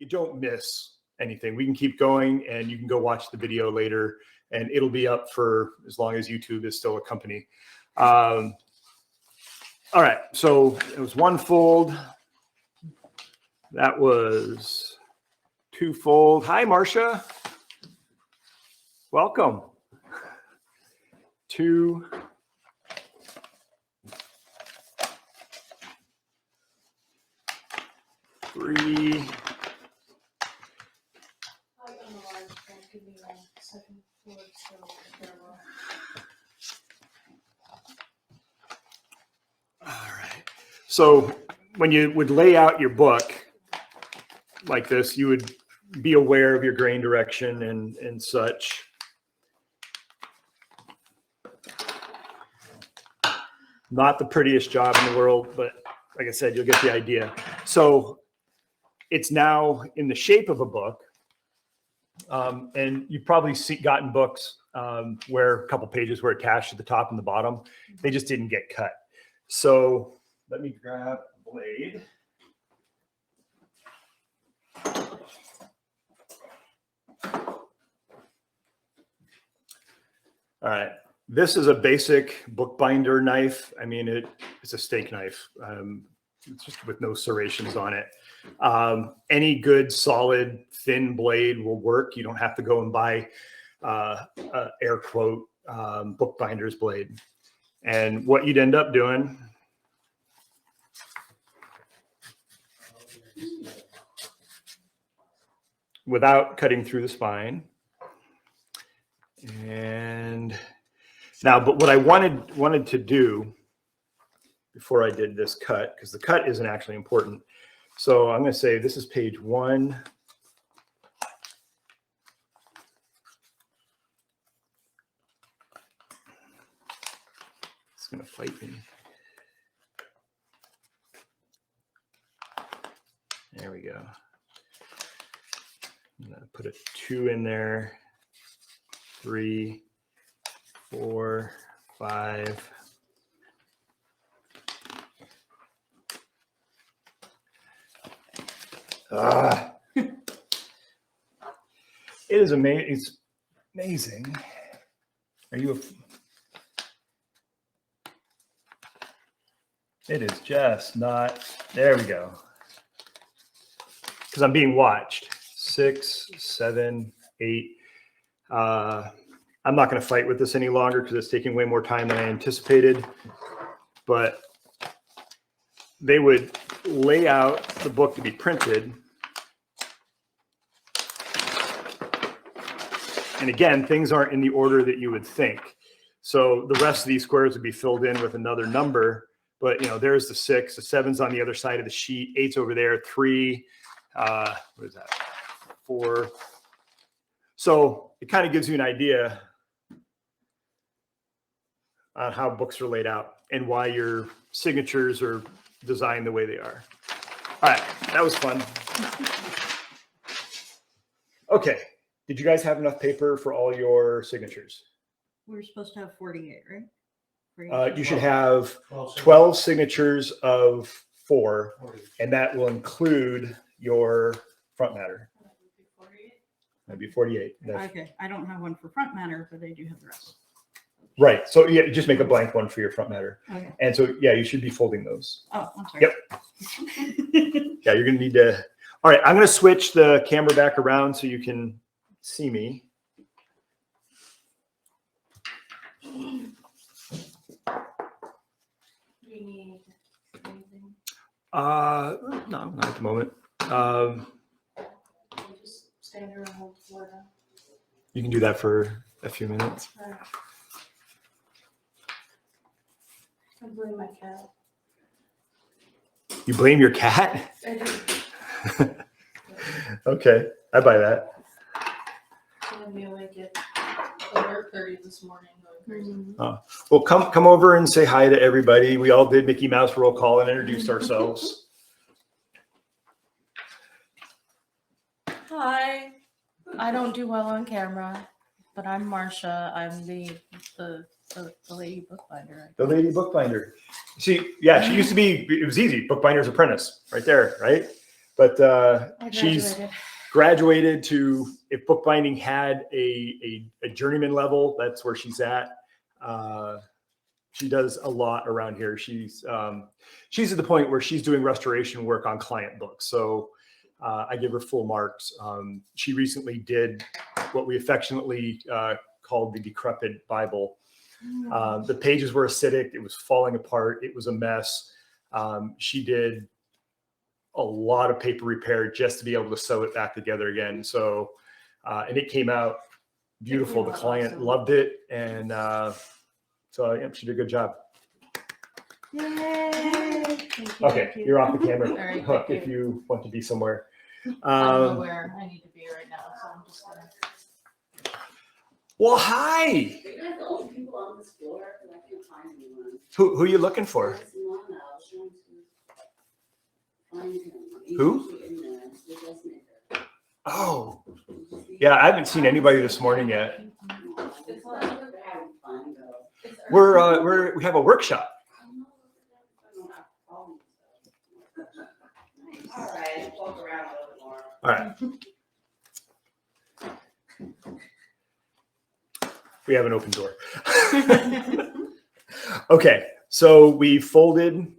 you don't miss anything. We can keep going, and you can go watch the video later, and it'll be up for as long as YouTube is still a company. All right, so it was 1 fold. That was 2 fold. Hi, Marcia. Welcome. 2. 3. All right. So when you would lay out your book like this, you would be aware of your grain direction and such. Not the prettiest job in the world, but like I said, you'll get the idea. So it's now in the shape of a book. And you've probably gotten books where a couple pages were attached at the top and the bottom. They just didn't get cut. So let me grab a blade. All right. This is a basic bookbinder knife. I mean, it's a steak knife. It's just with no serrations on it. Any good, solid, thin blade will work. You don't have to go and buy air quote bookbinder's blade. And what you'd end up doing without cutting through the spine. And now, but what I wanted to do before I did this cut, because the cut isn't actually important. So I'm going to say this is page 1. It's going to fight me. There we go. I'm going to put a 2 in there. 3, 4, 5. It is amazing. It's amazing. Are you it is just not. There we go. Because I'm being watched. 6, 7, 8. I'm not going to fight with this any longer because it's taking way more time than I anticipated. But they would lay out the book to be printed. And again, things aren't in the order that you would think. So the rest of these squares would be filled in with another number. But, you know, there's the 6. The 7's on the other side of the sheet. 8's over there. 3. What is that? 4. So it kind of gives you an idea on how books are laid out and why your signatures are designed the way they are. All right, that was fun. Okay, did you guys have enough paper for all your signatures? We're supposed to have 48, right? You should have 12 signatures of 4, and that will include your front matter. That'd be 48. Okay, I don't have one for front matter, but I do have the rest. Right. So yeah, just make a blank one for your front matter. Okay. And so yeah, you should be folding those. Oh, I'm sorry. Yep. Yeah, you're gonna need to. All right, I'm gonna switch the camera back around so you can see me. Do you need anything? No, not at the moment. Just stand here and hold the floor down. You can do that for a few minutes. I blame my cat. You blame your cat? I do. Okay, I buy that. She had me awake at 4:30 this morning going crazy. Well, come over and say hi to everybody. We all did Mickey Mouse roll call and introduced ourselves. Hi, I don't do well on camera, but I'm Marcia. I'm the lady bookbinder. The lady bookbinder. See, yeah, she used to be. It was easy. Bookbinder's apprentice, right there, right? But I she's graduated. graduated to, if bookbinding had a journeyman level, that's where she's at. She does a lot around here. She's at the point where she's doing restoration work on client books. So I give her full marks. She recently did what we affectionately called the decrepit Bible. The pages were acidic. It was falling apart. It was a mess. She did a lot of paper repair just to be able to sew it back together again. So, and it came out beautiful. The client loved it. And so yeah, she did a good job. Yay! Okay, you're off the camera Very hook good. if you want to be somewhere. I don't know where I need to be right now, so I'm just gonna. Well, hi. Are you guys the only people on this floor? Because I can't find anyone. Who are you looking for? There's none. I was trying to find him. He's Who? usually in there. The dressmaker. Oh, yeah, I haven't seen anybody this morning yet. It's like they're having fun We though. have a workshop. All right, walk around a little bit more. All right. We have an open door. Okay, so we folded.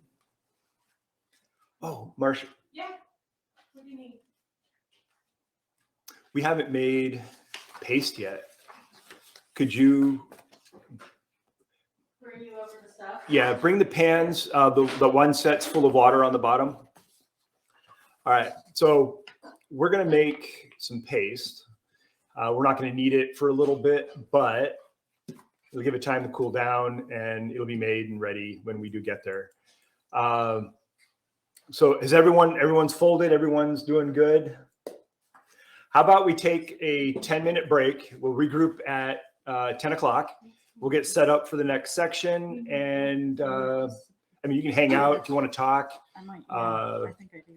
Oh, Marcia, Yeah. What do you need? we haven't made paste yet. Could you, Bring you over the stuff. yeah, bring the pans, the one set's full of water on the bottom. All right, so we're gonna make some paste. We're not gonna need it for a little bit, but it'll give it time to cool down and it'll be made and ready when we do get there. So is everyone's folded? Everyone's doing good? How about we take a 10-minute break? We'll regroup at 10 o'clock. We'll get set up for the next section. And I mean, you can hang out if you want to talk, I might. Yeah, I think I do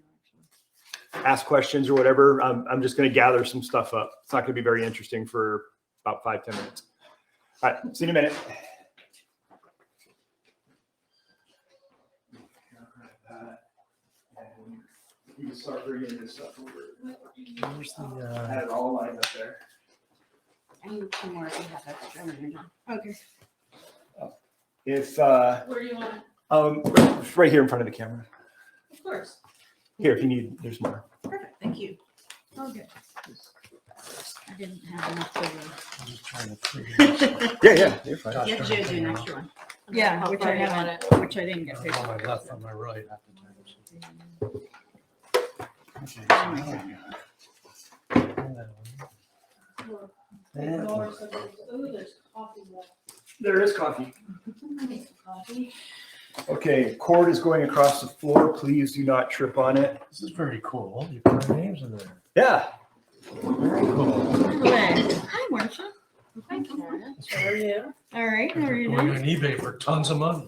actually. ask questions or whatever. I'm just going to gather some stuff up. It's not going to be very interesting for about 5-10 minutes. All right, see you in a minute. You can start bringing this stuff over. Where's the, I had it all lined up there. I need two more if you have extra. Okay. If Where do you want it? right here in front of the camera. Of course. Here, if you need, there's more. Perfect. Thank you. Okay. I didn't have enough to I'm just trying to figure this Yeah, you're fine. out. You have to do an extra one. Okay, Yeah, how which far I do you want haven't, which I didn't get paid On my for. left, on my right. Okay, so Oh my now God. And Ooh, there's coffee left. There is coffee. Coffee. Okay, cord is going across the floor. Please do not trip on it. this is very cool. You put our names in there. Yeah. Very cool. Okay. Hi, Marcia. Hi, Karen. How are you? All right. How are you Going doing? on eBay for tons of money.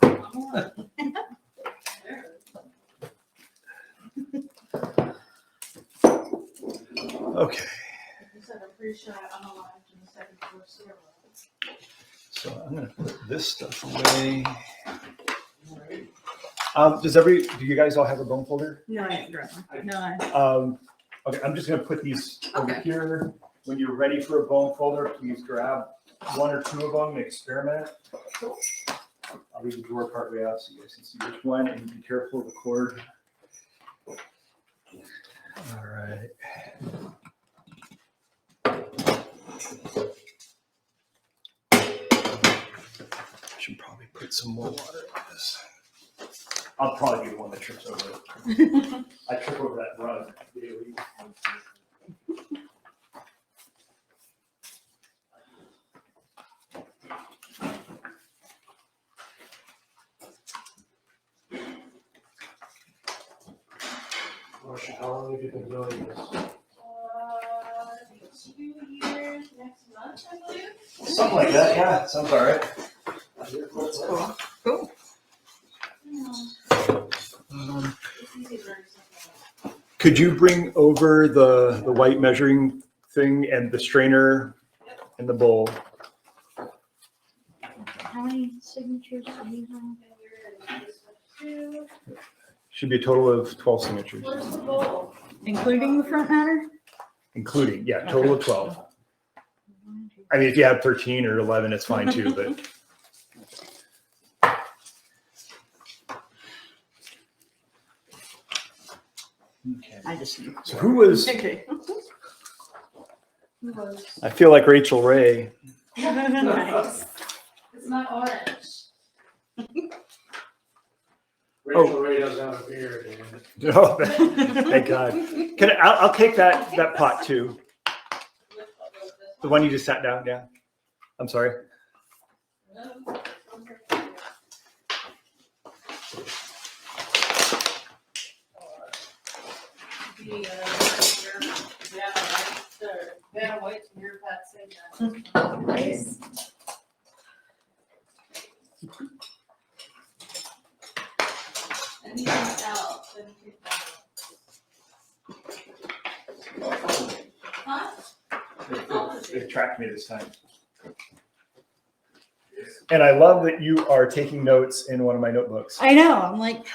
Okay. I said, I'm pretty sure I'm alive in the second floor stairwell. So I'm gonna put this stuff away. Do you guys all have a bone folder? No, I didn't grab one. No, I. Okay, I'm just gonna put these over Okay. here. When you're ready for a bone folder, please grab one or two of them and experiment. I'll leave the drawer part way out so you guys can see which one, and be careful of the cord. All right. Should probably put some more water in this. I'll probably be the one that trips over it. I trip over that rug daily. Marcia, how long have you been doing this? 2 years next month, I believe. Something like that, yeah, sounds all right. That's cool. Cool. It's easy to learn something. Could you bring over the white measuring thing and the strainer and the bowl? How many signatures do you have? And you're in this one too. Should be a total of 12 signatures. Where's the bowl? Including the front matter? including, yeah, total of 12. I mean, if you have 13 or 11, it's fine too, but. Okay. I just knew. So who was, Okay. Who was? I feel like Rachel Ray. Nice. It's not orange. Rachel Ray doesn't have a beard. Dan. Oh, thank God. I'll take that pot too. The one you just sat down, yeah. I'm sorry. Vanna White's from your Pat saying that. Nice. Anything else? Anything else? Huh? They tracked me this time. And I love that you are taking notes in one of my notebooks. I know. I'm like,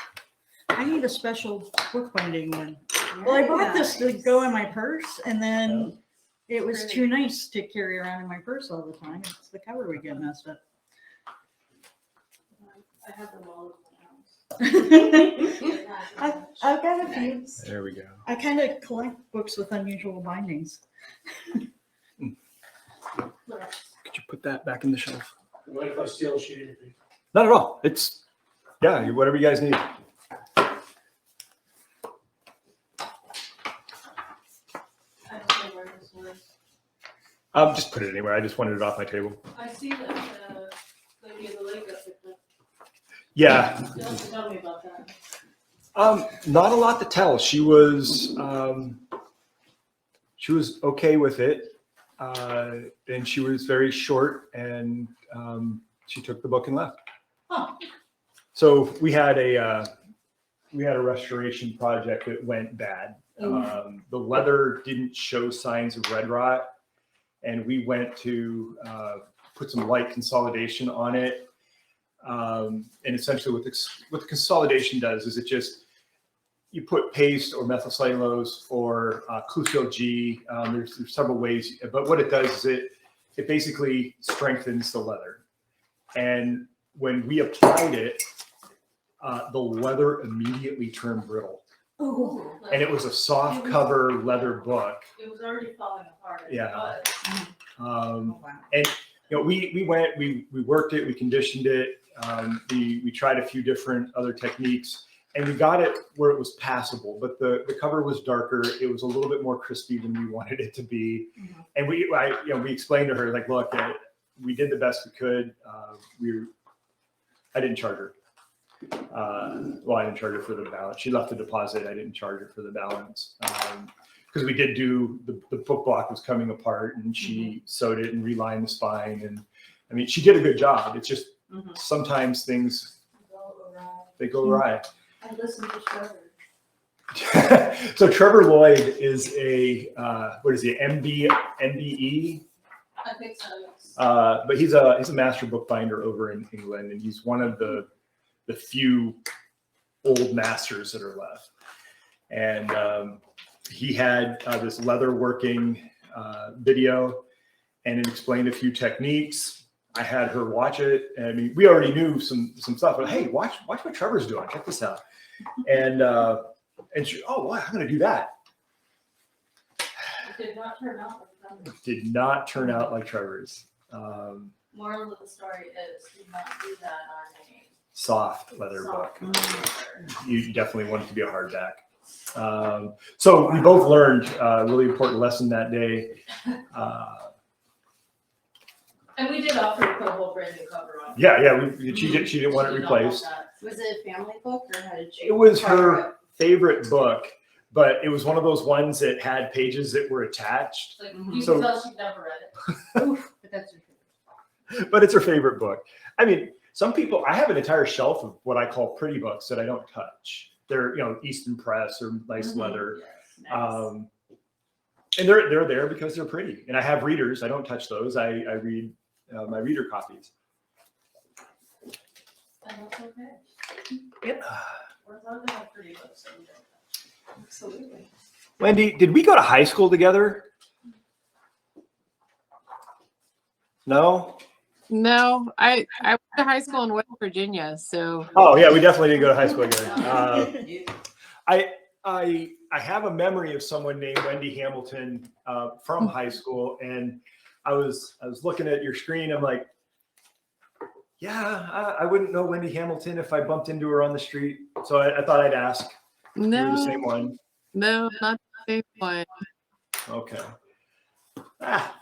I need a special bookbinding one. Well, I bought this to go in my purse, and then it was too nice to carry around in my purse all the time. It's the cover would get messed up. I have them all in my house. I've got a few. There we go. I kind of collect books with unusual bindings. Could you put that back in the shelf? What if I steal a sheet of paper? Not at all. It's, yeah, whatever you guys need. I don't know where this was. Just put it anywhere. I just wanted it off my table. I see that, lady in the lake up there. Yeah. You have to tell me about that. Not a lot to tell. She was okay with it. And she was very short, and she took the book and left. Huh. So we had a restoration project that went bad. The leather didn't show signs of red rot, and we went to put some light consolidation on it. And essentially what the consolidation does is you put paste or methylcellulose or Clusil G. There's several ways, but what it does is it basically strengthens the leather. And when we applied it, the leather immediately turned brittle. Oh, And it was a soft cover leather book. It was already falling apart. Yeah. wow. And we went, we worked it, we conditioned it. We tried a few different other techniques, and we got it where it was passable, but the cover was darker. It was a little bit more crispy than we wanted it to be. And we explained to her, like, look, we did the best we could. I didn't charge her. Well, I didn't charge her for the balance. She left the deposit. I didn't charge her for the balance. Because we did do, the book block was coming apart, and she sewed it and relined the spine. And I mean, she did a good job. It's just sometimes things, they go awry. I listened to Trevor. So Trevor Lloyd is a, what is he, MBE? I think so. But he's a master bookbinder over in England, and he's one of the few old masters that are left. And he had this leather working video, and it explained a few techniques. I had her watch it, and I mean, we already knew some stuff, but hey, watch what Trevor's doing. Check this out. And she, oh, wow, I'm going to do that. It did not turn out like Trevor. Did not turn out like Trevor's. Moral of the story is do not do that on a Soft leather book. soft You definitely want it to be a hardback. So we both learned a really important lesson that day. And we did offer to put a whole brand new cover on. Yeah, she didn't want it She did not want replaced. that. Was it a family book or how did you? It was her favorite book, but it was one of those ones that had pages that were attached. Like, you So- can tell she never read it. But that's your favorite. But it's her favorite book. I mean, some people, I have an entire shelf of what I call pretty books that I don't touch. They're, Easton Press or nice leather. Yes. And they're there because they're pretty. And I have readers. I don't touch those. I read my reader copies. And that's okay. Yep. We're allowed to have pretty books that we don't touch. Absolutely. Wendy, did we go to high school together? No? No, I went to high school in West Virginia, so Oh yeah, we definitely didn't go to high school together. I have a memory of someone named Wendy Hamilton from high school, and I was looking at your screen. I'm like, yeah, I wouldn't know Wendy Hamilton if I bumped into her on the street. So I thought I'd ask. You're the no, same one. no, not the same one. Okay. Ah.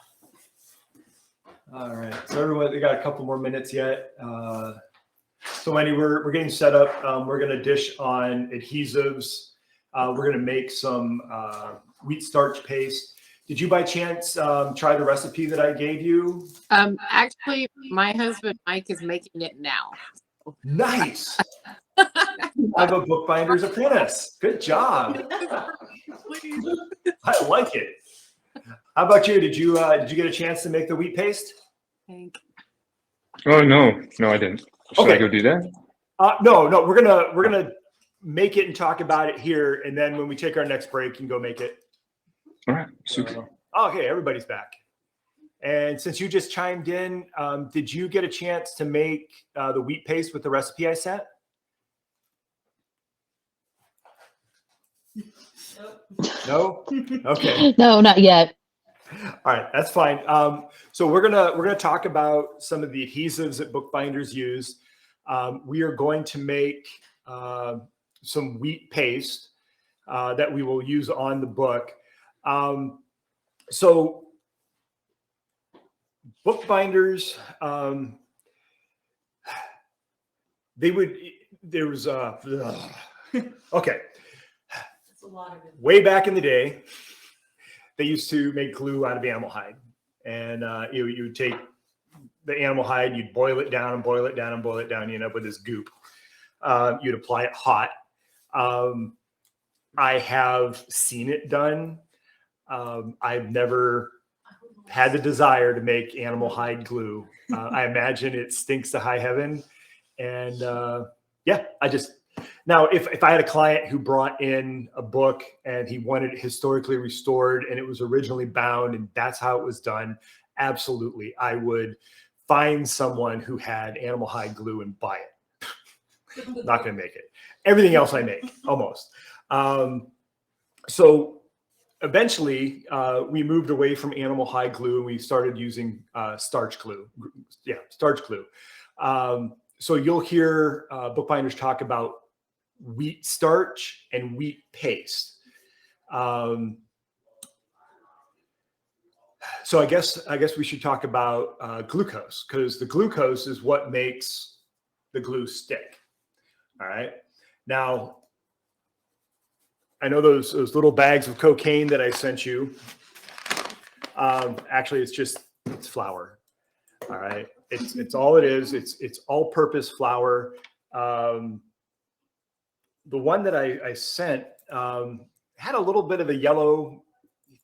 All right. So everyone, we got a couple more minutes yet. So Wendy, we're getting set up. We're going to dish on adhesives. We're going to make some wheat starch paste. Did you by chance try the recipe that I gave you? Actually, my husband Mike is making it now. Nice. I'm a bookbinder's apprentice. Good job. I like it. How about you? Did you get a chance to make the wheat paste? Oh no, I didn't. Should Okay. I go do that? No. We're gonna make it and talk about it here, and then when we take our next break, you can go make it. All right, super. Okay, everybody's back. And since you just chimed in, did you get a chance to make the wheat paste with the recipe I sent? No? Okay. No, not yet. All right, that's fine. So we're gonna talk about some of the adhesives that bookbinders use. We are going to make some wheat paste that we will use on the book. So bookbinders, okay. It's a lot of it. Way back in the day, they used to make glue out of animal hide, and you would take the animal hide, you'd boil it down and boil it down and boil it down. You end up with this goop. You'd apply it hot. I have seen it done. I've never had the desire to make animal hide glue. I imagine it stinks to high heaven, and yeah, now, if I had a client who brought in a book and he wanted it historically restored and it was originally bound and that's how it was done, absolutely, I would find someone who had animal hide glue and buy it. Not going to make it. Everything else I make, almost. So eventually, we moved away from animal hide glue and we started using starch glue. Yeah, starch glue. So you'll hear bookbinders talk about wheat starch and wheat paste. So I guess we should talk about glucose, because the glucose is what makes the glue stick. All right. Now, I know those little bags of cocaine that I sent you. Actually, it's flour. All right. It's all it is. It's all-purpose flour. The one that I sent had a little bit of a yellow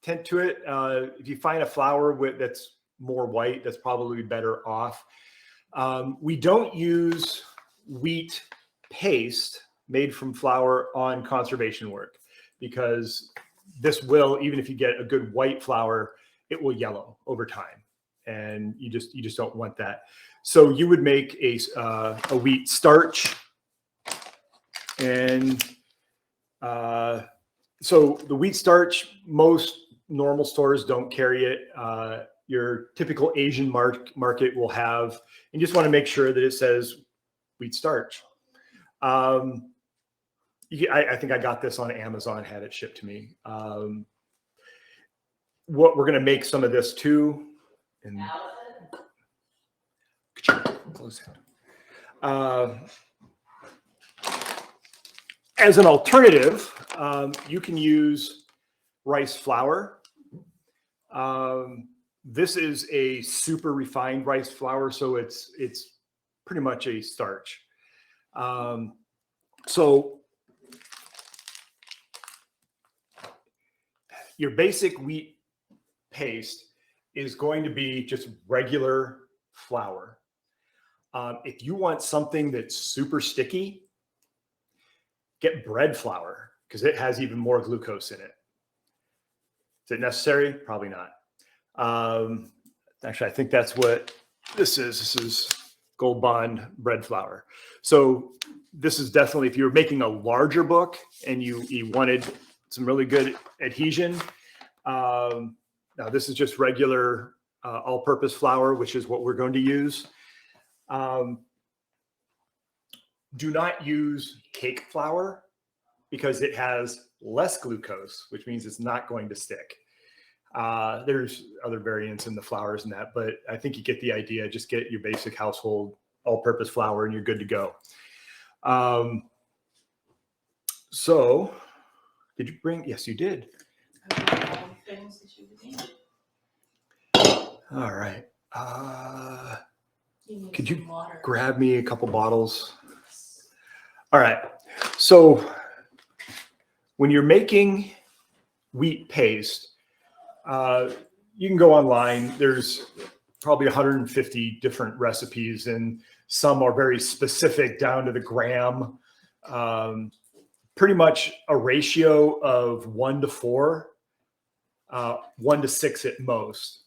tint to it. If you find a flour that's more white, that's probably better off. We don't use wheat paste made from flour on conservation work, because this will, even if you get a good white flour, it will yellow over time, and you just don't want that. So you would make a wheat starch, and so the wheat starch, most normal stores don't carry it. Your typical Asian market will have, and you just want to make sure that it says wheat starch. I think I got this on Amazon, had it shipped to me. What we're going to make some of this too. And close it. As an alternative, you can use rice flour. This is a super refined rice flour, so it's pretty much a starch. So your basic wheat paste is going to be just regular flour. If you want something that's super sticky, get bread flour, because it has even more glucose in it. Is it necessary? Probably not. Actually, I think that's what this is. This is Gold Bond bread flour. So this is definitely, if you're making a larger book and you wanted some really good adhesion, now this is just regular all-purpose flour, which is what we're going to use. Do not use cake flour because it has less glucose, which means it's not going to stick. There's other variants in the flours and that, but I think you get the idea. Just get your basic household all-purpose flour and you're good to go. So did you bring? Yes, you did. Things that you would need. All right. need Could some you water. grab me a couple bottles? All right. So when you're making wheat paste, you can go online. There's probably 150 different recipes, and some are very specific down to the gram. Pretty much a ratio of 1 to 4, 1 to 6 at most.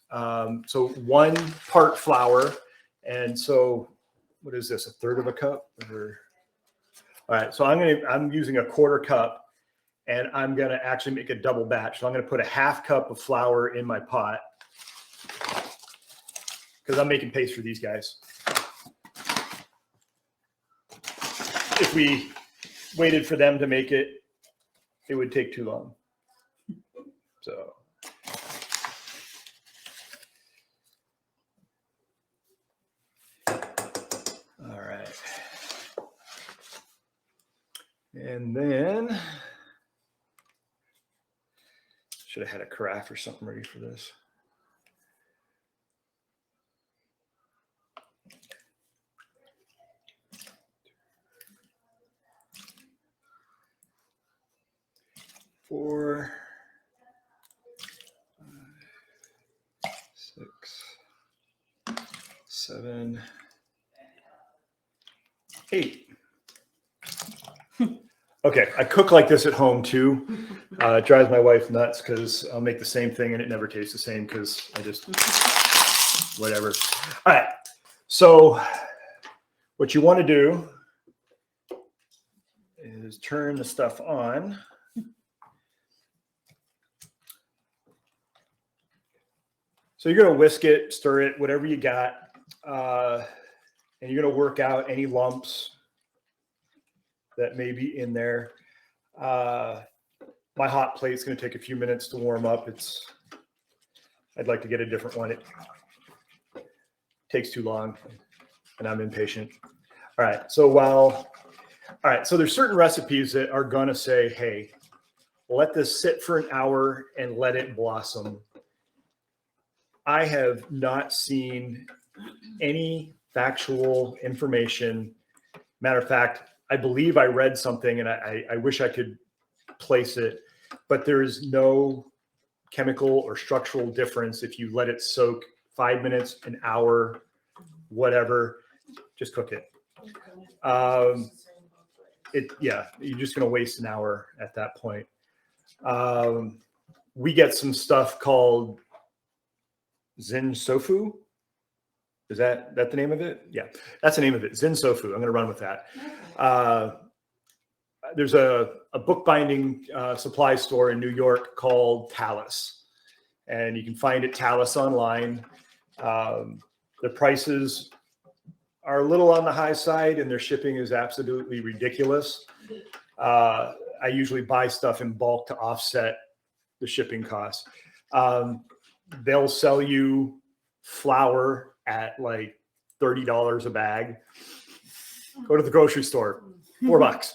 So 1 part flour. And so what is this? 1/3 of a cup? All right. So I'm using a 1/4 cup, and I'm going to actually make a double batch. So I'm going to put a 1/2 cup of flour in my pot because I'm making paste for these guys. If we waited for them to make it, it would take too long. So. All right. And then should have had a carafe or something ready for this. Four, 5, 6, 7, 8. Okay, I cook like this at home too. It drives my wife nuts because I'll make the same thing and it never tastes the same because I just, whatever. All right, so what you want to do is turn the stuff on. So you're going to whisk it, stir it, whatever you got, and you're going to work out any lumps that may be in there. My hot plate's going to take a few minutes to warm up. I'd like to get a different one. It takes too long, and I'm impatient. All right, so so there's certain recipes that are going to say, hey, let this sit for an hour and let it blossom. I have not seen any factual information. Matter of fact, I believe I read something, and I wish I could place it, but there is no chemical or structural difference if you let it soak 5 minutes, an hour, whatever. Just cook it. You're just going to waste an hour at that point. We get some stuff called Zen Sofu. Is that the name of it? Yeah, that's the name of it. Zen Sofu. I'm going to run with that. There's a bookbinding supply store in New York called Talus, and you can find it Talus online. The prices are a little on the high side, and their shipping is absolutely ridiculous. I usually buy stuff in bulk to offset the shipping costs. They'll sell you flour at like $30 a bag. Go to the grocery store, $4.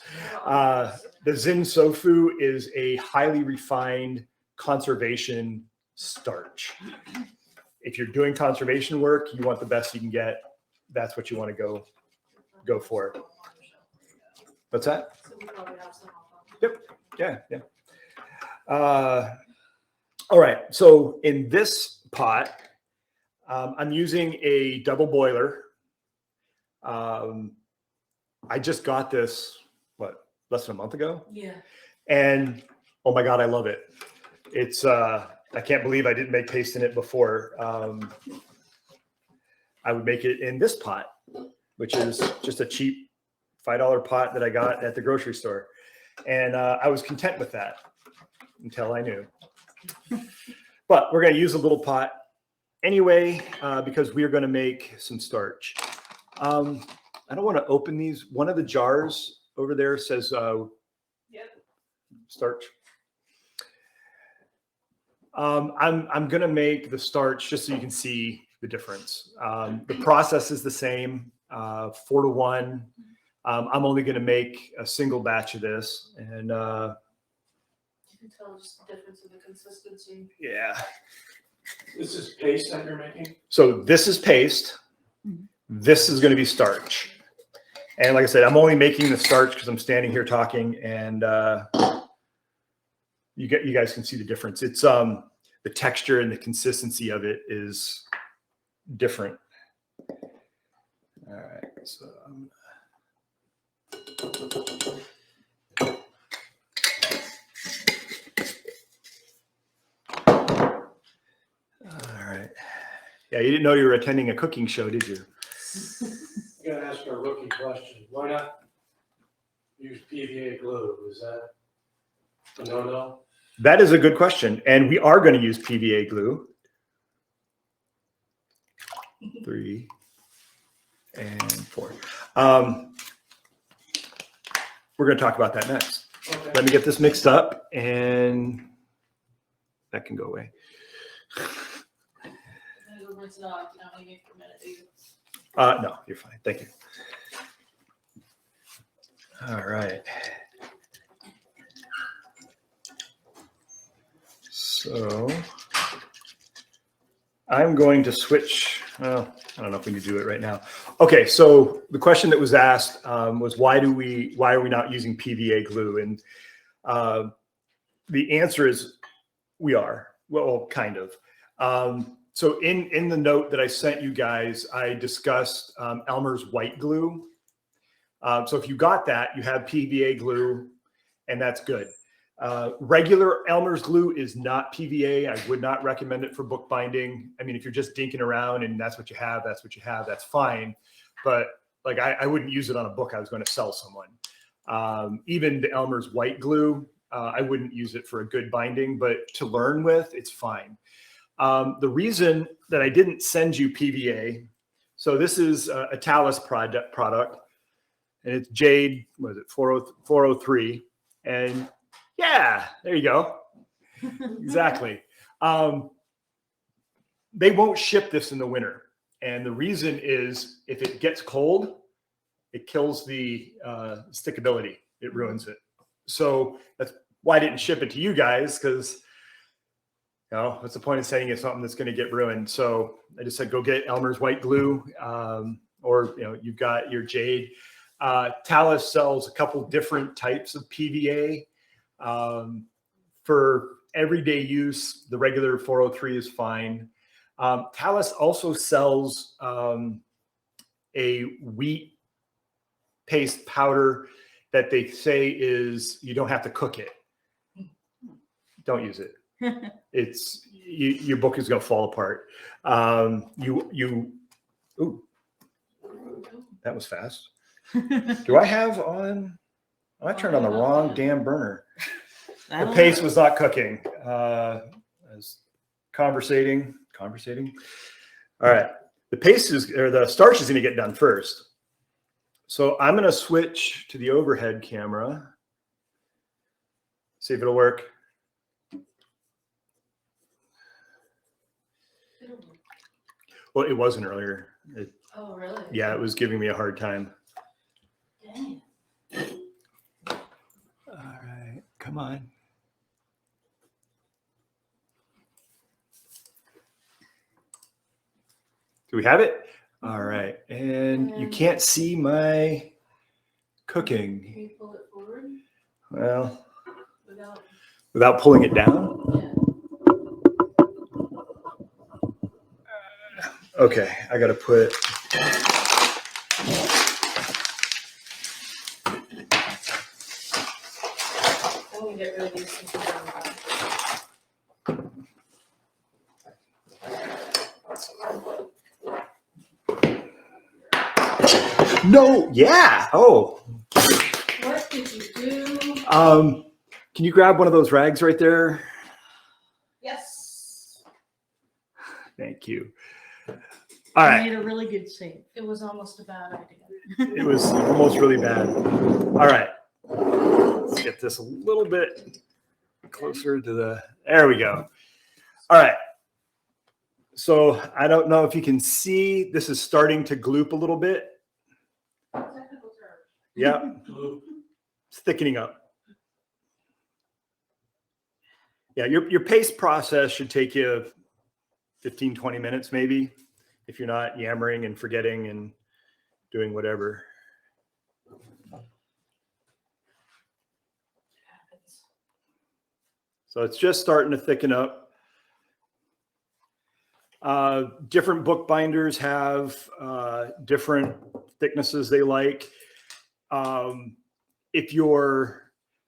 The Zen Sofu is a highly refined conservation starch. If you're doing conservation work, you want the best you can get. That's what you want to go for. What's that? Yep. Yeah. All right. So in this pot, I'm using a double boiler. I just got this, less than a month ago? Yeah. And oh my God, I love it. It's I can't believe I didn't make paste in it before. I would make it in this pot, which is just a cheap $5 pot that I got at the grocery store. And I was content with that until I knew. But we're going to use a little pot anyway, because we are going to make some starch. I don't want to open these. One of the jars over there says starch. I'm going to make the starch just so you can see the difference. The process is the same, 4 to 1. I'm only going to make a single batch of this, and You can tell just the difference in the consistency. yeah. This is paste that you're making? So this is paste. This is going to be starch. And like I said, I'm only making the starch because I'm standing here talking, and you guys can see the difference. It's the texture and the consistency of it is different. All right, so all right. Yeah, you didn't know you were attending a cooking show, did you? You gotta ask a rookie question. Why not use PVA glue? Is that a no-no? That is a good question. And we are going to use PVA glue. 3 and 4. We're going to talk about that next. Okay. Let me get this mixed up and that can go away. And it'll rinse it off, you don't need it for a minute, do you? No, you're fine. Thank you. All right. So I'm going to switch. Well, I don't know if we can do it right now. Okay, so the question that was asked was why are we not using PVA glue? And the answer is we are. Well, kind of. So in the note that I sent you guys, I discussed Elmer's white glue. So if you got that, you have PVA glue, and that's good. Regular Elmer's glue is not PVA. I would not recommend it for bookbinding. I mean, if you're just dinking around and that's what you have, that's fine. But like, I wouldn't use it on a book I was going to sell someone. Even the Elmer's white glue, I wouldn't use it for a good binding, but to learn with, it's fine. The reason that I didn't send you PVA, so this is a Talus product, and it's Jade, what is it, 403, and yeah, there you go. Exactly. They won't ship this in the winter. And the reason is if it gets cold, it kills the stickability. It ruins it. So that's why I didn't ship it to you guys, because you know, what's the point of sending you something that's going to get ruined? So I just said, go get Elmer's white glue, or you know, you've got your Jade. Talus sells a couple different types of PVA. For everyday use, the regular 403 is fine. Talus also sells a wheat paste powder that they say is, you don't have to cook it. Don't use it. It's your book is going to fall apart. Ooh, that was fast. Do I have on? I turned on the wrong damn burner. The paste was not cooking. I was conversating. All right. The paste is, or the starch is going to get done first. So I'm going to switch to the overhead camera. See if it'll work. Well, it wasn't earlier. Oh, really? Yeah, it was giving me a hard time. Dang. All right, come on. Do we have it? All right, and you can't see my cooking. Can you pull it forward Well, without? without pulling it down. Yeah. Okay, I got to put. I'm gonna get rid of these things. No, yeah. Oh, What did you do? can you grab one of those rags right there? Yes. Thank you. All I right. made a really good save. It was almost a bad idea. It was almost really bad. All right. Let's get this a little bit closer to the, there we go. All right. So I don't know if you can see, this is starting to gloop a little bit. Technical term. Yeah, it's thickening up. Yeah, your paste process should take you 15, 20 minutes maybe, if you're not yammering and forgetting and doing whatever. So it's just starting to thicken up. Different bookbinders have different thicknesses they like.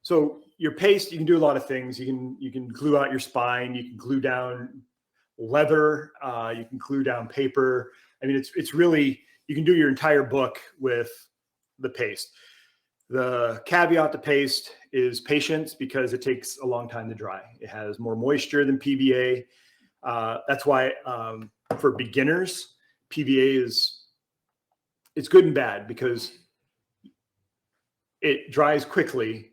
So your paste, you can do a lot of things. You can glue out your spine. You can glue down leather. You can glue down paper. I mean, it's really, you can do your entire book with the paste. The caveat to paste is patience, because it takes a long time to dry. It has more moisture than PVA. That's why for beginners, PVA it's good and bad, because it dries quickly,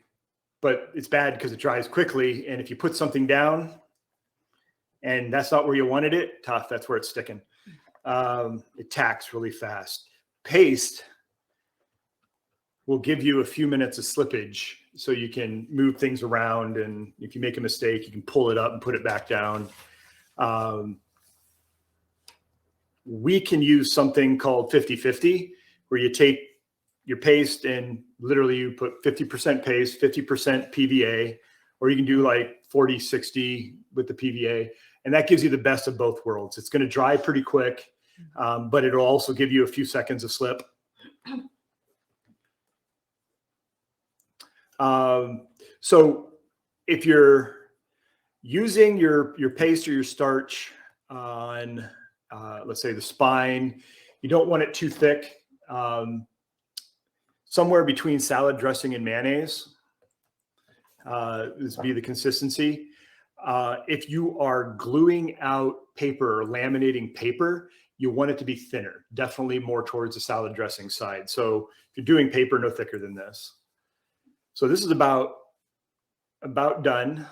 but it's bad because it dries quickly. And if you put something down and that's not where you wanted it, tough, that's where it's sticking. It tacks really fast. Paste will give you a few minutes of slippage, so you can move things around. And if you make a mistake, you can pull it up and put it back down. We can use something called 50-50, where you take your paste and literally you put 50% paste, 50% PVA, or you can do like 40-60 with the PVA. And that gives you the best of both worlds. It's going to dry pretty quick, but it'll also give you a few seconds of slip. So if you're using your paste or your starch on, let's say, the spine, you don't want it too thick. Somewhere between salad dressing and mayonnaise is be the consistency. If you are gluing out paper or laminating paper, you want it to be thinner, definitely more towards the salad dressing side. So if you're doing paper, no thicker than this. So this is about done.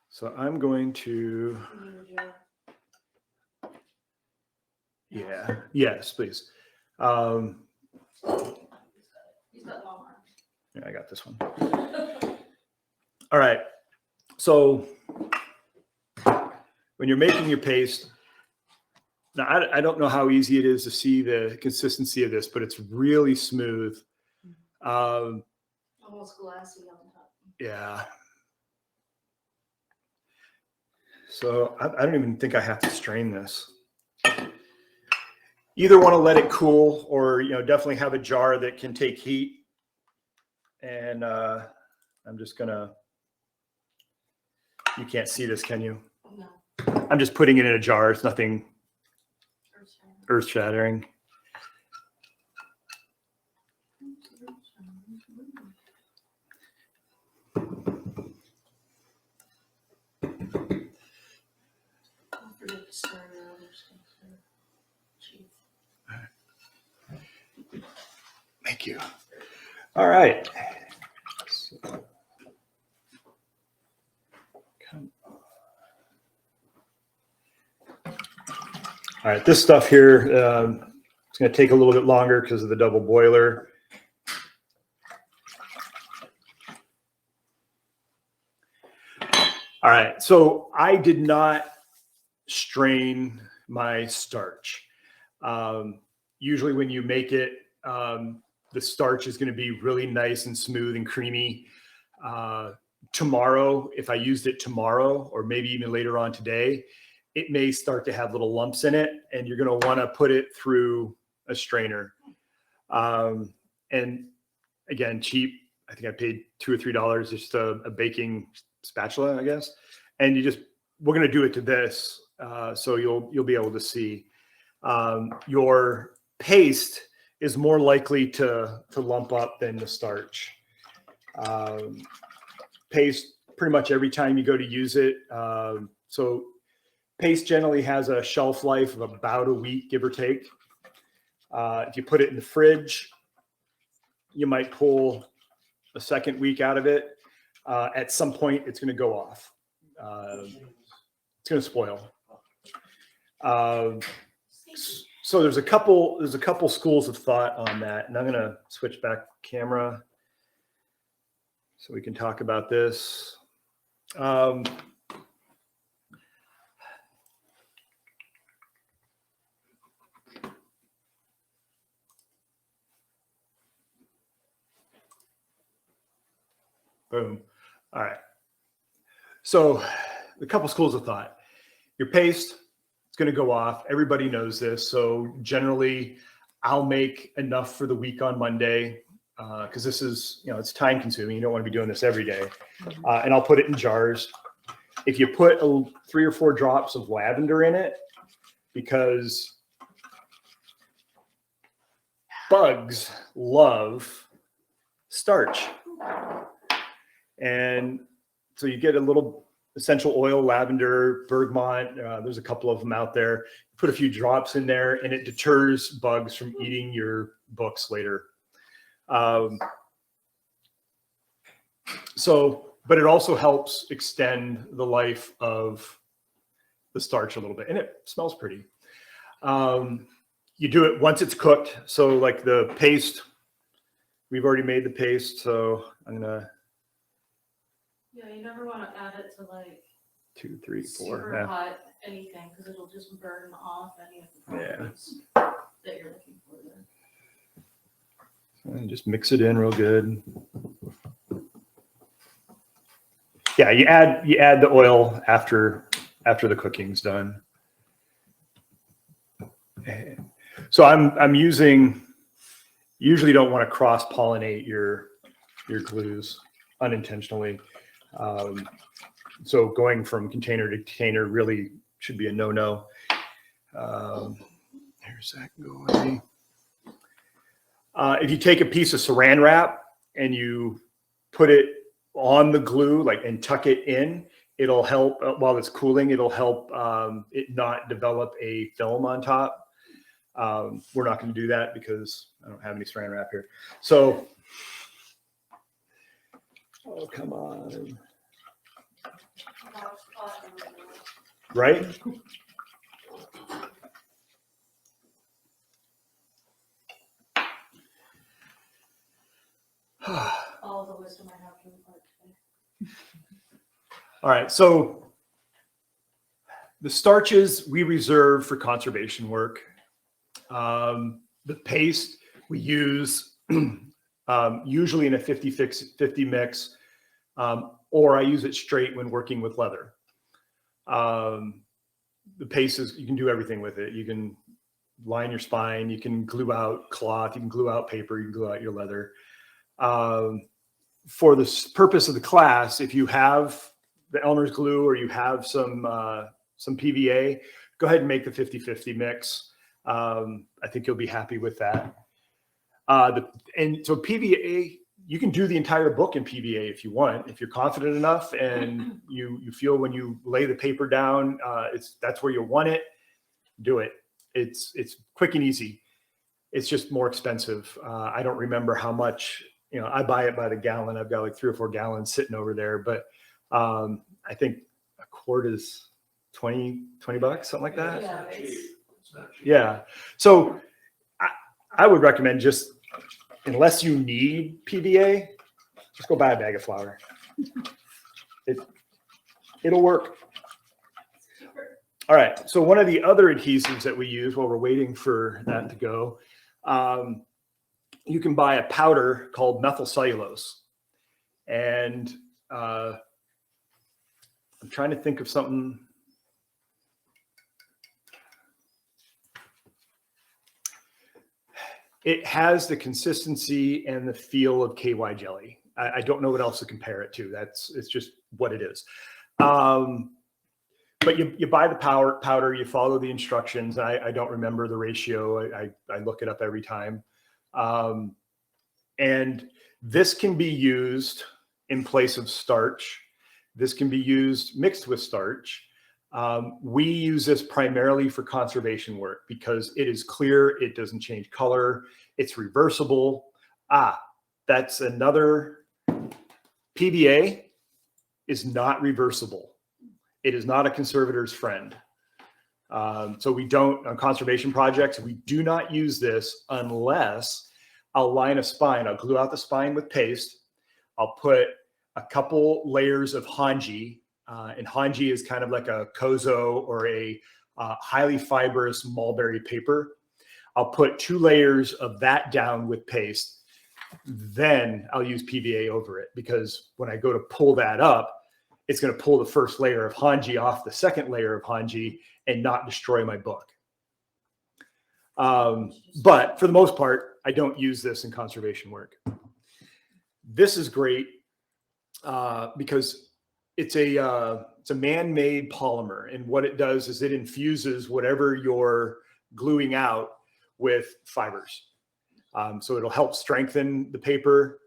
So I'm going to, yeah, yes, please. He's got long arms. Yeah, I got this one. All right. So when you're making your paste, now I don't know how easy it is to see the consistency of this, but it's really smooth. Almost glassy on top. Yeah. So I don't even think I have to strain this. Either want to let it cool, or definitely have a jar that can take heat. And I'm just gonna. You can't see this, can you? No. I'm just putting it in a jar. It's nothing earth-shattering. Don't forget to stir your other stuff there, Chief. Thank you. All right. All right, this stuff here, it's going to take a little bit longer because of the double boiler. All right, so I did not strain my starch. Usually when you make it, the starch is going to be really nice and smooth and creamy. Tomorrow, if I used it tomorrow, or maybe even later on today, it may start to have little lumps in it, and you're going to want to put it through a strainer. And again, cheap. I think I paid $2 or $3, just a baking spatula, I guess. And we're going to do it to this. so you'll be able to see. Your paste is more likely to lump up than the starch. Paste pretty much every time you go to use it. So paste generally has a shelf life of about a week, give or take. If you put it in the fridge, you might pull a second week out of it. At some point, it's going to go off. It's going to spoil. So there's a couple schools of thought on that, and I'm going to switch back camera so we can talk about this. Boom. All right. So a couple schools of thought. Your paste, it's going to go off. Everybody knows this. So generally, I'll make enough for the week on Monday because this is, it's time consuming. You don't want to be doing this every day. And I'll put it in jars. If you put 3 or 4 drops of lavender in it, because bugs love starch. And so you get a little essential oil, lavender, bergamot. There's a couple of them out there. Put a few drops in there, and it deters bugs from eating your books later. But it also helps extend the life of the starch a little bit, and it smells pretty. You do it once it's cooked. So like the paste, we've already made the paste. So I'm gonna. Yeah, you never want to add it to like 2, 3, 4. super Yeah. hot anything because it'll just burn off any of the Yeah. properties that you're looking for there. And just mix it in real good. Yeah, you add the oil after the cooking's done. So I'm using. Usually don't want to cross pollinate your glues unintentionally. So going from container to container really should be a no-no. Here's that go away. If you take a piece of saran wrap and you put it on the glue, and tuck it in, it'll help while it's cooling. It'll help it not develop a film on top. We're not going to do that because I don't have any saran wrap here. So, oh, come on. Right? All the wisdom I have to impart today. All right. So the starches we reserve for conservation work. The paste we use usually in a 50-50 mix, or I use it straight when working with leather. The paste is, you can do everything with it. You can line your spine, you can glue out cloth, you can glue out paper, you can glue out your leather. For the purpose of the class, if you have the Elmer's glue or you have some PVA, go ahead and make the 50-50 mix. I think you'll be happy with that. And so PVA, you can do the entire book in PVA if you want, if you're confident enough and you feel when you lay the paper down, that's where you want it, do it. It's quick and easy. It's just more expensive. I don't remember how much, I buy it by the gallon. I've got like 3 or 4 gallons sitting over there, but I think a quart is $20, something like that. Yeah, Yeah. So I would recommend just, unless you need PVA, just go buy a bag of flour. It'll work. All right. So one of the other adhesives that we use while we're waiting for that to go, you can buy a powder called methyl cellulose. And I'm trying to think of something. It has the consistency and the feel of KY jelly. I don't know what else to compare it to. It's just what it is. But but you buy the powder, you follow the instructions. I don't remember the ratio. I look it up every time. And this can be used in place of starch. This can be used mixed with starch. We use this primarily for conservation work because it is clear, it doesn't change color, it's reversible. That's another. PVA is not reversible. It is not a conservator's friend. So we don't, on conservation projects, we do not use this unless I'll line a spine. I'll glue out the spine with paste. I'll put a couple layers of hanji, and hanji is kind of like a kozo or a highly fibrous mulberry paper. I'll put 2 layers of that down with paste. Then I'll use PVA over it, because when I go to pull that up, it's going to pull the first layer of hanji off the second layer of hanji and not destroy my book. But for the most part, I don't use this in conservation work. This is great because it's a man-made polymer, and what it does is it infuses whatever you're gluing out with fibers. So it'll help strengthen the paper.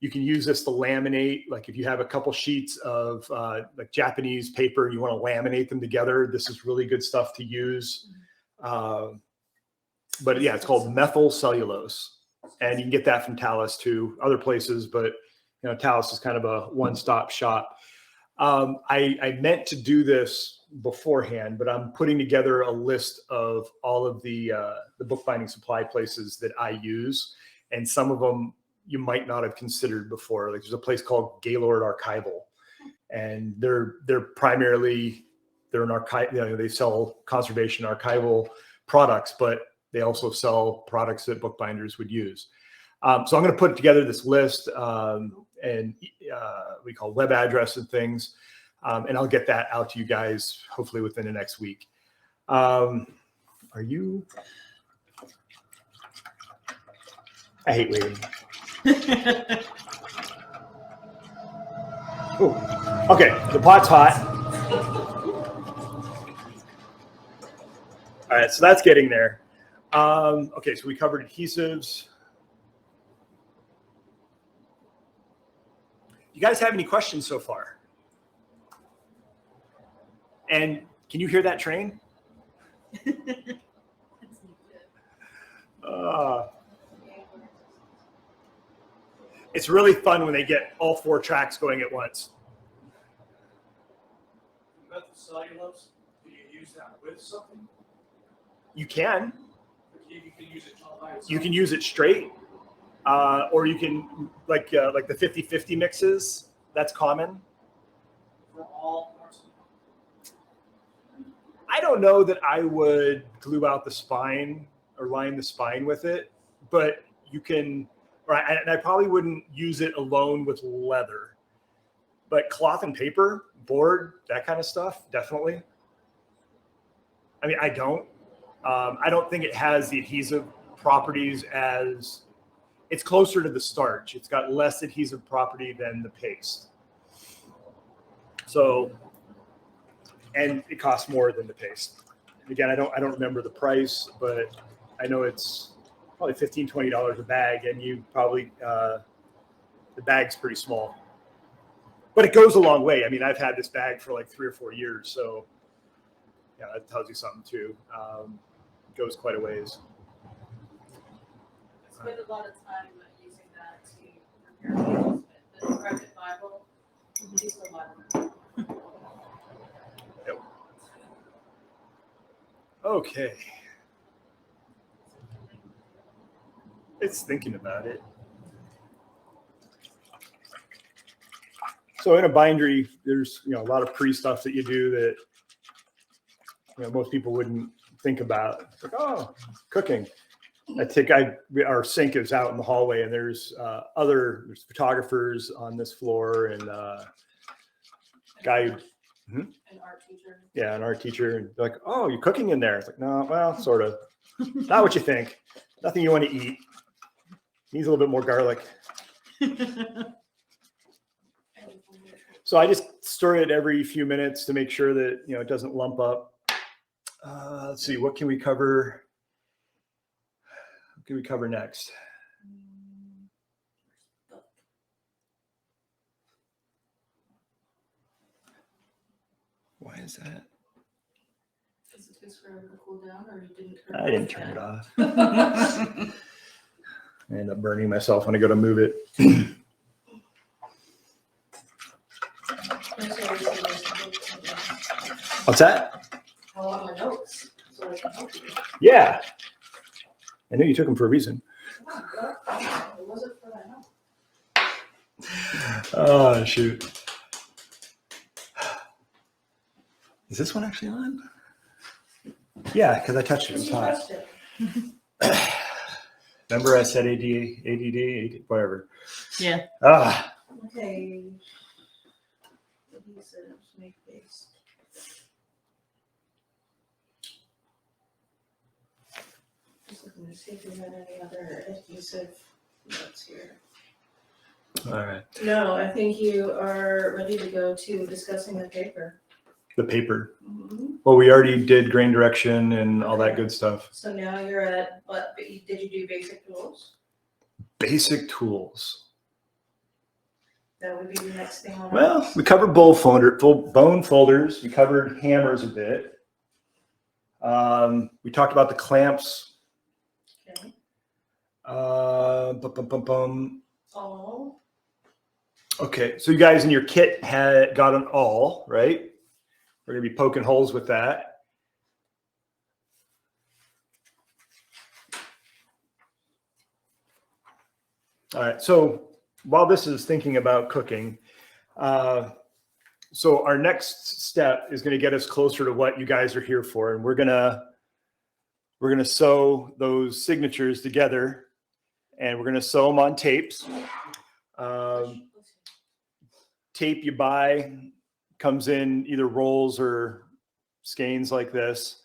You can use this to laminate. Like if you have a couple sheets of like Japanese paper and you want to laminate them together, this is really good stuff to use. But yeah, it's called methyl cellulose, and you can get that from Talus too, other places, but you know, Talus is kind of a one-stop shop. I meant to do this beforehand, but I'm putting together a list of all of the bookbinding supply places that I use, and some of them you might not have considered before. Like there's a place called Gaylord Archival, and they're primarily an archive. You know, they sell conservation archival products, but they also sell products that bookbinders would use. So I'm going to put together this list and we call web address and things. And I'll get that out to you guys hopefully within the next week. Are you? I hate waiting. Oh, okay. The pot's hot. All right, so that's getting there. Okay, so we covered adhesives. You guys have any questions so far? And can you hear that train? It's really fun when they get all 4 tracks going at once. Methyl cellulose, do you use that with something? You can. You can use it all by itself. You can use it straight, or you can like the 50-50 mixes. That's common. For all parts. I don't know that I would glue out the spine or line the spine with it, but you can. Right, and I probably wouldn't use it alone with leather, but cloth and paper, board, that kind of stuff, definitely. I mean, I don't think it has the adhesive properties as, it's closer to the starch. It's got less adhesive property than the paste. So, and it costs more than the paste. Again, I don't remember the price, but I know it's probably $15, $20 a bag, and you probably, the bag's pretty small. But it goes a long way. I mean, I've had this bag for like 3 or 4 years, so yeah, that tells you something too. It goes quite a ways. I spent a lot of time using that to prepare pages with the private Bible. Use the Bible. Yep. Okay. It's thinking about it. So in a bindery, there's a lot of pre-stuff that you do that most people wouldn't think about. It's like, oh, cooking. Our sink is out in the hallway, and there's photographers on this floor, and guy who, An art teacher. yeah, an art teacher, and they're like, oh, you're cooking in there. It's like, no, well, sort of. Not what you think. Nothing you want to eat. Needs a little bit more garlic. So I just stir it every few minutes to make sure that, it doesn't lump up. Let's see, what can we cover? What can we cover next? Why is that? Does it take forever to cool down, or you didn't? I didn't turn it off. I end up burning myself when I go to move it. What's that? I want my notes, so I can help you. Yeah. I knew you took them for a reason. It wasn't for that help. Oh, shoot. Is this one actually on? Yeah, because I touched it. It was hot. Remember I said ADD, whatever. Yeah. Ah, Okay. Adhesives, make base. Just looking to see if we had any other adhesive notes here. all right. No, I think you are ready to go to discussing the paper. The paper. Well, we already did grain direction and all that good stuff. So now you're at, what, did you do basic tools? Basic tools. That would be the next thing on. Well, we covered bone folders. We covered hammers a bit. We talked about the clamps. Okay. Oh. Okay, so you guys in your kit had got an awl, right? We're gonna be poking holes with that. All right, so while this is thinking about cooking, so our next step is gonna get us closer to what you guys are here for, and we're gonna sew those signatures together, and we're gonna sew them on tapes. Tape you buy comes in either rolls or skeins like this.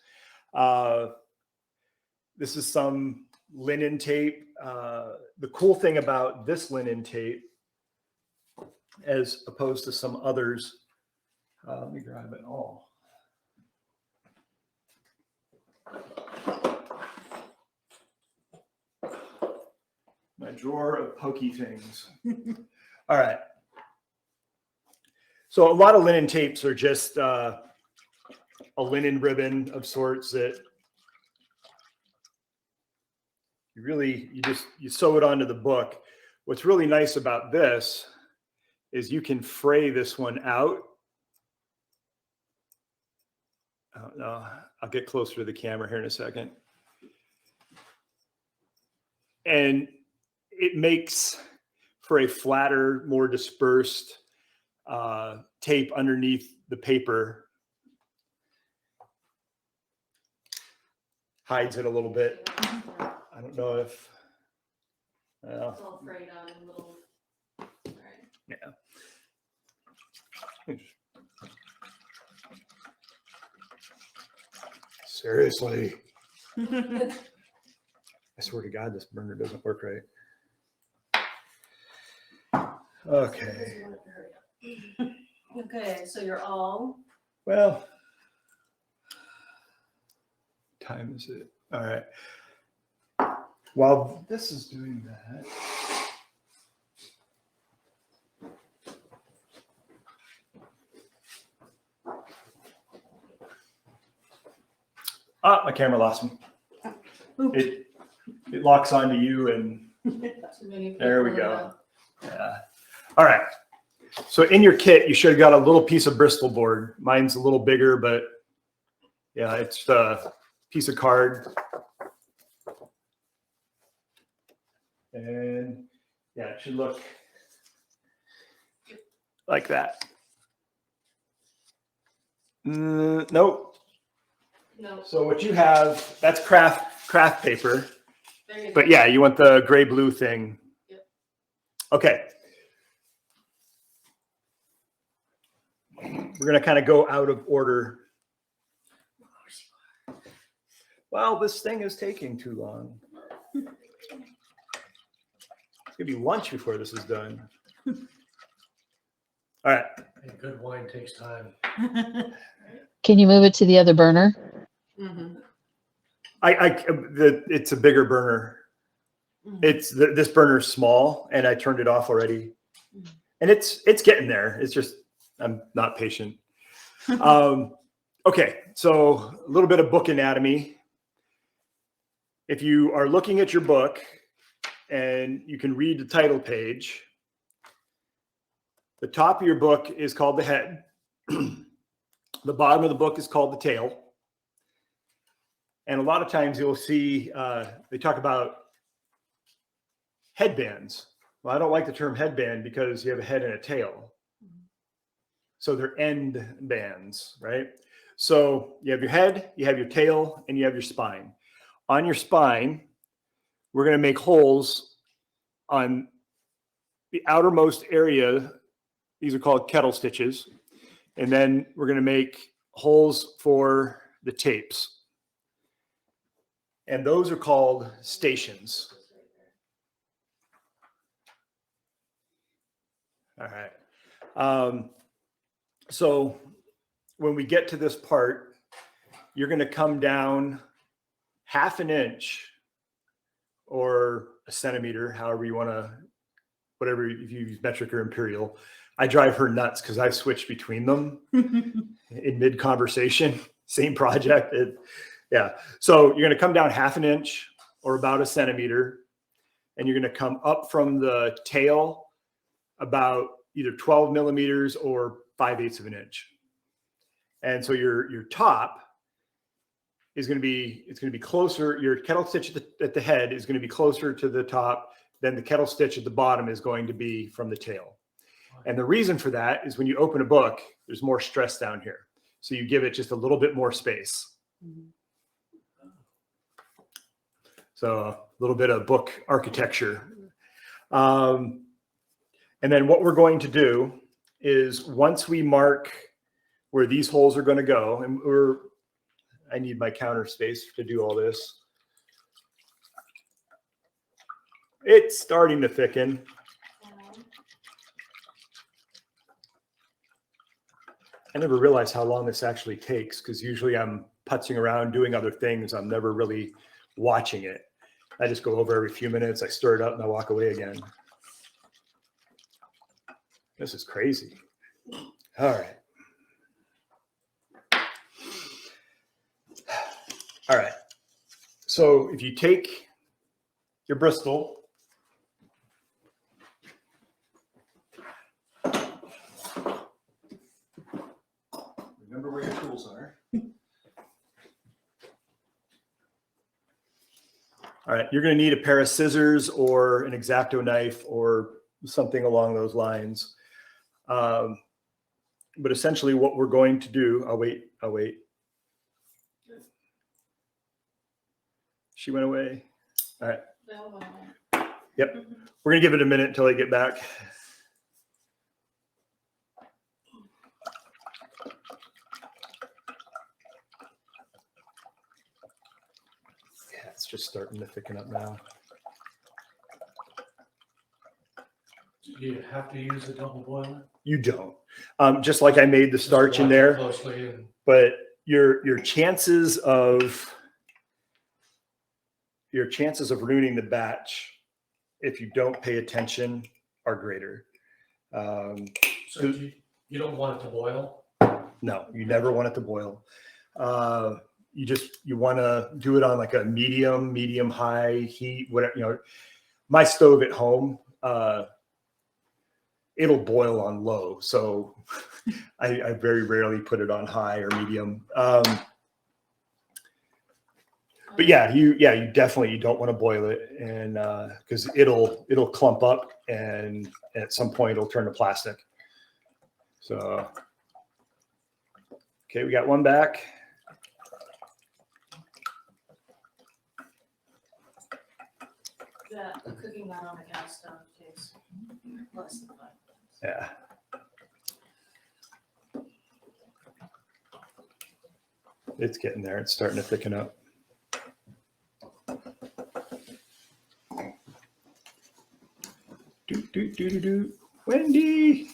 This is some linen tape. The cool thing about this linen tape, as opposed to some others, let me grab it all. My drawer of pokey things. All right. So a lot of linen tapes are just a linen ribbon of sorts that you sew it onto the book. What's really nice about this is you can fray this one out. Oh, no, I'll get closer to the camera here in a second. And it makes for a flatter, more dispersed tape underneath the paper. Hides it a little bit. I don't know if. It's all frayed out in little. Right. Yeah. Seriously. I swear to God, this burner doesn't work right. Okay. Okay, so you're all. Well, time is it? All right. While this is doing that, my camera lost me. It locks onto you, and there we go. Yeah. All right. So in your kit, you should have got a little piece of Bristol board. Mine's a little bigger, but yeah, it's a piece of card. And yeah, it should look like that. Nope. No. So what you have, that's craft paper. There you But go. yeah, you want the gray blue thing. Yep. Okay. We're going to kind of go out of order. Well, this thing is taking too long. It's going to be lunch before this is done. All right. And good wine takes time. Can you move it to the other burner? Mhm. It's a bigger burner. Mhm. This burner's small, and I turned it off already, Mhm. and it's getting there. It's just I'm not patient. Okay, so a little bit of book anatomy. If you are looking at your book and you can read the title page, the top of your book is called the head. The bottom of the book is called the tail. And a lot of times you'll see they talk about headbands. Well, I don't like the term headband because you have a head and a tail. So they're end bands, right? So you have your head, you have your tail, and you have your spine. On your spine, we're going to make holes on the outermost area. These are called kettle stitches. And then we're going to make holes for the tapes. And those are called stations. All right. So when we get to this part, you're going to come down 1/2 inch or a centimeter, however you want to, whatever, if you use metric or imperial. I drive her nuts because I switch between them in mid conversation. Same project. Yeah. So you're going to come down 1/2 inch or about a centimeter, and you're going to come up from the tail about either 12 millimeters or 5/8 of an inch. And so your top is going to be, it's going to be closer. Your kettle stitch at the head is going to be closer to the top than the kettle stitch at the bottom is going to be from the tail. And the reason for that is when you open a book, there's more stress down here. So you give it just a little bit more space. So a little bit of book architecture. And then what we're going to do is once we mark where these holes are going to go, and I need my counter space to do all this. It's starting to thicken. I never realized how long this actually takes because usually I'm putzing around doing other things. I'm never really watching it. I just go over every few minutes. I stir it up and I walk away again. This is crazy. All right. All right. So if you take your Bristol, remember where your tools are. All right, you're going to need a pair of scissors or an X-Acto knife or something along those lines. But essentially what we're going to do, I'll wait. She went away. All right. Yep. We're going to give it a minute until I get back. Yeah, it's just starting to thicken up now. Do you have to use a double boiler? You don't. Just like I made the starch in there, Closely and but your chances of ruining the batch if you don't pay attention are greater. so you don't want it to boil? No, you never want it to boil. You want to do it on like a medium high heat, whatever, my stove at home, it'll boil on low. So I very rarely put it on high or medium. But yeah, you definitely, you don't want to boil it, and because it'll clump up and at some point it'll turn to plastic. So, okay, we got one back. Cooking that on a gas stove takes less than 5 minutes. Yeah. It's getting there. It's starting to thicken up. Do. Wendy.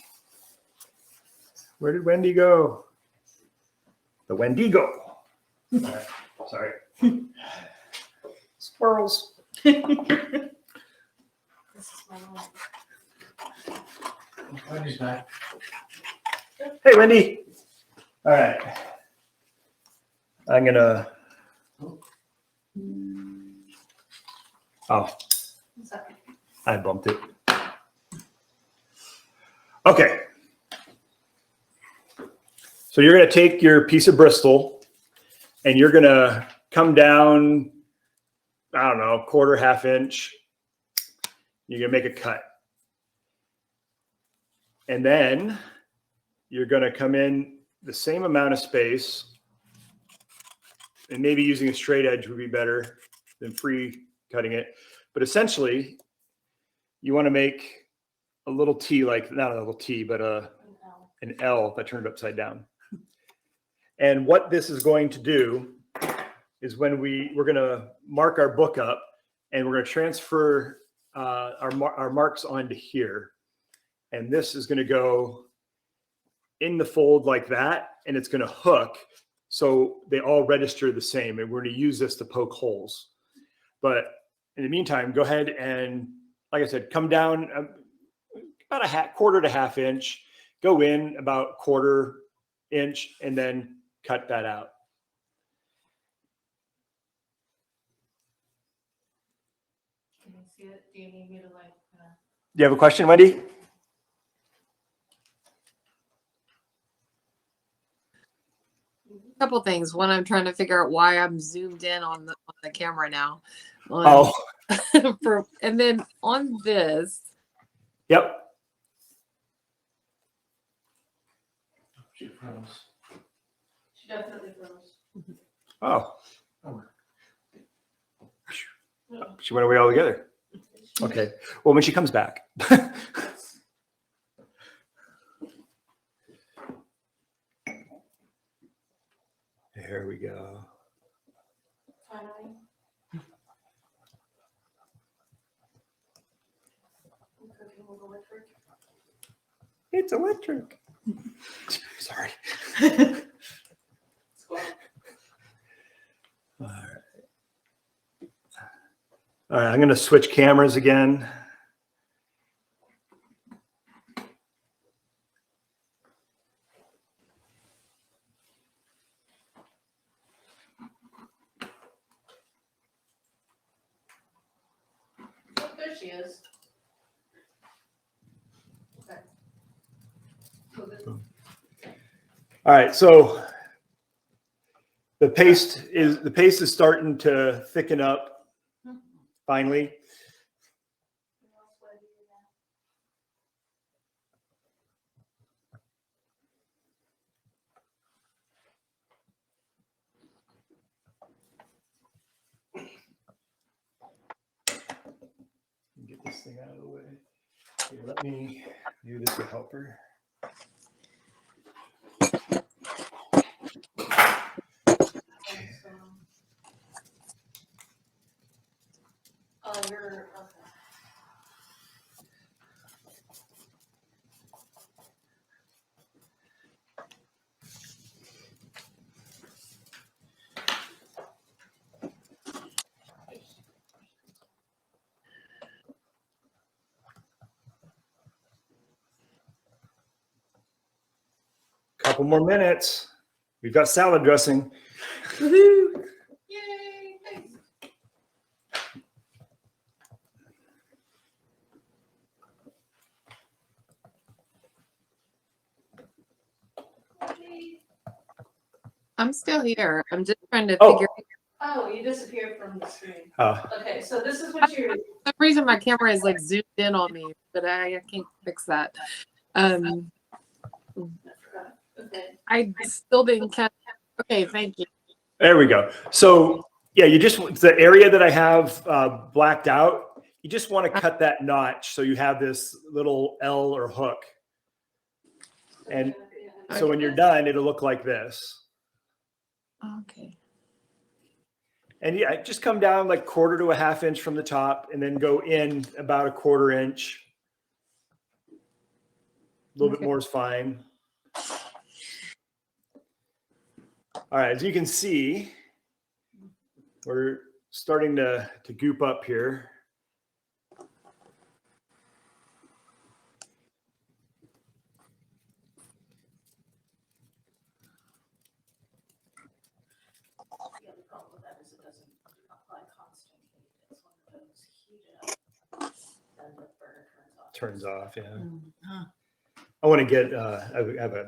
Where did Wendy go? The Wendigo. All right, sorry. Squirrels. This is my one. Wendy's back. Hey, Wendy. All right. I'm gonna. Oh, Sorry. I bumped it. Okay. So you're gonna take your piece of Bristol and you're gonna come down, I don't know, quarter, half inch. You're gonna make a cut. And then you're gonna come in the same amount of space, and maybe using a straight edge would be better than free cutting it. But essentially, you want to make a little T, like not a little T, but an L that turned upside down. And what this is going to do is when we're going to mark our book up, and we're going to transfer our marks onto here. And this is going to go in the fold like that, and it's going to hook. So they all register the same, and we're going to use this to poke holes. But in the meantime, go ahead and, like I said, come down about a quarter to half inch, go in about quarter inch, and then cut that out. Can you see it? Do you need me to like? Do you have a question, Wendy? Couple things. One, I'm trying to figure out why I'm zoomed in on the camera now. Oh, And then on this, yep. She froze. She definitely froze. Oh, Oh. she went away altogether. Okay. Well, when she comes back. There we go. Finally. I'm cooking with electric. It's electric. Sorry. All right. All right, I'm going to switch cameras again. Oh, there she is. Okay. So this- All right, so the paste is starting to thicken up finally. Get this thing out of the way. Here, let me do this to help her. You're okay. Couple more minutes. We've got salad dressing. Yay! Thanks. I'm still here. I'm just trying to Oh. figure. Oh, you disappeared from the screen. Uh, Okay, so this is what you're. For some reason, my camera is like zoomed in on me, but I can't fix that. I forgot. Okay. I still didn't catch. Okay, thank you. There we go. So yeah, you just, the area that I have blacked out, you just want to cut that notch so you have this little L or hook. And so when you're done, it'll look like this. Okay. And yeah, just come down like quarter to a half inch from the top and then go in about a quarter inch. A little bit more is fine. All right, as you can see, we're starting to goop up here. The other problem with that is it doesn't apply constant heat. It's one of those heat it up, then the burner turns off. Turns off, yeah. Huh. I want to get,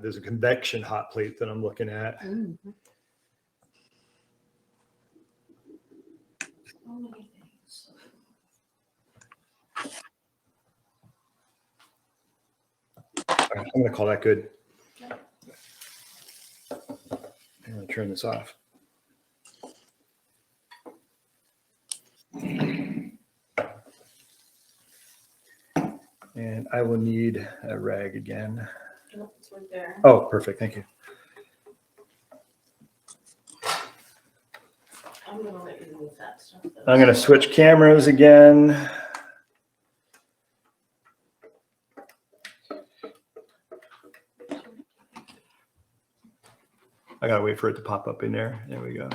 there's a convection hot plate that I'm looking at. So many things. All right, I'm going to call that good. I'm going to turn this off. And I will need a rag again. Nope, it's right there. Oh, perfect. Thank you. I'm gonna let you move that stuff. though. I'm going to switch cameras again. I got to wait for it to pop up in there. There we go.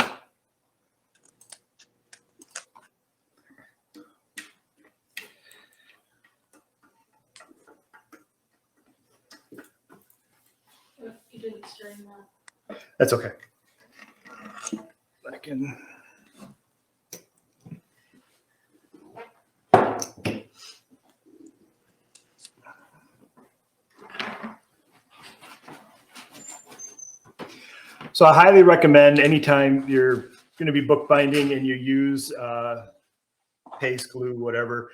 You didn't strain that. That's okay. I can. So I highly recommend anytime you're going to be bookbinding and you use paste, glue, whatever,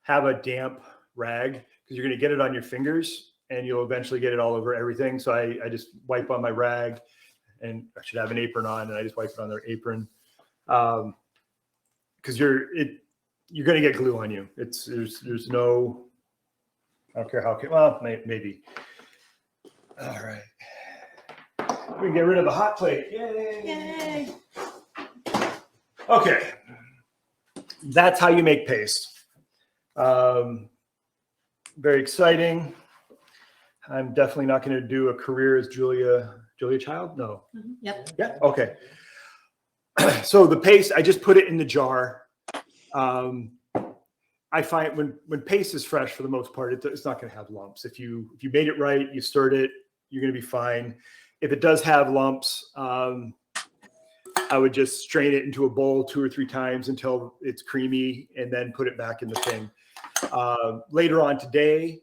have a damp rag because you're going to get it on your fingers and you'll eventually get it all over everything. So I just wipe on my rag, and I should have an apron on, and I just wipe it on their apron because you're going to get glue on you. There's no, I don't care how, well, maybe. All right. We can get rid of the hot plate. Yay! Yay! Okay. That's how you make paste. Very exciting. I'm definitely not going to do a career as Julia Child. No. Yep. Yeah. Okay. So the paste, I just put it in the jar. I find when paste is fresh, for the most part, it's not going to have lumps. If you made it right, you stirred it, you're going to be fine. If it does have lumps, I would just strain it into a bowl 2 or 3 times until it's creamy, and then put it back in the thing. Later on today,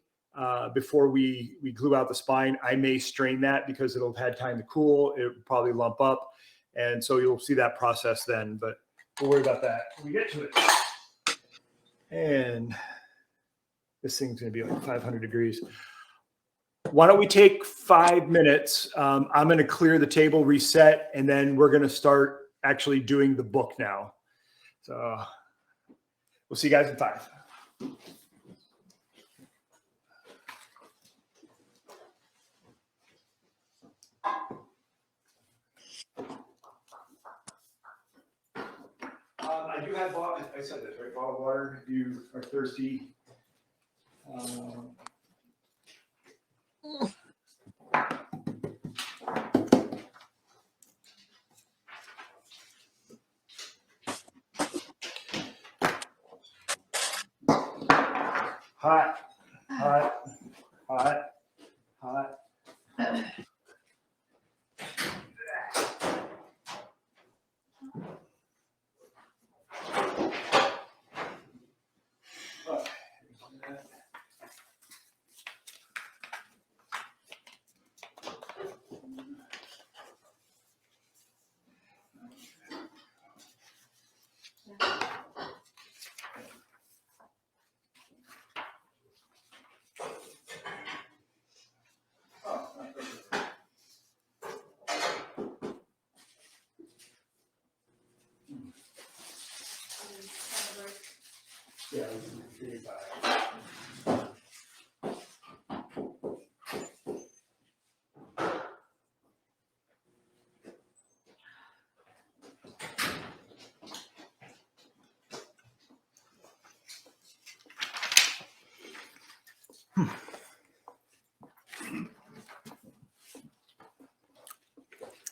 before we glue out the spine, I may strain that because it'll have had time to cool. It will probably lump up, and so you'll see that process then. But we'll worry about that when we get to it. And this thing's going to be like 500 degrees. Why don't we take 5 minutes? I'm going to clear the table, reset, and then we're going to start actually doing the book now. So we'll see you guys in 5. I do have, I said this, right? Bottled water. If you are thirsty. Hot, hot, hot, hot. Yeah,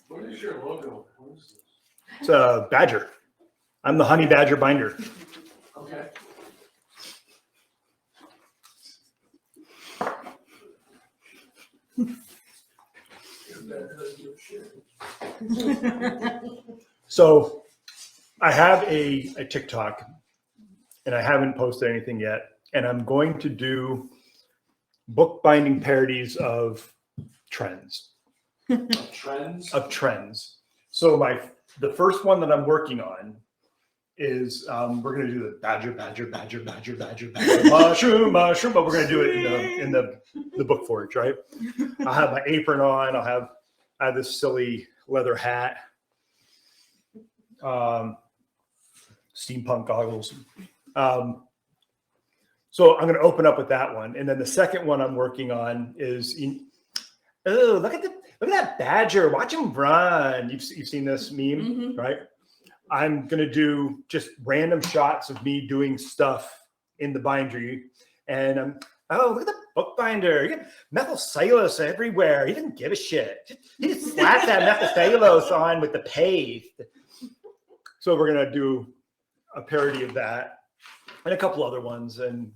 What is your logo It's a badger. I'm the honey badger binder. Okay. So I have a TikTok and I haven't posted anything yet. And I'm going to do bookbinding parodies of trends. Trends? Of trends. So the first one that I'm working on is we're going to do the badger, mushroom, but we're going to do it in the BookForge, right? I'll have my apron on. I have this silly leather hat, steampunk goggles. So I'm going to open up with that one, and then the second one I'm working on is, oh, look at that badger! Watch him run. You've seen this meme, right? I'm going to do just random shots of me doing stuff in the bindery, and oh, look at the bookbinder! You got methylcellulose everywhere. He didn't give a shit. He just slapped that methylcellulose on with the paste. So we're going to do a parody of that and a couple other ones. And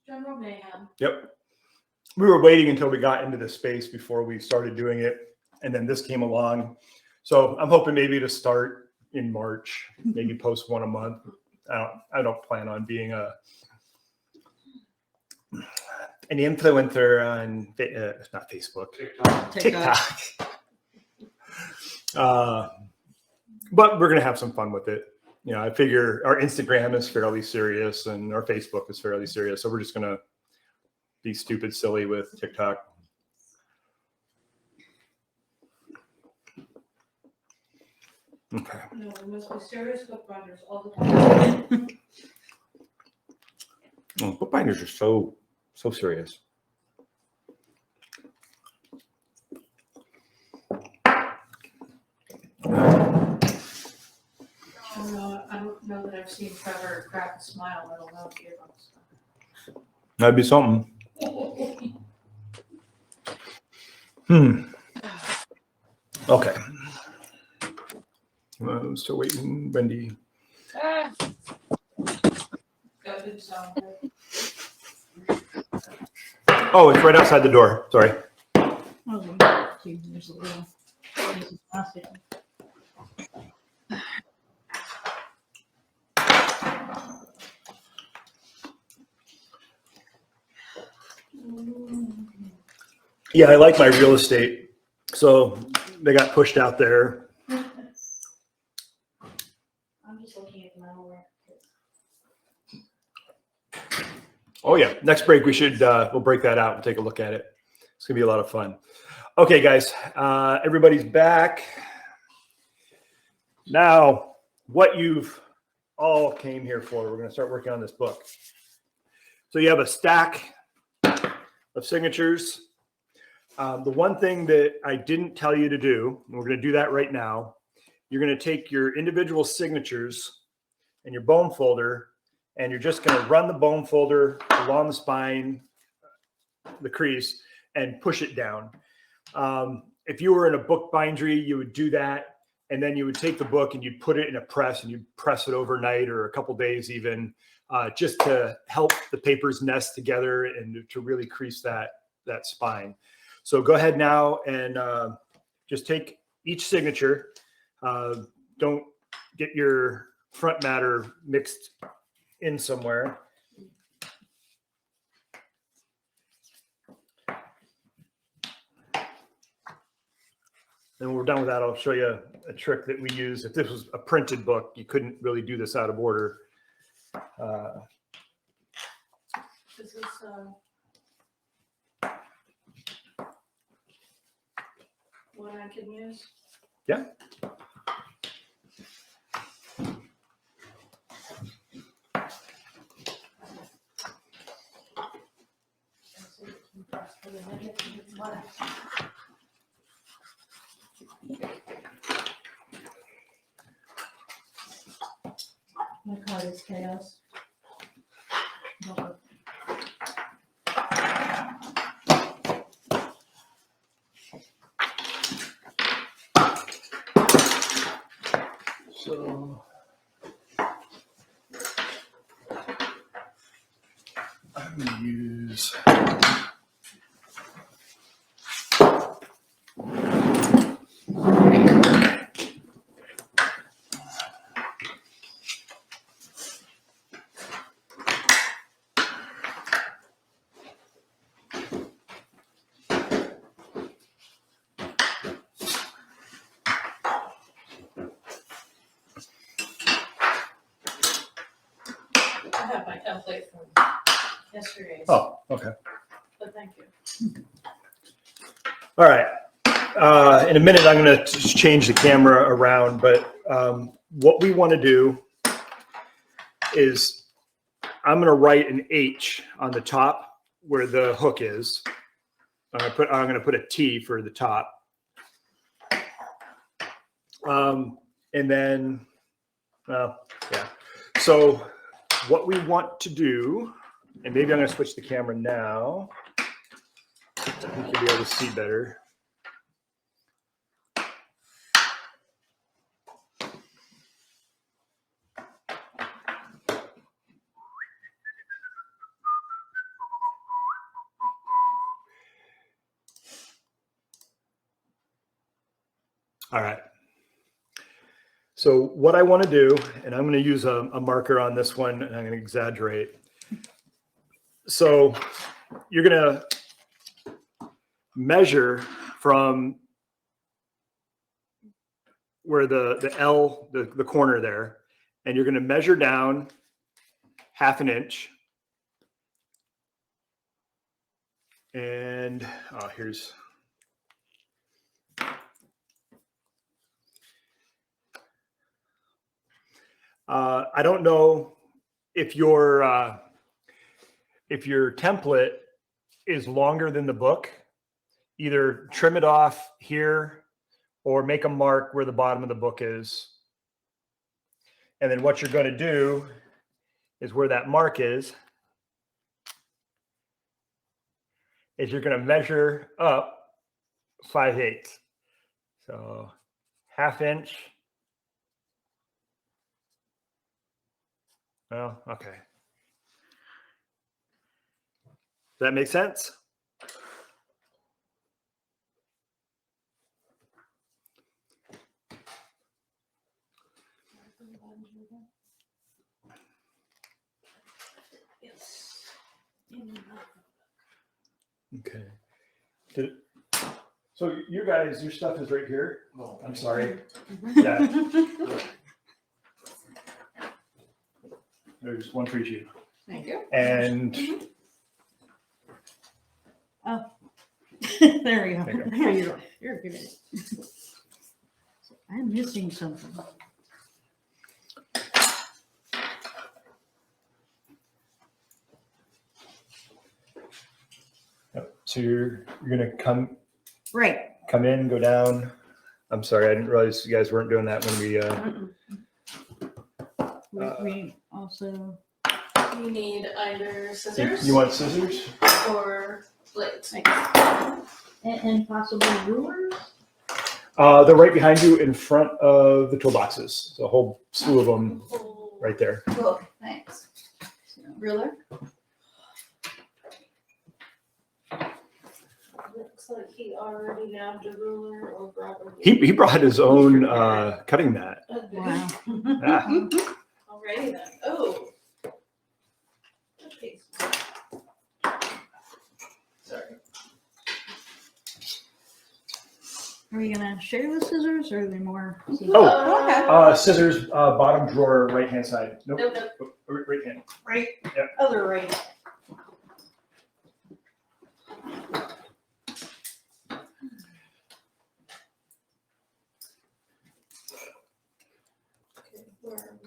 General Mayhem. Yep. We were waiting until we got into the space before we started doing it. And then this came along. So I'm hoping maybe to start in March, maybe post one a month. I don't plan on being an influencer on not Facebook, TikTok. But we're gonna have some fun with it. You know, I figure our Instagram is fairly serious and our Facebook is fairly serious, so we're just gonna be stupid silly with TikTok. Okay. No, we must be serious bookbinders all the time. Oh, bookbinders are so serious. I don't know that I've seen Trevor crack a smile, let alone give up stuff. That'd be something. Okay. I'm still waiting, Wendy. That didn't sound good. Oh, it's right outside the door. Sorry. Oh, gee, there's a little piece of plastic. Yeah, I like my real estate. So they got pushed out there. I'm just looking at metalwork. Oh yeah. Next break, we should, we'll break that out and take a look at it. It's gonna be a lot of fun. Okay, guys, everybody's back. Now, what you've all came here for, we're gonna start working on this book. So you have a stack of signatures. The one thing that I didn't tell you to do, and we're going to do that right now, you're going to take your individual signatures and your bone folder, and you're just going to run the bone folder along the spine, the crease, and push it down. If you were in a book bindery, you would do that, and then you would take the book and you'd put it in a press, and you'd press it overnight or a couple days even, just to help the papers nest together and to really crease that spine. So go ahead now and just take each signature. Don't get your front matter mixed in somewhere. And when we're done with that, I'll show you a trick that we use. If this was a printed book, you couldn't really do this out of order. This is what I can use. Yeah. My card is chaos. So I'm going to use. I have my template from yesterday. Oh, okay. But thank you. All right. In a minute, I'm going to just change the camera around, but what we want to do is I'm going to write an H on the top where the hook is. I'm going to put a T for the top. And then, yeah. So what we want to do, and maybe I'm going to switch the camera now. I think you'll be able to see better. All right. So what I want to do, and I'm going to use a marker on this one, and I'm going to exaggerate. So you're going to measure from where the L, the corner there, and you're going to measure down 1/2 inch. And here's. I don't know if your template is longer than the book. Either trim it off here or make a mark where the bottom of the book is. And then what you're going to do is where that mark is you're going to measure up 5/8. So 1/2 inch. Well, okay. Does that make sense? Yes. Okay. So you guys, your stuff is right here. Oh, I'm sorry. Yeah. There's one for you. Thank you. And Oh, there we go. There you go. There you go. You're good. I'm missing something. so you're gonna come Right. in, go down. I'm sorry, I didn't realize you guys weren't doing that when we We also. You need either scissors you want scissors? or blades. And possibly rulers? They're right behind you in front of the toolboxes. So a whole slew of them right there. Cool, thanks. Ruler? Looks like he already nabbed a ruler or brought a ruler. He brought his own cutting mat. Okay. Wow. Ah. Alrighty then. Oh. Okay. Sorry. Are we gonna share the scissors or are they more? Oh, scissors, bottom drawer, right hand side. Nope. Nope. Oh, right hand. Right. Yep. Other right. Okay, where are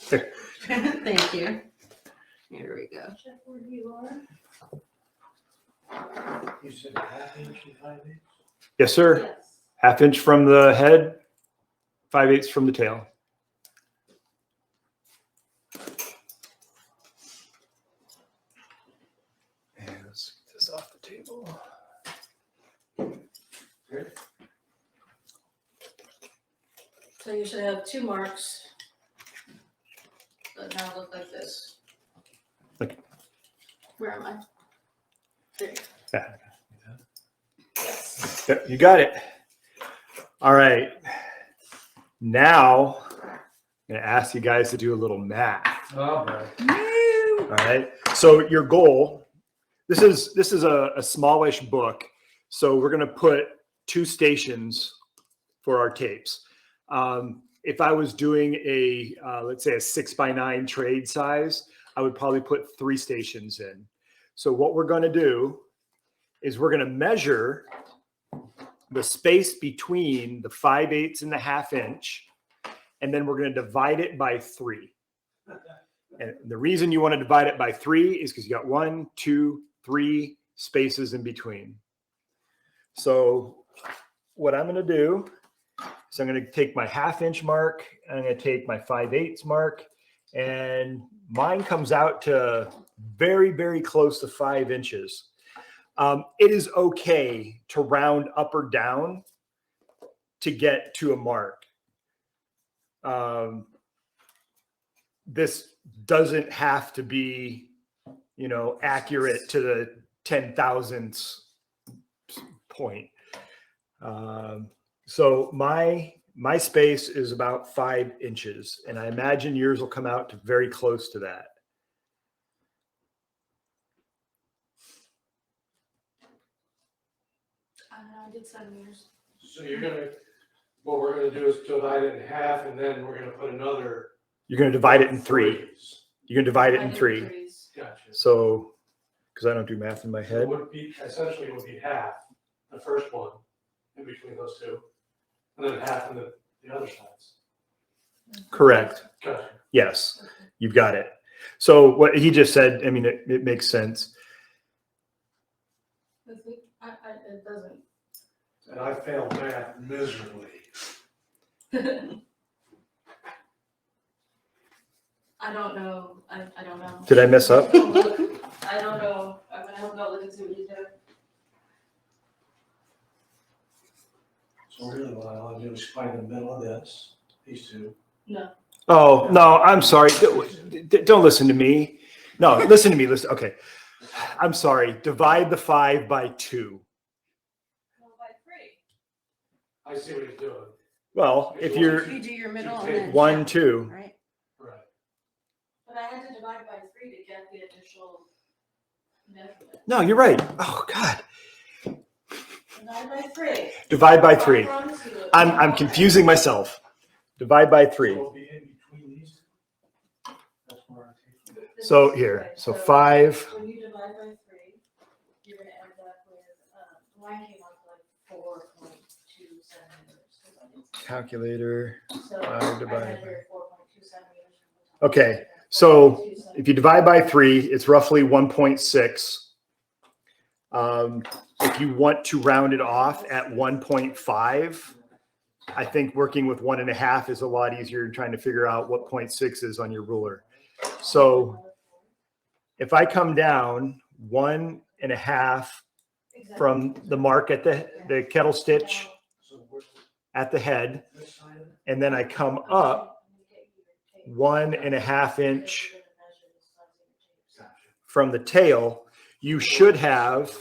There. Thank you. Here we go. Check where you are. You said 1/2 inch and 5/8? Yes, sir. Yes. 1/2 inch from the head, 5/8 from the tail. And let's get this off the table. Good. So you should have 2 marks that now look like this. Like- Where am I? There. Yeah. Yes. Yep, you got it. All right. Now, I'm going to ask you guys to do a little math. Oh, All right. So your goal, this is a smallish book. So we're going to put 2 stations for our tapes. If I was doing a, let's say a 6x9 trade size, I would probably put 3 stations in. So what we're going to do is we're going to measure the space between the 5/8 and the 1/2 inch, and then we're going to divide it by 3. And the reason you want to divide it by 3 is because you got 1, 2, 3 spaces in between. So what I'm going to do is I'm going to take my 1/2 inch mark, I'm going to take my 5/8 mark, and mine comes out to very, very close to 5 inches. It is okay to round up or down to get to a mark. This doesn't have to be, accurate to the 10,000th point. So my space is about 5 inches, and I imagine yours will come out to very close to that. I did 7 years. so what we're gonna do is divide it in half, and then we're gonna put another. You're going to divide it in 3. threes. You're going to divide it I in did 3. 3s. Gotcha. So, because I don't do math in my So it head. would be, essentially it would be half, the first one, in between those 2, and then half on the other sides. Correct. Gotcha. Yes, you've got it. So what he just said, I mean, it makes sense. It doesn't. And I failed math miserably. I don't know. I don't know. Did I mess up? I don't know. I'm gonna have to go look and see what you do. So really what I want to do is find the middle of this, these 2. No. Oh, no, I'm sorry. Don't listen to me. No, listen to me. Listen. Okay. I'm sorry. Divide the 5 by 2. Well, by 3. I see what he's doing. Well, if you're You do your middle You and take then 1, half, 2. right? Right. But I had to divide by 3 to get the initial measurement. No, you're right. Oh God. Divide by 3. Divide by I 3. promise you it. I'm confusing myself. Divide by 3. So it'll be in between these 2. That's where I take it. So here. So 5. When you divide by 3, you're gonna end up with, mine came up like 4.2 centimeters. Calculator. So 5 I divided had by- here 4.2 centimeters. Okay, so if you divide by 3, it's roughly 1.6. If you want to round it off at 1.5, I think working with 1.5 is a lot easier than trying to figure out what 0.6 is on your ruler. So if I come down 1.5 from the mark at the kettle stitch So where's at the head, this side of it? and then I come up 1.5 inch from the tail, you should have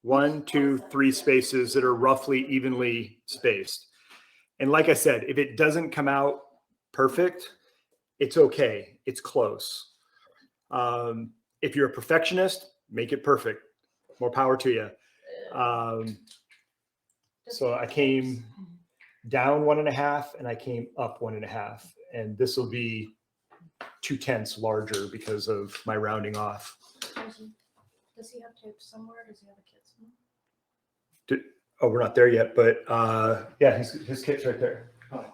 1, 2, 3 spaces that are roughly evenly spaced. And like I said, if it doesn't come out perfect, it's okay. It's close. If you're a perfectionist, make it perfect. More power to you. So I came down 1.5 and I came up 1.5, and this will be 2/10 larger because of my rounding off. Does he have tape somewhere? Does he have a kit somewhere? Oh, we're not there yet, but yeah, his kit's right there.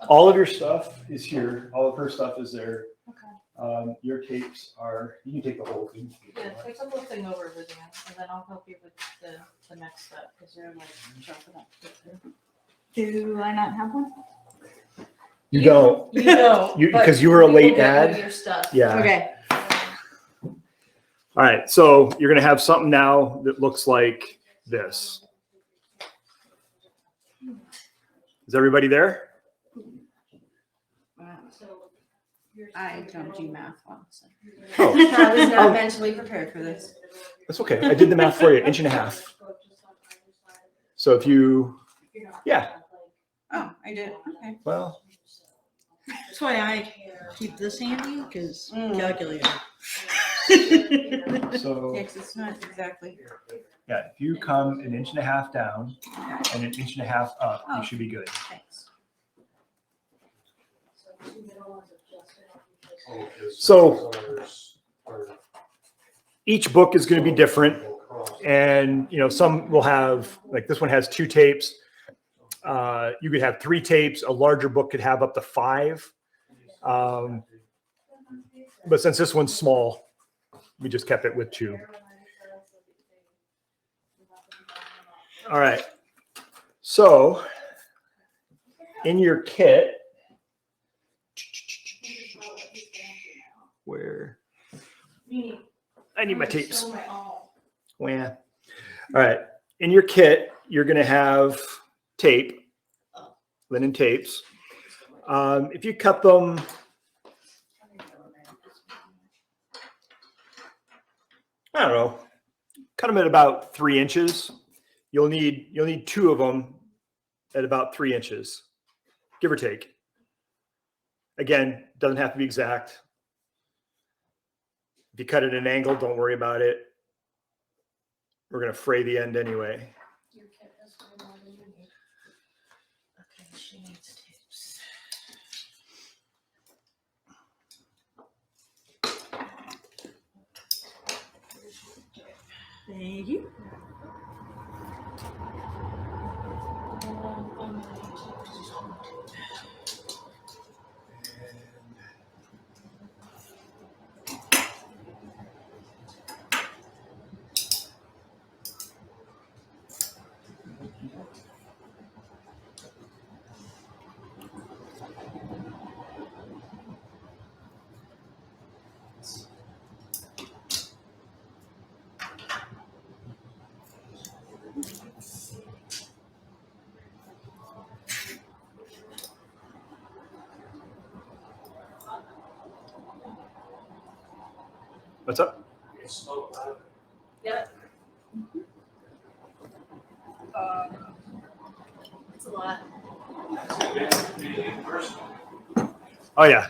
All of your stuff is here. All of her stuff is there. Okay. Your tapes are, you can take the whole thing. Yeah, take the whole thing over with you, and then I'll help you with the next step, because you're like jumping up. Do I not have one? You don't. You don't. You- but 'cause you were a will late get all ad? Your stuff. Yeah. Okay. All right. So you're going to have something now that looks like this. Is everybody there? Wow. So you're- I don't do math well. So. Oh, I was not Oh. mentally prepared for this. that's okay. I did the math for you, 1.5 inches. So if you, yeah, Oh, I did. Okay. well, That's why I keep this handy, because Mm. calculator. so Yeah, 'cause it's not exactly. yeah, if you come 1.5 inches down and 1.5 inches up, Oh. you should be good. Thanks. So each book is going to be different, and you know, some will have, like this one has 2 tapes. You could have 3 tapes. A larger book could have up to 5. But since this one's small, we just kept it with 2. All right. So in your kit, where I need my tapes. Well, all right. In your kit, you're going to have tape, linen tapes. If you cut them, I don't know, cut them at about 3 inches. You'll need 2 of them at about 3 inches, give or take. Again, doesn't have to be exact. If you cut it at an angle, don't worry about it. We're going to fray the end anyway. Okay, she needs tapes. Thank you. What's up? Yep. It's a lot. Oh yeah.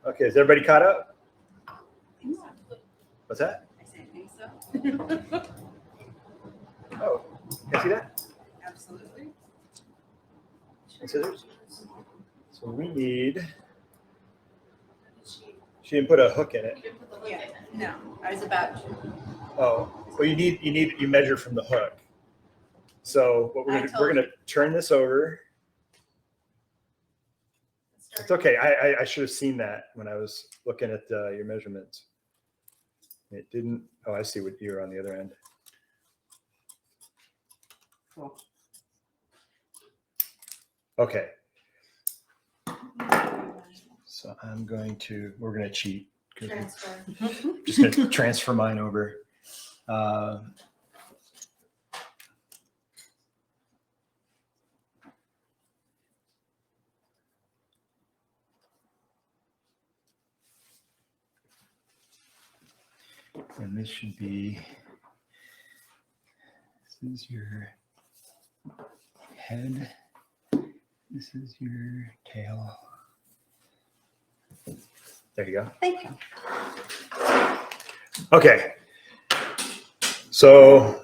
Okay, is everybody caught up? What's that? I say I think so. Oh, can I see that? Absolutely. And scissors. So we need. She didn't put a hook in it. Yeah. No, I was about to. Oh, well, you measure from the hook. So what we're gonna turn this over. It's okay. I should have seen that when I was looking at your measurements. It didn't. Oh, I see what you're on the other end. Cool. Okay. So we're going to cheat. Transfer. Just going to transfer mine over. And this should be, this is your head. This is your tail. There you go. Thank you. Okay. So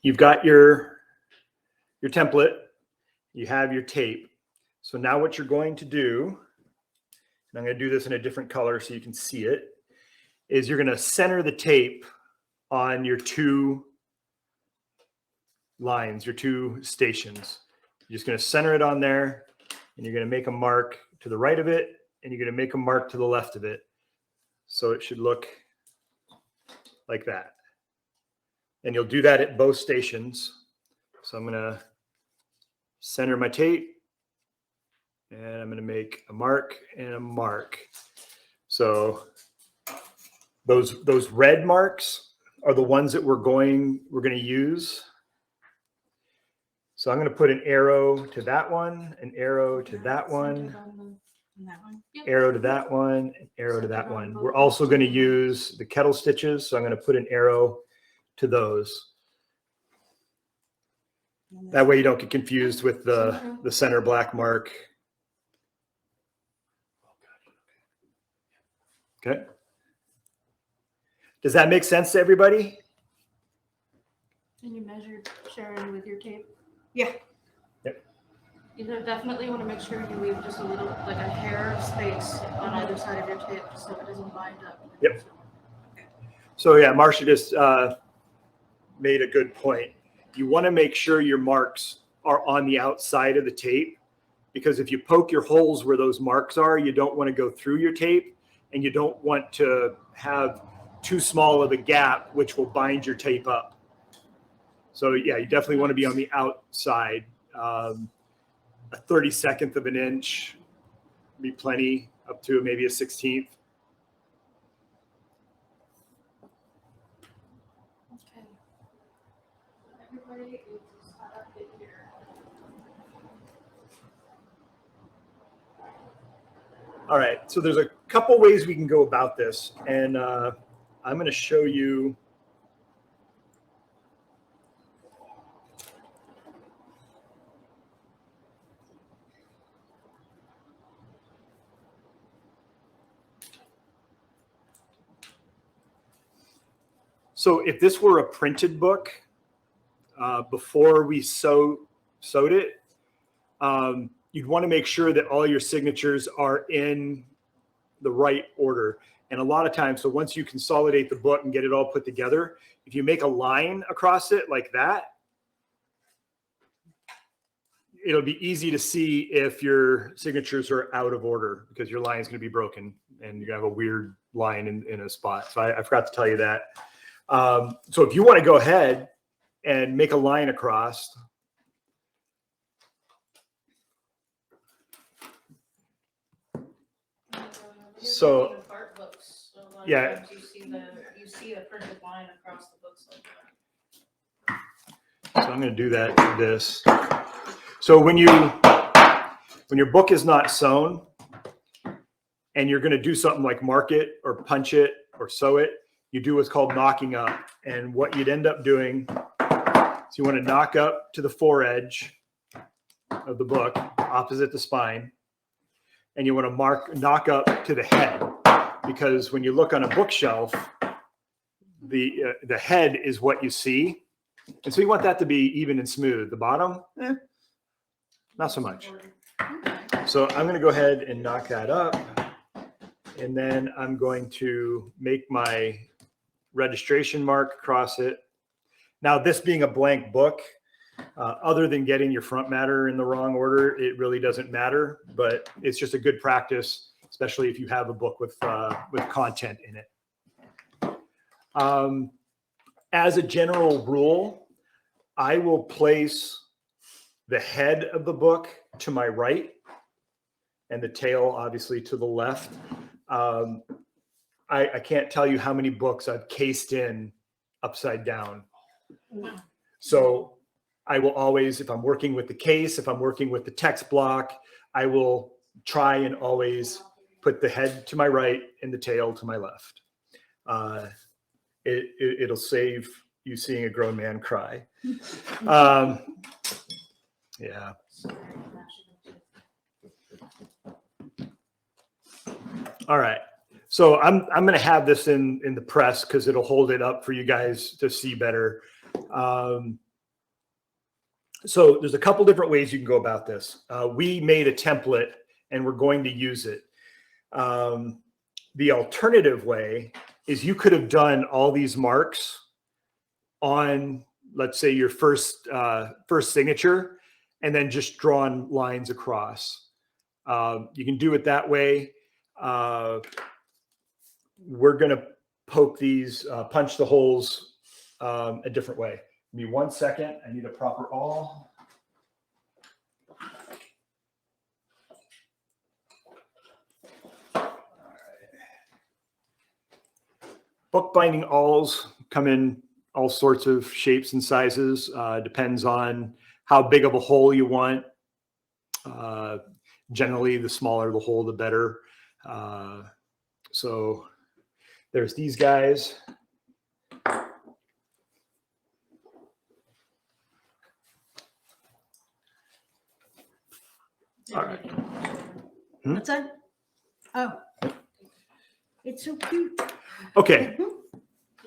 you've got your template, you have your tape. So now what you're going to do, and I'm going to do this in a different color so you can see it, is you're going to center the tape on your 2 lines, your 2 stations. You're just going to center it on there, and you're going to make a mark to the right of it, and you're going to make a mark to the left of it. So it should look like that. And you'll do that at both stations. So I'm going to center my tape, and I'm going to make a mark and a mark. So those red marks are the ones that we're going to use. So I'm going to put an arrow to that one, an arrow to that one, And that one. arrow to that one, an arrow to that one. We're also going to use the kettle stitches. So I'm going to put an arrow to those. And That way you don't get confused with the center black mark. Okay. Does that make sense to everybody? And you measured, Sharon, with your tape? Yeah. You definitely want to make sure you leave just a little, like a hair of space on either side of your tape, just so it doesn't bind up. Yep. So yeah, Marcia just made a good point. You want to make sure your marks are on the outside of the tape, because if you poke your holes where those marks are, you don't want to go through your tape, and you don't want to have too small of a gap, which will bind your tape up. So yeah, you definitely want to be on the outside. A 32nd of an inch would be plenty, up to maybe a 16th. Okay. Everybody is up in here. All right, so there's a couple ways we can go about this, and I'm going to show you. So if this were a printed book, before we sewed it, you'd want to make sure that all your signatures are in the right order. And a lot of times, so once you consolidate the book and get it all put together, if you make a line across it like that, it'll be easy to see if your signatures are out of order, because your line is going to be broken and you have a weird line in a spot. So I forgot to tell you that. So if you want to go ahead and make a line across, so Art books, so a lot of yeah. times you see a printed line across the books like that. So I'm going to do that to this. So when your book is not sewn and you're going to do something like mark it or punch it or sew it, you do what's called knocking up. And what you'd end up doing is you want to knock up to the foredge of the book opposite the spine, and you want to knock up to the head, because when you look on a bookshelf, the head is what you see. And so you want that to be even and smooth. The bottom, not so much. So I'm going to go ahead and knock that up. And then I'm going to make my registration mark across it. Now, this being a blank book, other than getting your front matter in the wrong order, it really doesn't matter, but it's just a good practice, especially if you have a book with content in it. As a general rule, I will place the head of the book to my right and the tail obviously to the left. I can't tell you how many books I've cased in upside down. So I will always, if I'm working with the case, if I'm working with the text block, I will try and always put the head to my right and the tail to my left. It'll save you seeing a grown man cry. Yeah. All right. So I'm going to have this in the press because it'll hold it up for you guys to see better. So there's a couple different ways you can go about this. We made a template and we're going to use it. The alternative way is you could have done all these marks on, let's say, your first signature, and then just drawn lines across. You can do it that way. We're going to poke these, punch the holes a different way. Give me 1 second. I need a proper awl. All right. Bookbinding awls come in all sorts of shapes and sizes. Depends on how big of a hole you want. Generally, the smaller the hole, the better. So there's these guys. All right. What's that? Oh, it's so cute. Okay. Do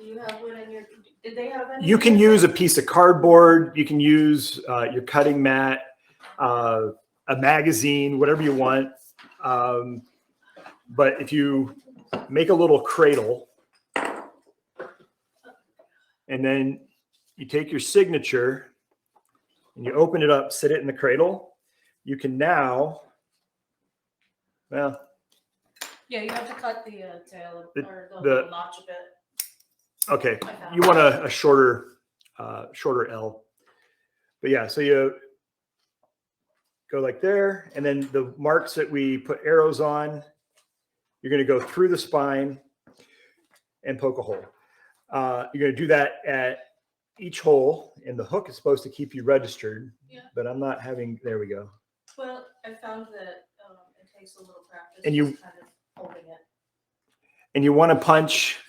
you have one in your, did they have any? You can use a piece of cardboard. You can use your cutting mat, a magazine, whatever you want. But if you make a little cradle and then you take your signature and you open it up, sit it in the cradle, you can now, well, Yeah, you have to cut the tail The- or the the- little notch a bit. okay, you want a shorter, shorter L. But yeah, so you go like there, and then the marks that we put arrows on, you're going to go through the spine and poke a hole. You're going to do that at each hole, and the hook is supposed to keep you registered. Yeah. But I'm not having. There we go. Well, I found that it takes a little practice. And you- just kind of holding it. And you want to punch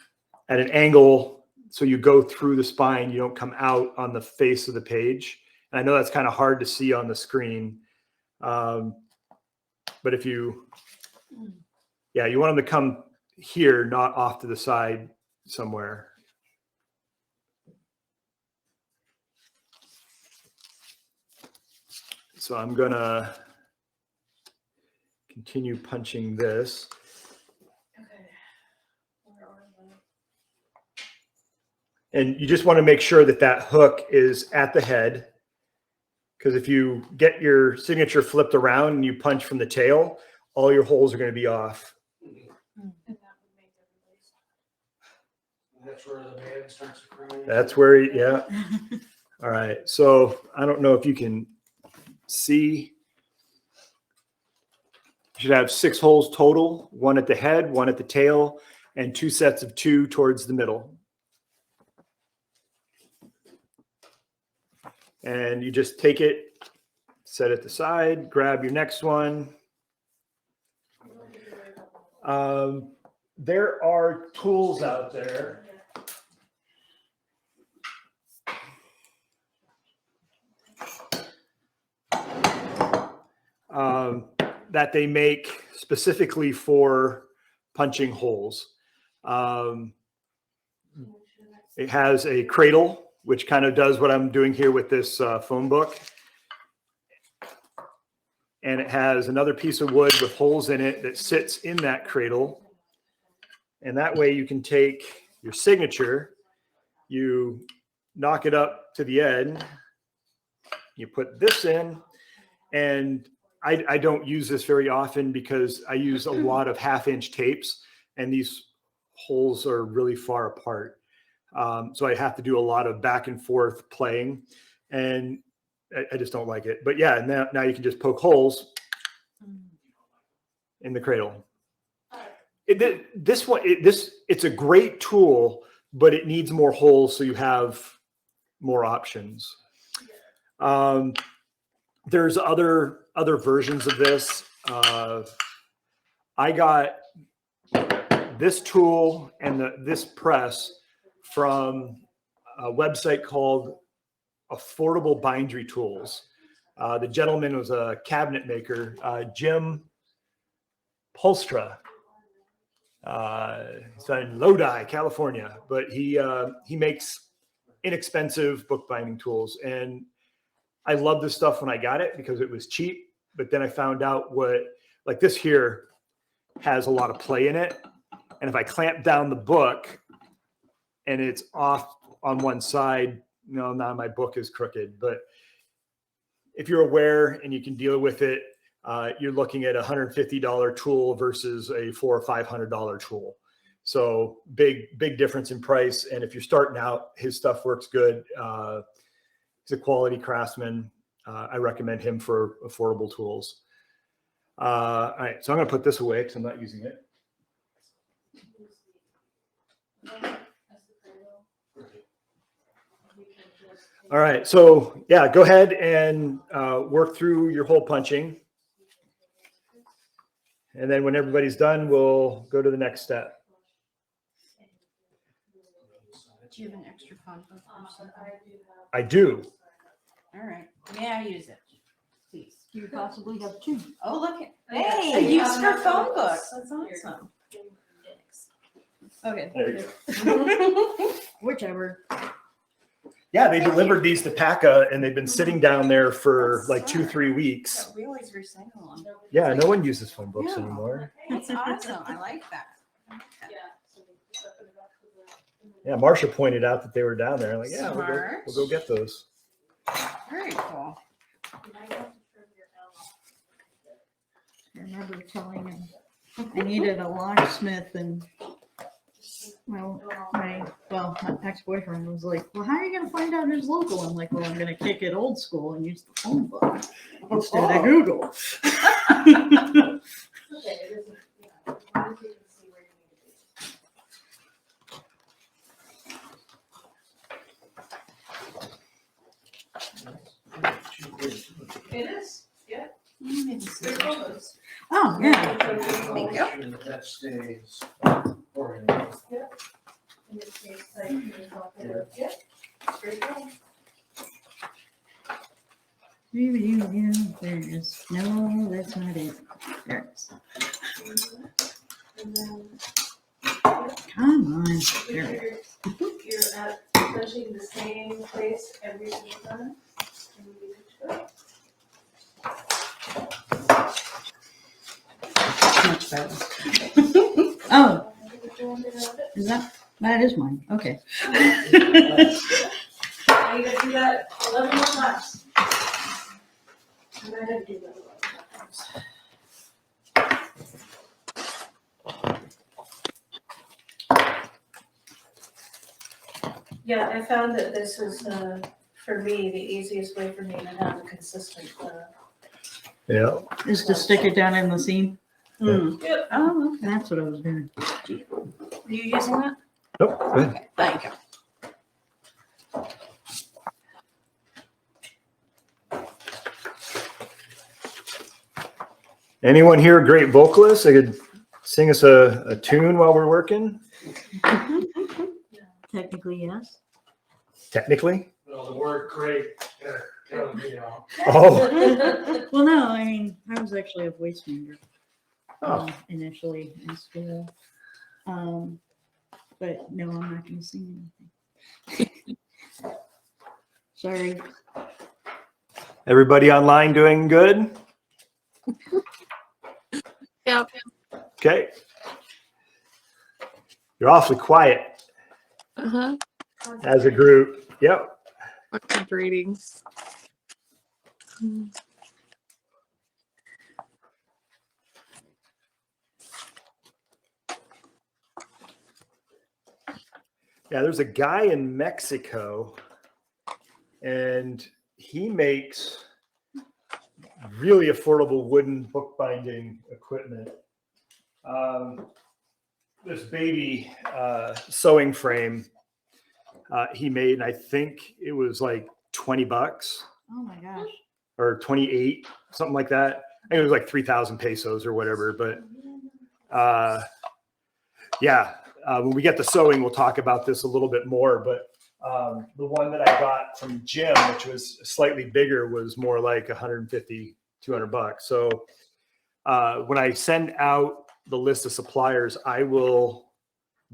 at an angle so you go through the spine. You don't come out on the face of the page. And I know that's kind of hard to see on the screen. But if you, yeah, you want them to come here, not off to the side somewhere. So I'm gonna continue punching this. Okay. Where are they? And you just want to make sure that that hook is at the head. Because if you get your signature flipped around and you punch from the tail, all your holes are going to be off. And that would make everybody's. That's where the man starts to cry. That's where, yeah. All right. So I don't know if you can see. You should have 6 holes total, 1 at the head, 1 at the tail, and 2 sets of 2 towards the middle. And you just take it, set it aside, grab your next one. There are tools out there. That they make specifically for punching holes. It has a cradle, which kind of does what I'm doing here with this phone book. And it has another piece of wood with holes in it that sits in that cradle. And that way you can take your signature, you knock it up to the end, you put this in, and I don't use this very often because I use a lot of 1/2-inch tapes and these holes are really far apart. So I have to do a lot of back and forth playing and I just don't like it. But yeah, now you can just poke holes in the cradle. It's a great tool, but it needs more holes so you have more options. There's other versions of this. I got this tool and this press from a website called Affordable Bindery Tools. The gentleman was a cabinet maker, Jim Polstra. He's in Lodi, California, but he makes inexpensive bookbinding tools. And I loved this stuff when I got it because it was cheap, but then I found out like this here has a lot of play in it. And if I clamp down the book and it's off on one side, now my book is crooked. But if you're aware and you can deal with it, you're looking at a $150 tool versus a $400 or $500 tool. So big difference in price. And if you're starting out, his stuff works good. He's a quality craftsman. I recommend him for affordable tools. All right, so I'm going to put this away because I'm not using it. All right, so yeah, go ahead and work through your hole punching. And then when everybody's done, we'll go to the next step. Do you have an extra phone book or something? I do. All right. May I use it, please? Do you possibly have two? Oh, look at, Hey, a you use have for phone another books. book. That's awesome. Okay. There you go. Whichever. Yeah, they delivered these to PACA and they've been sitting down there for like 2-3 weeks. We always recycle them. Yeah, no one uses phone books No. anymore. That's awesome. I like that. Yeah, Marcia pointed out that they were down there. Like, yeah, we'll go get those. Very cool. I remember telling him I needed a locksmith, and my ex-boyfriend was like, well, how are you gonna find out who's local? I'm like, well, I'm gonna kick it old school and use the phone book instead of Google. It is, yeah. Oh, yeah. Thank you. That stays. In this case, like, yeah, straight on. There it is. No, that's not it. There it is. And then Come on. There it is. you're at punching the same place every single time. And you need to go. Much better. Oh, is that is mine. Okay. Now you gotta do that 11 more times. And I had to do that 11 more times. Yeah, I found that this is, for me, the easiest way for me to have a consistent, Yeah. Is to stick it down in the seam. Yep. Oh, okay. That's what I was doing. Are you using that? Nope. Go ahead. Okay, thank you. Anyone here a great vocalist? They could sing us a tune while we're working? Technically, yes. Technically? Well, the word great, tells me all. Oh, Well, no, I mean, I was actually a voice major Oh. initially in school. But no, I'm not going to sing anything. Sorry. everybody online doing good? Yep. Okay. You're awfully quiet Uh-huh. as a group. Yep. Greetings. Yeah, there's a guy in Mexico and he makes really affordable wooden bookbinding equipment. This baby sewing frame he made, and I think it was like $20 Oh my gosh. or 28, something like that. I think it was like 3,000 pesos or whatever. But yeah, when we get to sewing, we'll talk about this a little bit more. But the one that I got from Jim, which was slightly bigger, was more like 150, $200. So when I send out the list of suppliers, I will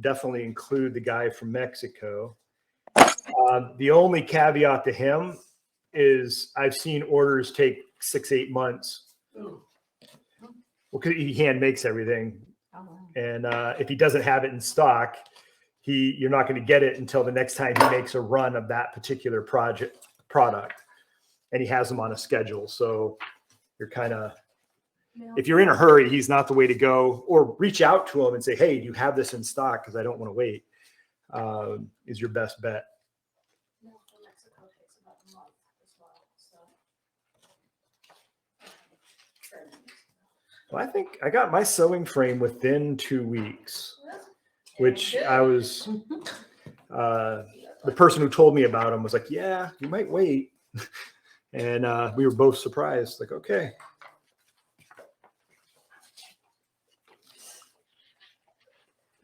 definitely include the guy from Mexico. The only caveat to him is I've seen orders take 6-8 months. Well, because he hand makes everything. Oh, wow. And if he doesn't have it in stock, you're not going to get it until the next time he makes a run of that particular product. And he has them on a schedule. So you're kind of, if you're in a hurry, he's not the way to go. Or reach out to him and say, hey, you have this in stock because I don't want to wait, is your best bet. No, from Mexico takes about a month as well, so. Well, I think I got my sewing frame within 2 weeks, which I was the person who told me about them was like, yeah, you might wait. And we were both surprised, like, okay.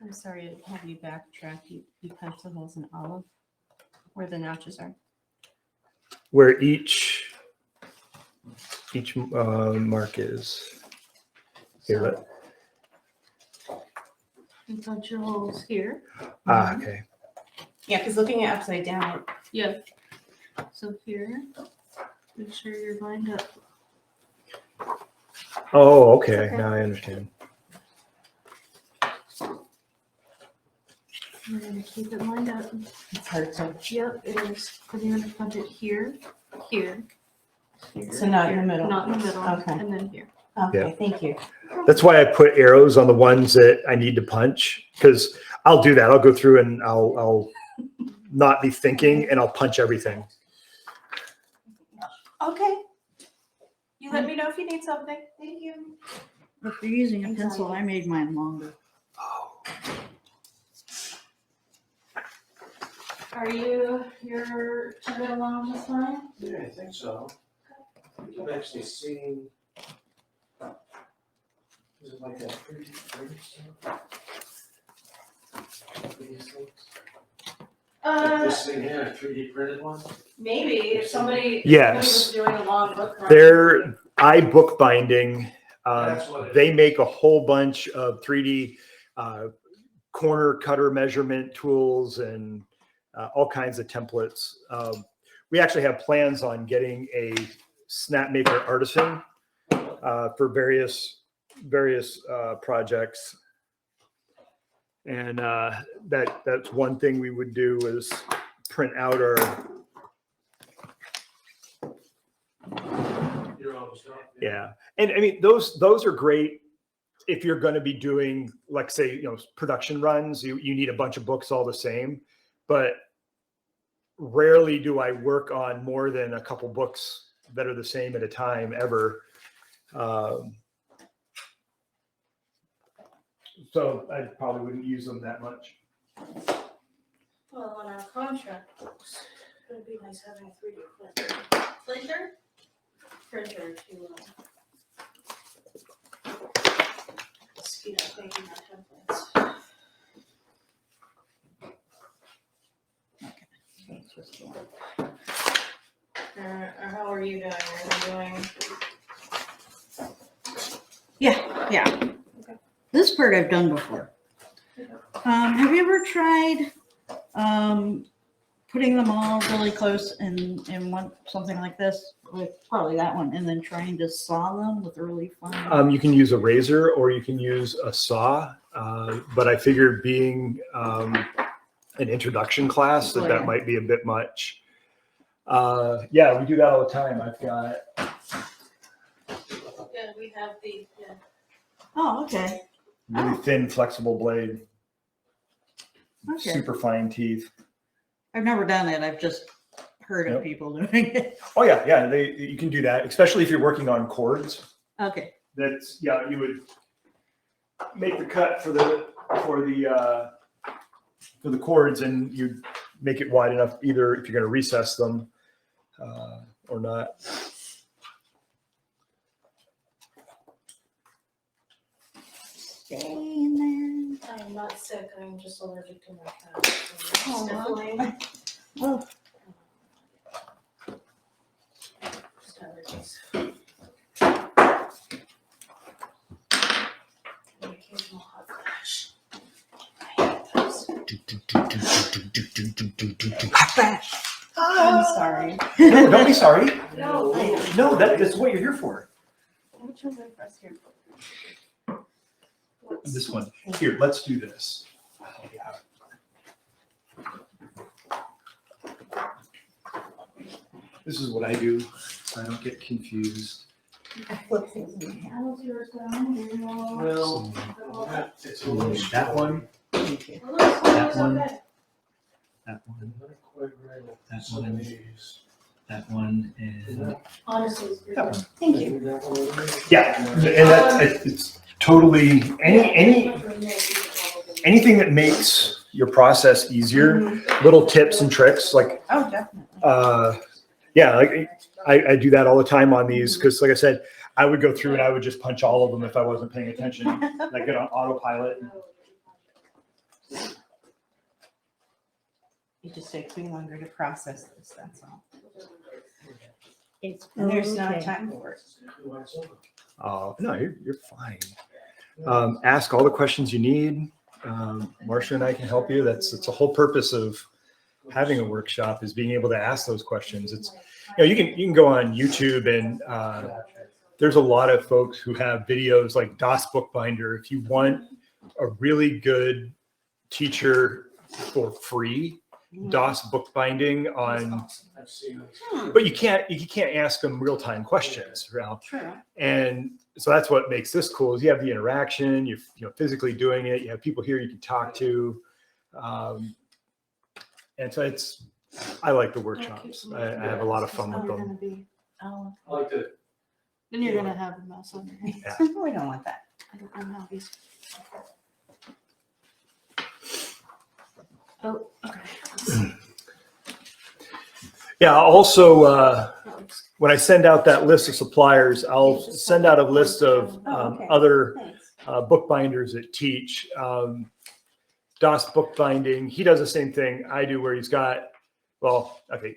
I'm sorry to have you backtrack. You punched the holes in olive where the notches are. Where each mark is. Here, You punch your holes here. okay. Yeah, because looking at upside down. Yeah. So here, make sure you're lined up. Oh, okay. Now I understand. You're gonna keep it lined up. It's hard to. Yep, it is. And you're gonna punch it here, here. So not in the middle. Not in the middle. Okay. And then here. Okay, Yeah. thank you. That's why I put arrows on the ones that I need to punch, because I'll do that. I'll go through and I'll not be thinking and I'll punch everything. Okay. You let me know if you need something. Thank you. If you're using a pencil, I made mine longer. Are you're chugging along this line? Yeah, I think so. I've actually seen. Is it like a 3D print stuff? These things? Like this thing here, a 3D printed one? Maybe if somebody Yes. was doing a long book. They're bookbinding. That's what it They make a whole bunch of 3D corner cutter measurement tools and all kinds of templates. We actually have plans on getting a Snapmaker Artisan for various projects. And that's one thing we would do is print out our Your own stuff? yeah. And I mean those are great if you're going to be doing, like, say, production runs. You need a bunch of books all the same, but rarely do I work on more than a couple books that are the same at a time ever. So I probably wouldn't use them that much. Well, on our contract books, it would be nice having a 3D printer to speed up making our templates. How are you doing? Are you doing? Yeah. This part I've done before. Have you ever tried putting them all really close in one something like this, like probably that one, and then trying to saw them with a really fine? You can use a razor or you can use a saw, but I figured being an introduction class that might be a bit much. Yeah, we do that all the time. I've got. Yeah, we have the, yeah. Oh, okay. Really thin, flexible blade. Okay. Super fine teeth. I've never done it. I've just heard of people doing it. Oh yeah, you can do that, especially if you're working on chords. Okay. You would make the cut for the chords, and you'd make it wide enough, either if you're going to recess them or not. Stay in there. I'm not sick, I'm just allergic to my cat. So Oh, sniffling. Oh, Just allergies. An occasional hot flash. I hate those. I'm sorry. No, don't be sorry. No, No, that's what you're here for. Which one's the first here? This one. Here, let's do this. This is what I do, so I don't get confused. Flip things in here. How's yours going? Well, it's a little That one, Thank you. That one. that one, Not quite right with That some one. of these. that one, and Honestly, it's pretty that one. good. Thank you. Yeah, and it's totally anything that makes your process easier. Little tips and tricks like, Oh, definitely. yeah, like I do that all the time on these because, like I said, I would go through and I would just punch all of them if I wasn't paying attention. I get on autopilot. It just takes me longer to process this, that's all. It's And there's not okay. time for it. No, you're fine. Ask all the questions you need. Marcia and I can help you. It's the whole purpose of having a workshop is being able to ask those questions. It's, you can go on YouTube and there's a lot of folks who have videos like DOS Bookbinder. If you want a really good teacher for free, DOS Bookbinding on, I've seen it. but you can't ask them real-time questions, Ralph. True. And so that's what makes this cool is you have the interaction, you're physically doing it, you have people here you can talk to. And so I like the workshops. I have a lot of fun with them. Oh, I like to, Then you're gonna have a mess on your hands. Yeah. we don't want that. I don't know how these. Oh, okay. Yeah, also, when I send out that list of suppliers, I'll send out a list of other bookbinders that teach. DOS Bookbinding, he does the same thing I do where he's got, well, okay,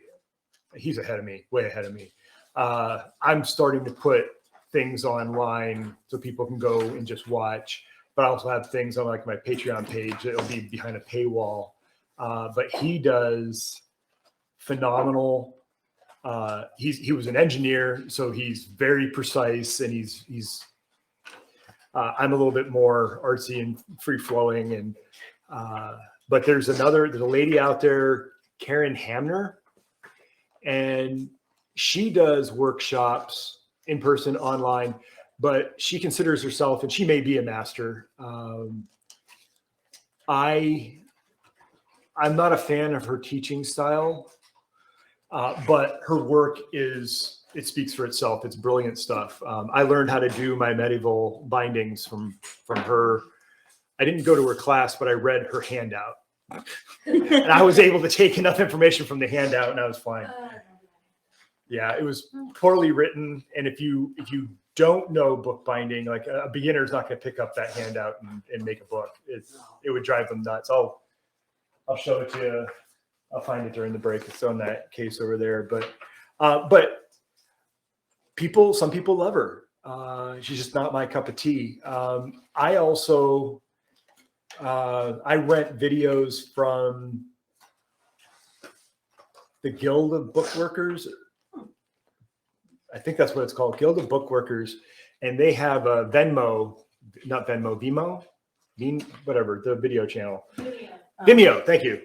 he's ahead of me, way ahead of me. I'm starting to put things online so people can go and just watch, but I also have things on like my Patreon page that'll be behind a paywall. But he does phenomenal. He was an engineer, so he's very precise, and he's. I'm a little bit more artsy and free flowing, and but there's a lady out there, Karen Hamner, and she does workshops in person, online, but she considers herself, and she may be a master. I'm not a fan of her teaching style, but her work it speaks for itself. It's brilliant stuff. I learned how to do my medieval bindings from her. I didn't go to her class, but I read her handout. And I was able to take enough information from the handout and I was fine. Yeah, it was poorly written. And if you don't know bookbinding, like a beginner is not going to pick up that handout and make a book. It would drive them nuts. I'll show it to you. I'll find it during the break. It's on that case over there. But some people love her. She's just not my cup of tea. I also, I rent videos from the Guild of Bookworkers. I think that's what it's called, Guild of Bookworkers. And they have a Vimeo, whatever, the video channel. Vimeo, thank you.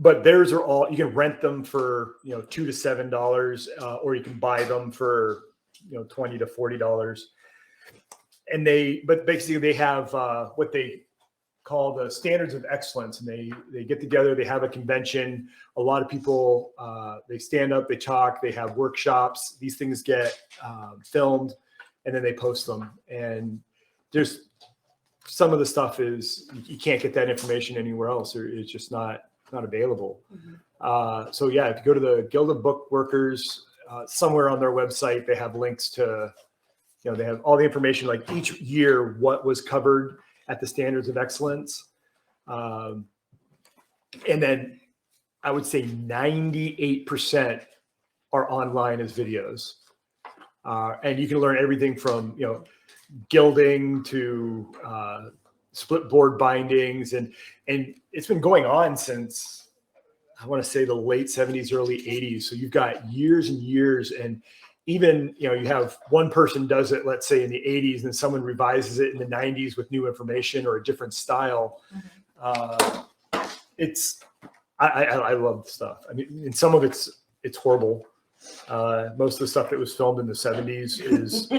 But theirs are all, you can rent them for, $2 to $7, or you can buy them for, $20 to $40. And but basically they have what they call the standards of excellence. And they get together, they have a convention. A lot of people, they stand up, they talk, they have workshops. These things get filmed and then they post them. And there's some of the stuff you can't get that information anywhere else, or it's just not available. So yeah, if you go to the Guild of Bookworkers, somewhere on their website, they have links to, they have all the information, like each year, what was covered at the standards of excellence. And then I would say 98% are online as videos. And you can learn everything from, gilding to split board bindings. And it's been going on since, I want to say, the late 70s, early 80s. So you've got years and years. And even, you have one person does it, let's say in the 80s, and someone revises it in the 90s with new information or a different style. I love the stuff. I mean, and some of it's horrible. Most of the stuff that was filmed in the 70s is,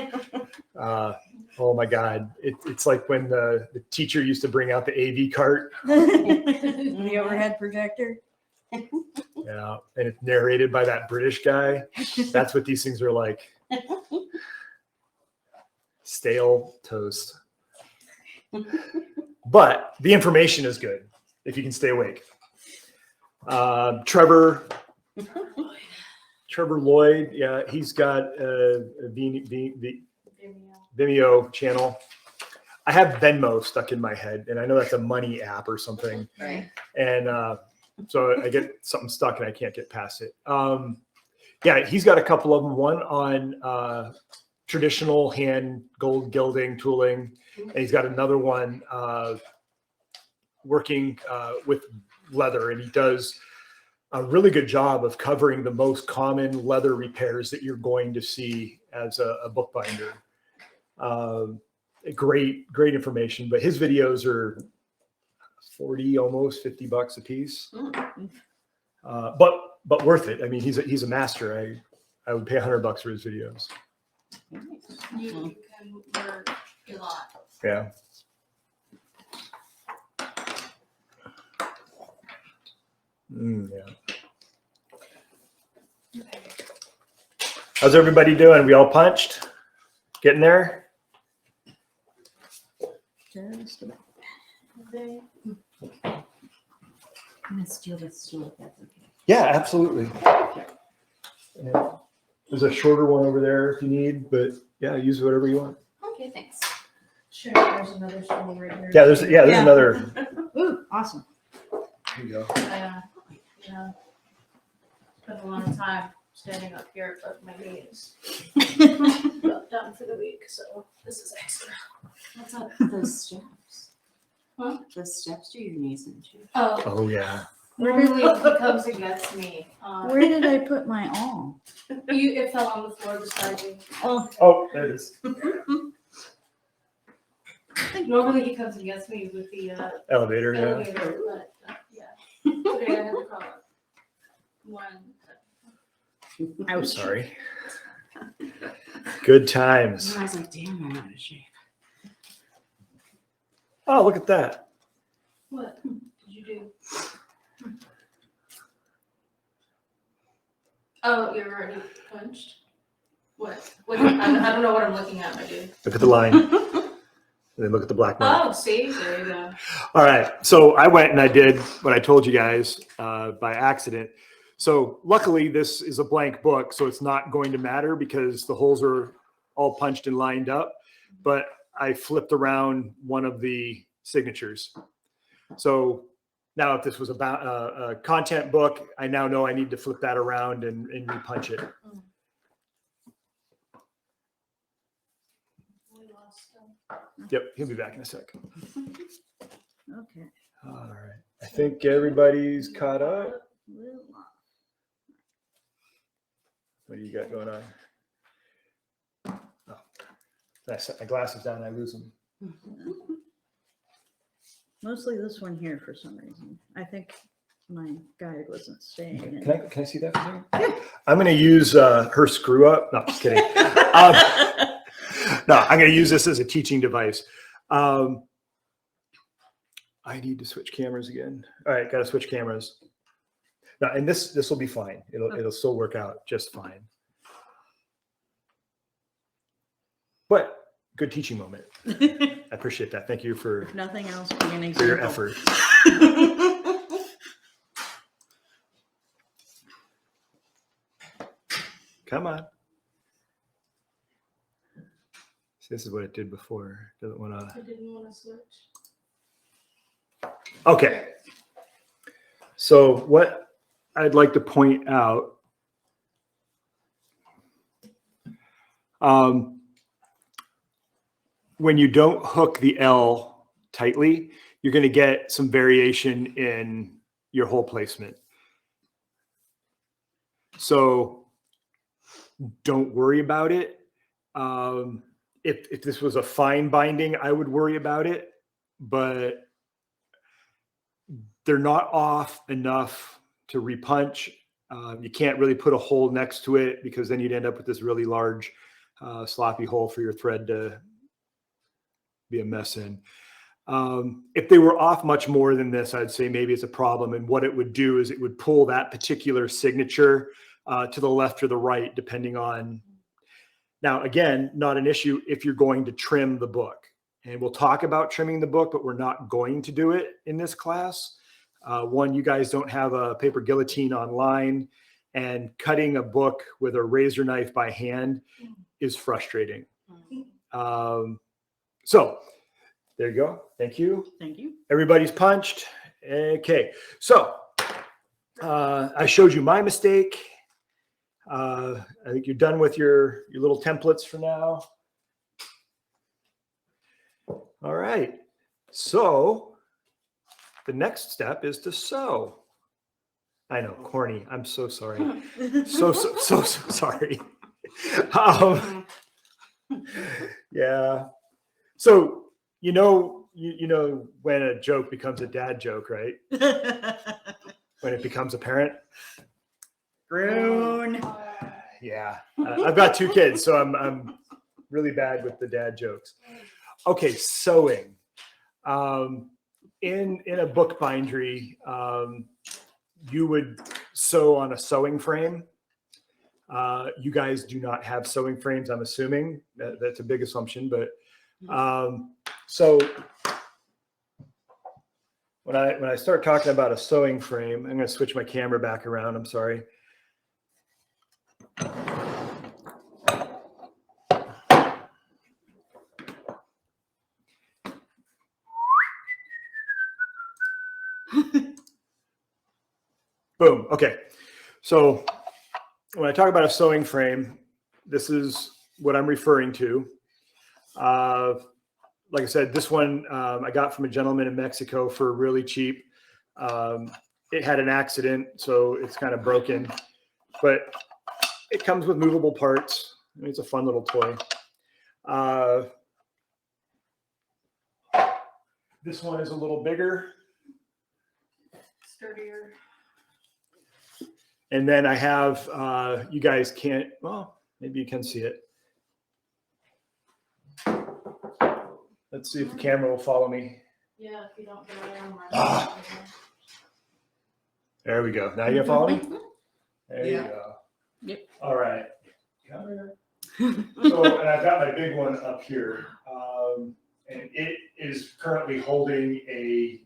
oh my God. It's like when the teacher used to bring out the AV cart. The overhead projector. Yeah, and it's narrated by that British guy. That's what these things are like. Stale toast. but the information is good if you can stay awake. Trevor Lloyd, yeah, he's got a Vimeo channel. I have Venmo stuck in my head, and I know that's a money app or something. Right. And so I get something stuck and I can't get past it. Yeah, he's got a couple of them. One on traditional hand gold gilding tooling, and he's got another one working with leather, and he does a really good job of covering the most common leather repairs that you're going to see as a bookbinder. Great information, but his videos are 40, almost $50 a piece. But worth it. I mean, he's a master. I would pay $100 for his videos. You can learn a lot. Yeah. Yeah. How's everybody doing? We all punched? Getting there? Just about. I'm gonna steal this stool if that's okay. Yeah, absolutely. Yeah. There's a shorter one over there if you need, but yeah, use whatever you want. Okay, thanks. Sure, there's another stool right here. Yeah, there's Yeah. another. Ooh, awesome. Here you go. Yeah. Spent a lot of time standing up here at my knees. About done for the week, so this is extra. What's up with those steps? Huh? Those steps do your knees into. Oh, Oh yeah. normally he comes and gets me. Where did I put my all? It fell on the floor beside you. Oh, there it is. Normally he comes and gets me with the Elevator. Yeah. elevator, but yeah. Today I had to call it. I'm sorry. Good times. And I was like, damn, I'm out of shape. Oh, look at that. What did you do? Oh, you're already punched? What? I don't know what I'm looking at, my dude. Look at the line. And then look at the black mark. Oh, see? There you go. All right. So I went and I did what I told you guys by accident. So luckily this is a blank book, so it's not going to matter because the holes are all punched and lined up. But I flipped around one of the signatures. So now if this was about a content book, I now know I need to flip that around and repunch it. We lost him. Yep, he'll be back in a sec. Okay. All right. I think everybody's caught up. What do you got going on? Oh, I set my glasses down, I lose them. Mostly this one here for some reason. I think my guide wasn't staying in. Can I see that for a second? Yeah. I'm going to use her screw up. No, just kidding. No, I'm going to use this as a teaching device. I need to switch cameras again. All right, got to switch cameras. No, and this will be fine. It'll still work out just fine. But good teaching moment. I appreciate that. Thank you for If nothing else, be an example. for your effort. Come on. See, this is what it did before. Doesn't want to. I didn't want to switch. Okay. So what I'd like to point out, when you don't hook the L tightly, you're going to get some variation in your hole placement. So don't worry about it. If this was a fine binding, I would worry about it, but they're not off enough to repunch. You can't really put a hole next to it because then you'd end up with this really large sloppy hole for your thread to be a mess in. If they were off much more than this, I'd say maybe it's a problem. And what it would do is it would pull that particular signature to the left or the right, depending on. Now, again, not an issue if you're going to trim the book. and we'll talk about trimming the book, but we're not going to do it in this class. One, you guys don't have a paper guillotine online, and cutting a book with a razor knife by hand is frustrating. So there you go. Thank you. Thank you. Everybody's punched. Okay. So I showed you my mistake. I think you're done with your little templates for now. All right. So the next step is to sew. I know, corny. I'm so sorry. So sorry. Yeah. So you know when a joke becomes a dad joke, right? When it becomes apparent. Grown. Yeah. I've got 2 kids, so I'm really bad with the dad jokes. Okay, sewing. In a book bindery, you would sew on a sewing frame. You guys do not have sewing frames, I'm assuming. That's a big assumption, but so when I start talking about a sewing frame, I'm going to switch my camera back around. I'm sorry. Boom. Okay. So when I talk about a sewing frame, this is what I'm referring to. Like I said, this one I got from a gentleman in Mexico for really cheap. It had an accident, so it's kind of broken, but it comes with movable parts. I mean, it's a fun little toy. This one is a little bigger. Sturdier. And then I have, you guys can't, well, maybe you can see it. Let's see if the camera will follow me. Yeah, if you don't get around my. Ah. There we go. Now you can follow me? There you go. Yep. All right. Come here. So, and I've got my big one up here. And it is currently holding a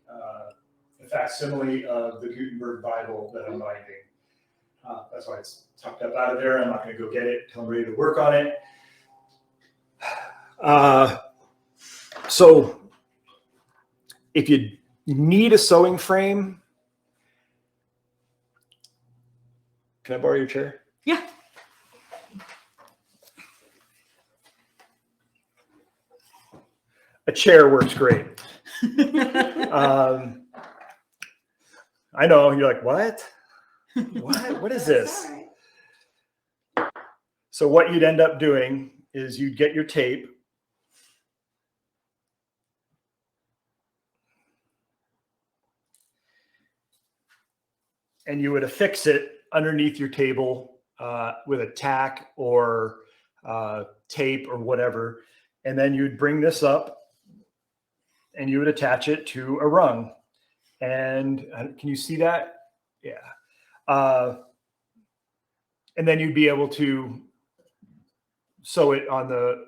facsimile of the Gutenberg Bible that I'm binding. That's why it's tucked up out of there. I'm not going to go get it until I'm ready to work on it. So if you need a sewing frame, can I borrow your chair? Yeah. A chair works great. I know, you're like, what? What is this? So what you'd end up doing is you'd get your tape. And you would affix it underneath your table with a tack or tape or whatever. And then you'd bring this up and you would attach it to a rung. And can you see that? Yeah. And then you'd be able to sew it on the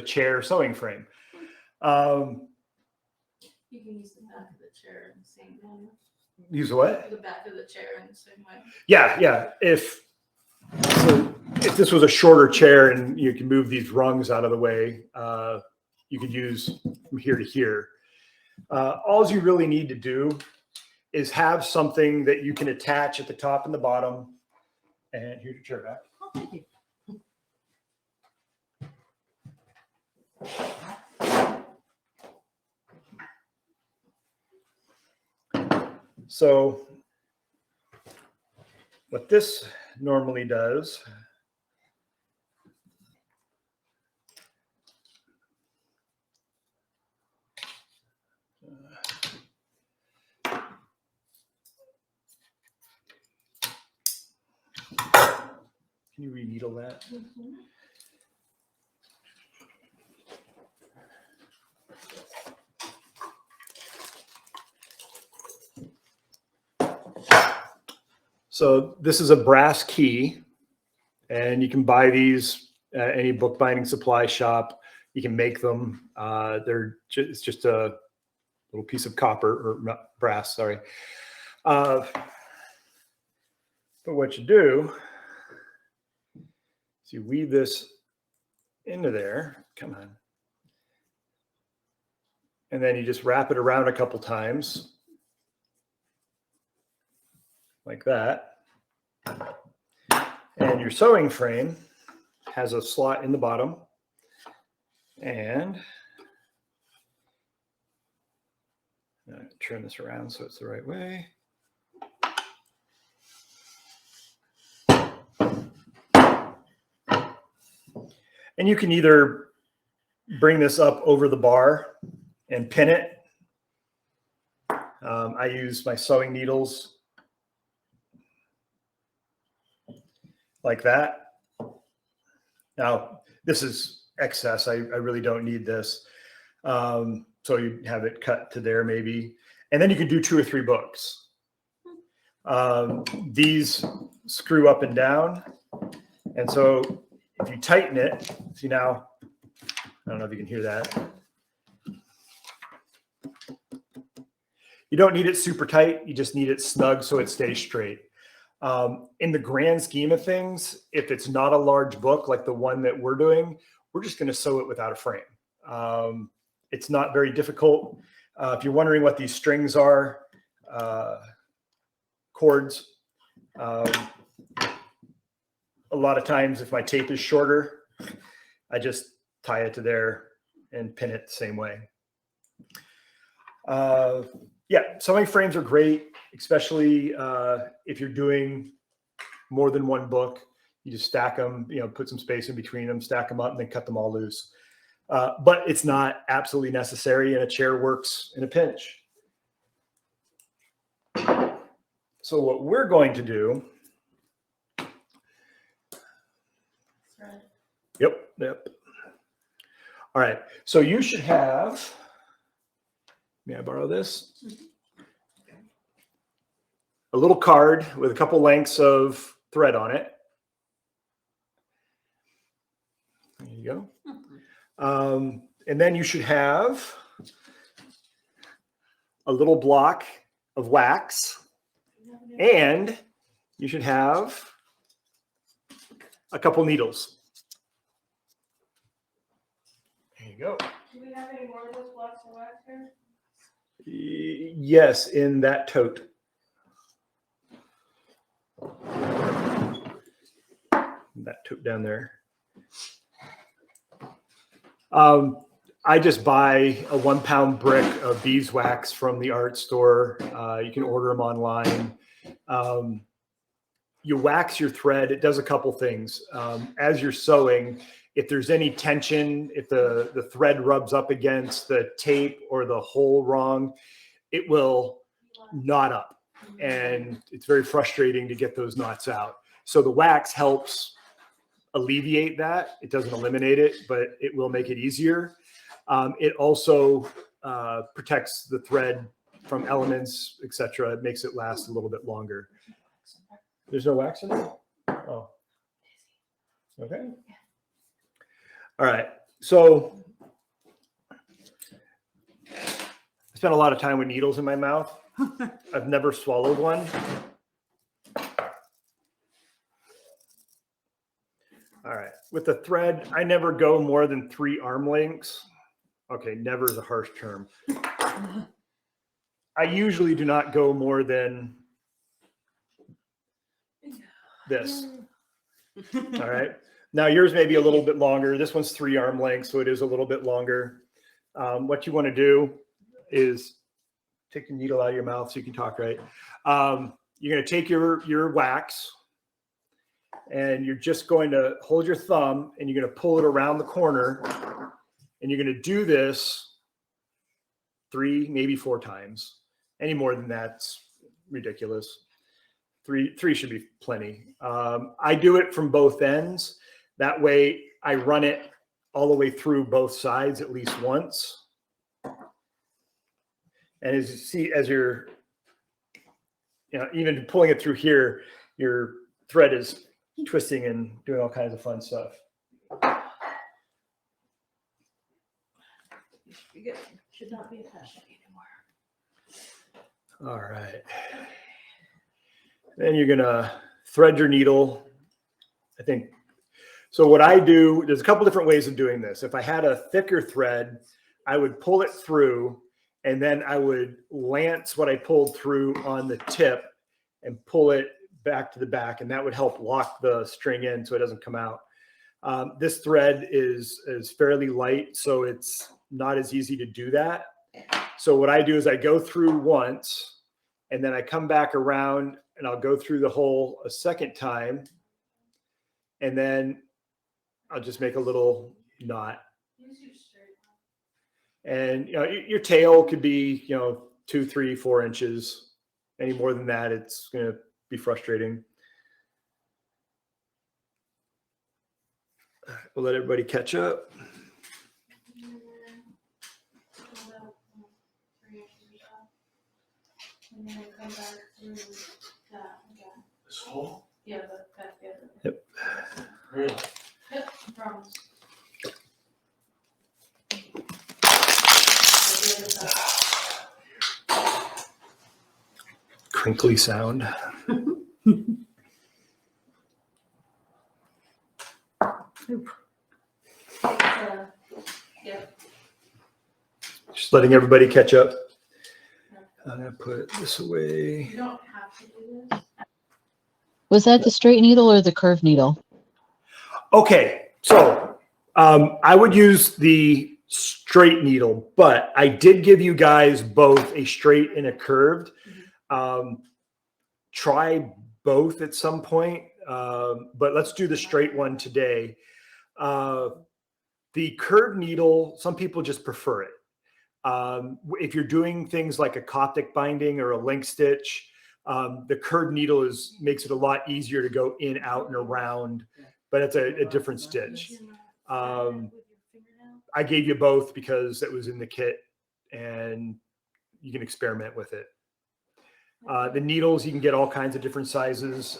chair sewing frame. You can use the back of the chair in the same manner. Use what? The back of the chair in the same way. Yeah. If this was a shorter chair and you can move these rungs out of the way, you could use from here to here. All you really need to do is have something that you can attach at the top and the bottom. And here's your chair back. Oh, thank you. So what this normally does can you re-needle that? Mm-hmm. So this is a brass key, and you can buy these at any bookbinding supply shop. You can make them. It's just a little piece of copper or not brass, sorry. But what you do is you weave this into there. Come on. And then you just wrap it around a couple times like that. And your sewing frame has a slot in the bottom. And turn this around so it's the right way. And you can either bring this up over the bar and pin it. I use my sewing needles like that. Now, this is excess. I really don't need this. So you have it cut to there maybe. And then you can do 2 or 3 books. These screw up and down. And so if you tighten it, see now, I don't know if you can hear that. You don't need it super tight. You just need it snug so it stays straight. In the grand scheme of things, if it's not a large book like the one that we're doing, we're just going to sew it without a frame. It's not very difficult. If you're wondering what these strings are, cords, a lot of times if my tape is shorter, I just tie it to there and pin it the same way. Yeah, sewing frames are great, especially if you're doing more than one book. You just stack them, put some space in between them, stack them up, and then cut them all loose. But it's not absolutely necessary, and a chair works in a pinch. So what we're going to do. Yep. All right. So you should have. May I borrow this? A little card with a couple lengths of thread on it. There you go. And then you should have a little block of wax, and you should have a couple needles. There you go. Do we have any more of those blocks of wax here? Yes, in that tote. That tote down there. I just buy a 1-pound brick of beeswax from the art store. You can order them online. You wax your thread. It does a couple things. As you're sewing, if there's any tension, if the thread rubs up against the tape or the hole wrong, it will knot up. And it's very frustrating to get those knots out. So the wax helps alleviate that. It doesn't eliminate it, but it will make it easier. It also protects the thread from elements, etc. It makes it last a little bit longer. There's no wax in there? Oh. Okay. All right. So I spent a lot of time with needles in my mouth. I've never swallowed one. All right. With the thread, I never go more than 3 arm lengths. Okay, never is a harsh term. I usually do not go more than this. All right. Now yours may be a little bit longer. This one's 3 arm lengths, so it is a little bit longer. What you want to do is take the needle out of your mouth so you can talk right. You're going to take your wax, and you're just going to hold your thumb, and you're going to pull it around the corner, and you're going to do this 3, maybe 4 times. Any more than that's ridiculous. 3 should be plenty. I do it from both ends. That way I run it all the way through both sides at least once. And as you see, as you're, even pulling it through here, your thread is twisting and doing all kinds of fun stuff. should be good. Should not be attaching anymore. All right. Then you're gonna thread your needle. I think, so what I do, there's a couple different ways of doing this. If I had a thicker thread, I would pull it through and then I would lance what I pulled through on the tip and pull it back to the back, and that would help lock the string in so it doesn't come out. This thread is fairly light, so it's not as easy to do that. So what I do is I go through once and then I come back around and I'll go through the hole a second time, and then I'll just make a little knot. And your tail could be 2, 3, 4 inches. Any more than that, it's going to be frustrating. We'll let everybody catch up. And then come back through that again. This hole? Yeah, but back the other way. Yep. Really? Yep, I promise. Crinkly sound. Yeah. Just letting everybody catch up. I'm going to put this away. You don't have to do this. Was that the straight needle or the curved needle? Okay, so I would use the straight needle, but I did give you guys both a straight and a curved. Try both at some point, but let's do the straight one today. The curved needle, some people just prefer it. If you're doing things like a Coptic binding or a link stitch, the curved needle makes it a lot easier to go in, out, and around, but it's a different stitch. I gave you both because it was in the kit and you can experiment with it. The needles, you can get all kinds of different sizes.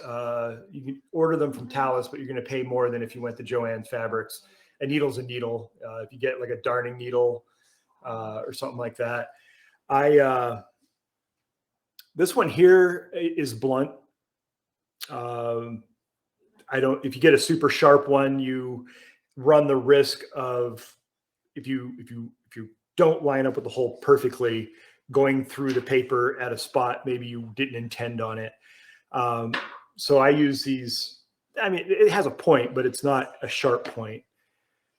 You can order them from Talus, but you're going to pay more than if you went to Joann's Fabrics. A needle's a needle. If you get like a darning needle or something like that. This one here is blunt. If you get a super sharp one, you run the risk of, if you don't line up with the hole perfectly, going through the paper at a spot maybe you didn't intend on it. So I use these. I mean, it has a point, but it's not a sharp point.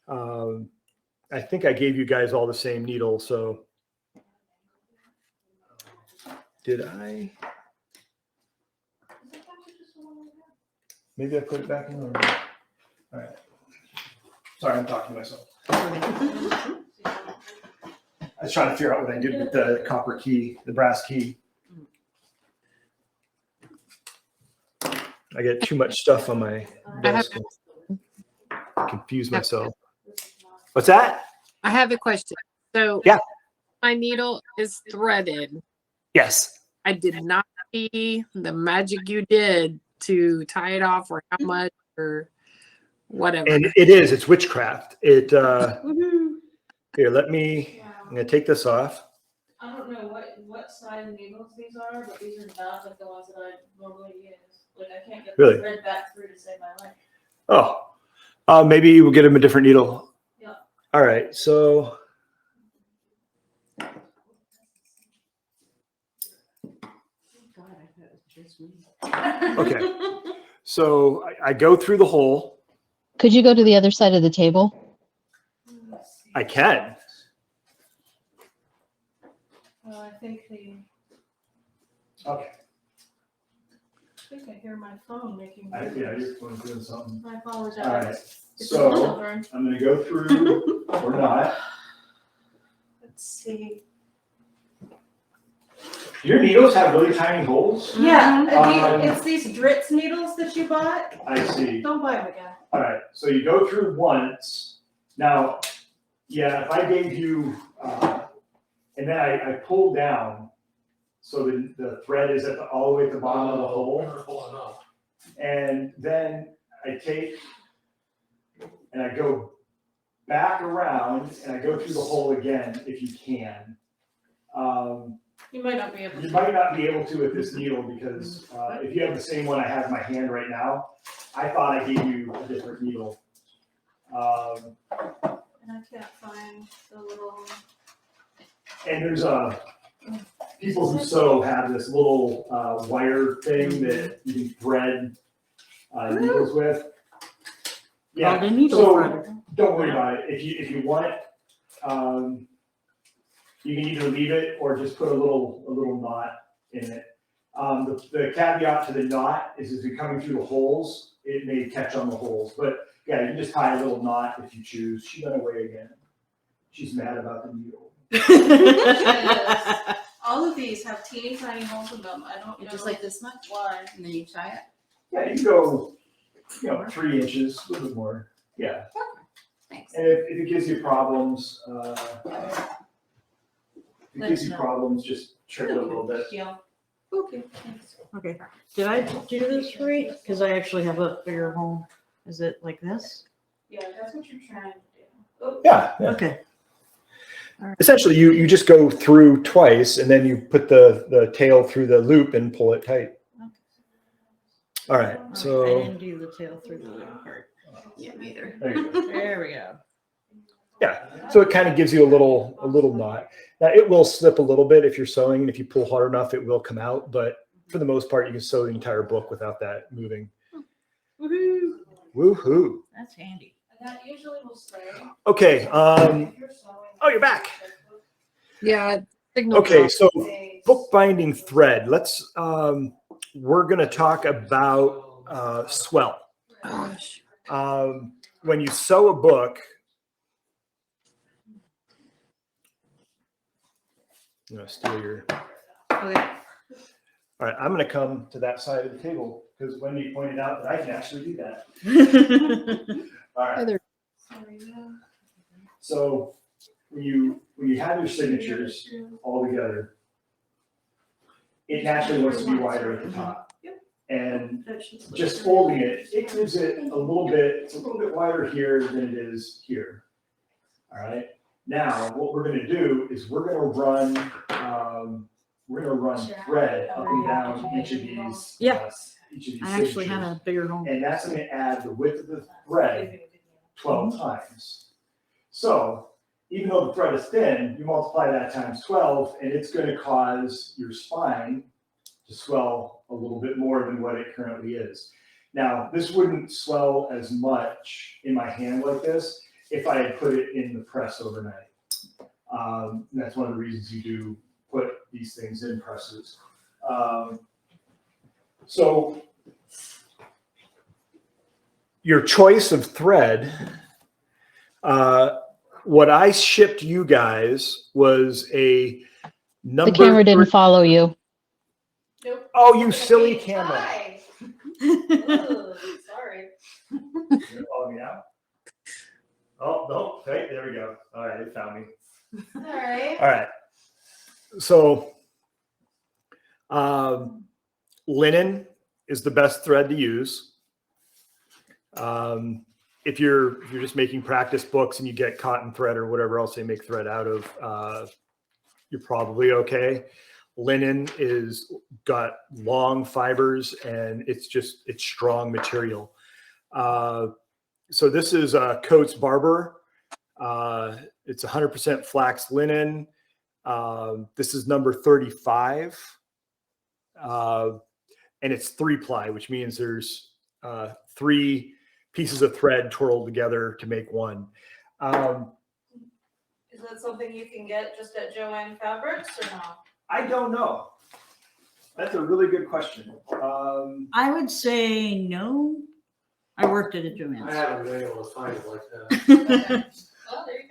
I think I gave you guys all the same needle, so did I? Maybe I put it back in. All right. Sorry, I'm talking to myself. I was trying to figure out what I did with the copper key, the brass key. I get too much stuff on my desk. I confuse myself. What's that? I have a question. So yeah, my needle is threaded. Yes. I did not see the magic you did to tie it off, or how much, or whatever. And it's witchcraft. Here, I'm going to take this off. I don't know what size needles these are, but these are not like the ones that I normally use. Like I can't get the thread back through to save my life. Oh, maybe we'll get him a different needle. Yeah. All right, so. Okay, so I go through the hole. Could you go to the other side of the table? I can. I think Okay. I think I hear my phone making. Yeah, your phone's doing something. I apologize. All right, It's so children. I'm going to go through or not. Let's see. Your needles have really tiny holes? Yeah, it's these Dritz needles that you bought. I see. Don't buy them again. All right, so you go through once. Now, yeah, if I gave you, and then I pull down, so the thread is all the way at the bottom of the hole. And then I take, and I go back around and I go through the hole again, if you can. You might not be able You to. might not be able to with this needle because if you have the same one I have in my hand right now, I thought I gave you a different needle. And I can't find the little. And there's people who sew have this little wire thing that you can thread needles with. Oh, the needle so threader. don't worry about it. If you want it, you can either leave it or just put a little knot in it. The caveat to the knot is if you're coming through the holes, it may catch on the holes. But yeah, you can just tie a little knot if you choose. She went away again. She's mad about the needle. All of these have teeny tiny holes in them. I don't know. Just like this much, Why? and then you tie it. Yeah, you can go, 3 inches, a little bit more. Yeah. Thanks. And if it gives you problems, just trim it a little bit. Yeah. Okay. Okay. Did I do this right? Because I actually have a bigger hole. Is it like this? Yeah, that's what you're trying to do. Oh, Yeah. Okay. Essentially, you just go through twice, and then you put the tail through the loop and pull it tight. All right. I So didn't do the tail through the loop part. Yeah, neither. there you go. There we go. Yeah. So it kind of gives you a little knot. Now it will slip a little bit if you're sewing, and if you pull hard enough, it will come out. But for the most part, you can sew the entire book without that moving. Woohoo! Woohoo! That's handy. And that usually will stay. Okay. If you're sewing- Oh, you're back. Yeah. Signal Okay. drop. So bookbinding thread. Let's. We're gonna talk about swell. Gosh. When you sew a book. I'm gonna steal your. Okay. All right, I'm gonna come to that side of the table because Wendy pointed out that I can actually do that. All right. Other- Sorry, yeah. So when you have your signatures all together, it naturally wants to be wider at the top. And just folding it, it gives it a little bit. It's a little bit wider here than it is here. All right. Now, what we're going to do is we're going to run thread up and down each of these. Yeah. Each of these I actually had signatures. a bigger hole. And that's going to add the width of the thread 12 times. So even though the thread is thin, you multiply that times 12, and it's going to cause your spine to swell a little bit more than what it currently is. Now, this wouldn't swell as much in my hand like this if I had put it in the press overnight. And that's one of the reasons you do put these things in presses. So your choice of thread, what I shipped you guys was a number. The camera didn't follow you. Nope. Oh, you silly camera. Hi. Ooh, sorry. You're following me out? Oh, no. Okay, there we go. All right, it found me. All right. All right. So linen is the best thread to use. If you're just making practice books and you get cotton thread or whatever else they make thread out of, you're probably okay. Linen is got long fibers and it's strong material. So this is Coates Barber. It's 100% flax linen. This is number 35. And it's 3-ply, which means there's 3 pieces of thread twirled together to make one. Is that something you can get just at Joanne Fabrics or no? I don't know. That's a really good question. I would say no. I worked at a I Joanne's. haven't been able to find it like that. Well, there you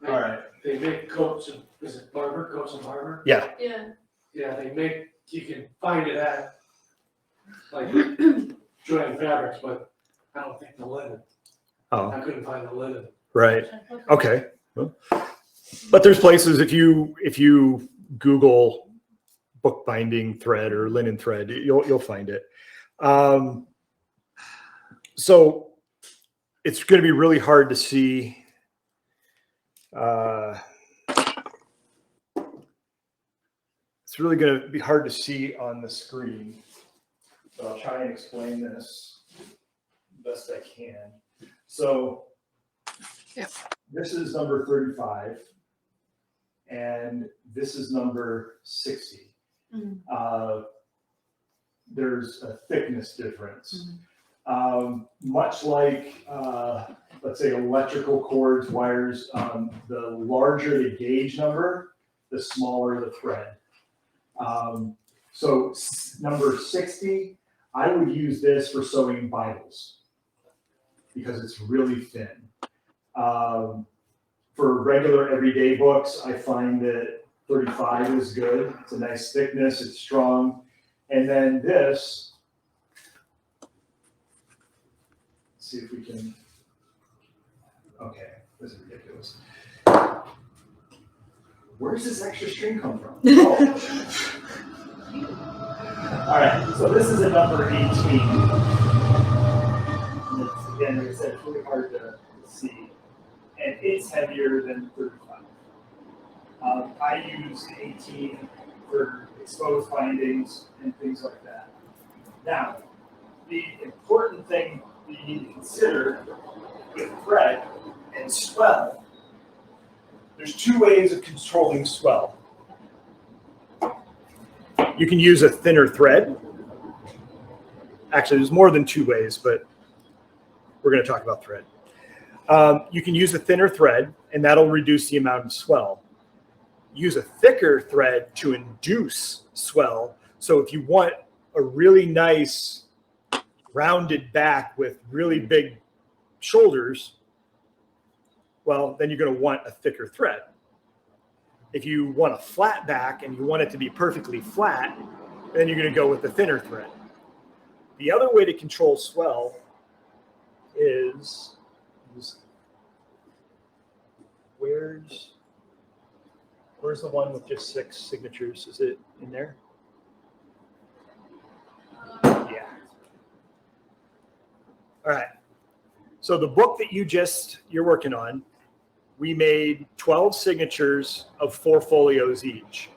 go. All right. They make coats and, is it Barber, Coats and Barber? Yeah. Yeah. Yeah, you can find it at, like, Joanne Fabrics, but I don't think the linen. Oh, I couldn't find the linen. right. Okay. Well, but there's places if you Google bookbinding thread or linen thread, you'll find it. So it's going to be really hard to see. It's really going to be hard to see on the screen, but I'll try and explain this best I can. So this is number 35, and this is number 60. There's a thickness difference. Much like, let's say, electrical cords, wires, the larger the gauge number, the smaller the thread. So number 60, I would use this for sewing Bibles because it's really thin. For regular everyday books, I find that 35 is good. It's a nice thickness, it's strong. And then this, let's see if we can, okay, this is ridiculous. Where's this extra string come from? Oh. All right, so this is a number 18. And it's, again, like I said, it's really hard to see. And it's heavier than 35. I use 18 for exposed bindings and things like that. Now, the important thing that you need to consider with thread and swell, there's two ways of controlling swell. You can use a thinner thread. Actually, there's more than two ways, but we're going to talk about thread. You can use a thinner thread, and that'll reduce the amount of swell. Use a thicker thread to induce swell. So if you want a really nice rounded back with really big shoulders, well, then you're going to want a thicker thread. If you want a flat back and you want it to be perfectly flat, then you're going to go with the thinner thread. The other way to control swell is where's the one with just 6 signatures? Is it in there? Yeah. All right. So the book that you're working on, we made 12 signatures of 4 folios each.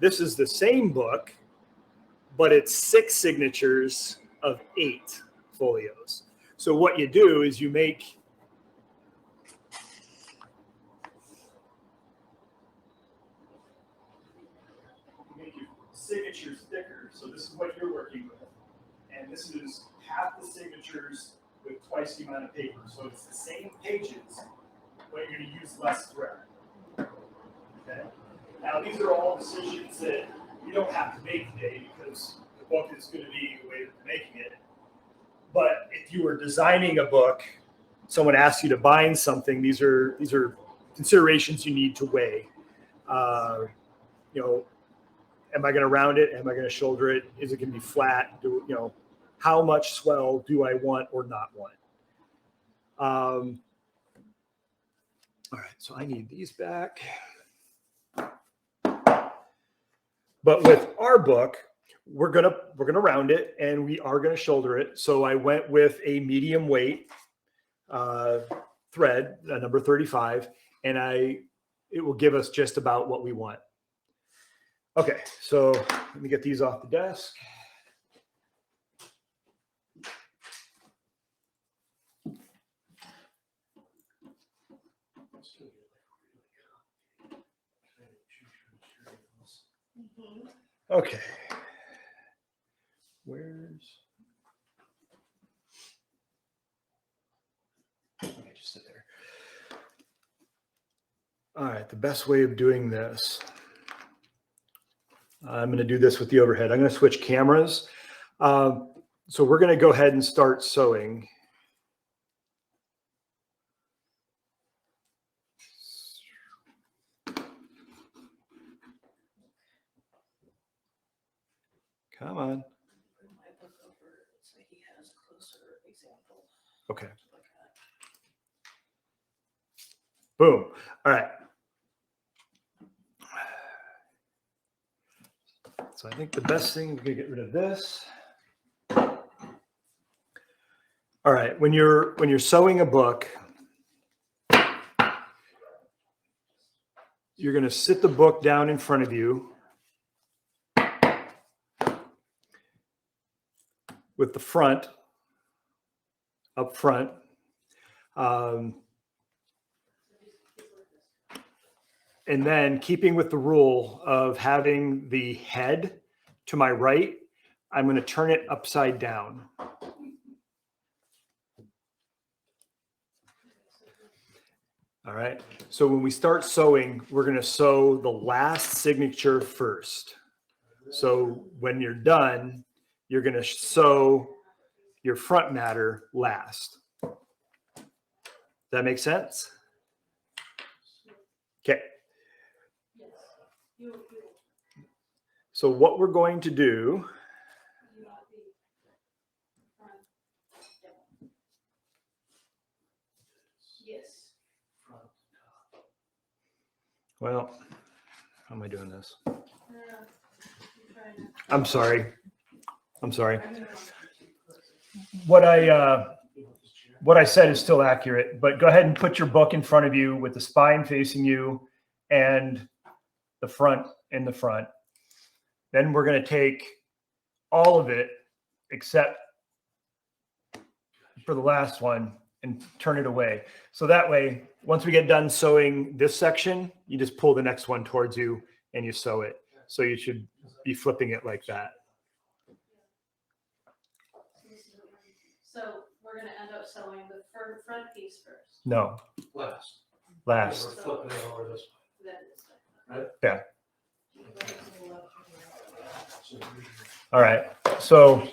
This is the same book, but it's 6 signatures of 8 folios. So what you do is you make your signatures thicker. So this is what you're working with. And this is half the signatures with twice the amount of paper. So it's the same pages, but you're going to use less thread. Okay. Now these are all decisions that you don't have to make today because the book is going to be the way that you're making it. But if you were designing a book, someone asks you to bind something, these are considerations you need to weigh. Am I going to round it? Am I going to shoulder it? Is it going to be flat? How much swell do I want or not want? All right, so I need these back. But with our book, we're gonna round it and we are gonna shoulder it. So I went with a medium weight thread, number 35, and it will give us just about what we want. Okay, so let me get these off the desk. Okay. Okay, just sit there. All right, the best way of doing this, I'm going to do this with the overhead. I'm going to switch cameras. So we're going to go ahead and start sewing. Come on. Okay. Boom. All right. So I think the best thing, we're going to get rid of this. All right, when you're sewing a book, you're going to sit the book down in front of you with the front up front. And then keeping with the rule of having the head to my right, I'm going to turn it upside down. All right. So when we start sewing, we're going to sew the last signature first. So when you're done, you're going to sew your front matter last. Does that make sense? Okay. So what we're going to do, Yes. well, how am I doing this? I'm sorry. What I said is still accurate, but go ahead and put your book in front of you with the spine facing you and the front in the front. Then we're going to take all of it except for the last one and turn it away. So that way, once we get done sewing this section, you just pull the next one towards you and you sew it. So you should be flipping it like that. So we're gonna end up sewing the front piece first. No, Last. last. We're flipping it over this Then it's Right. Yeah. All right. So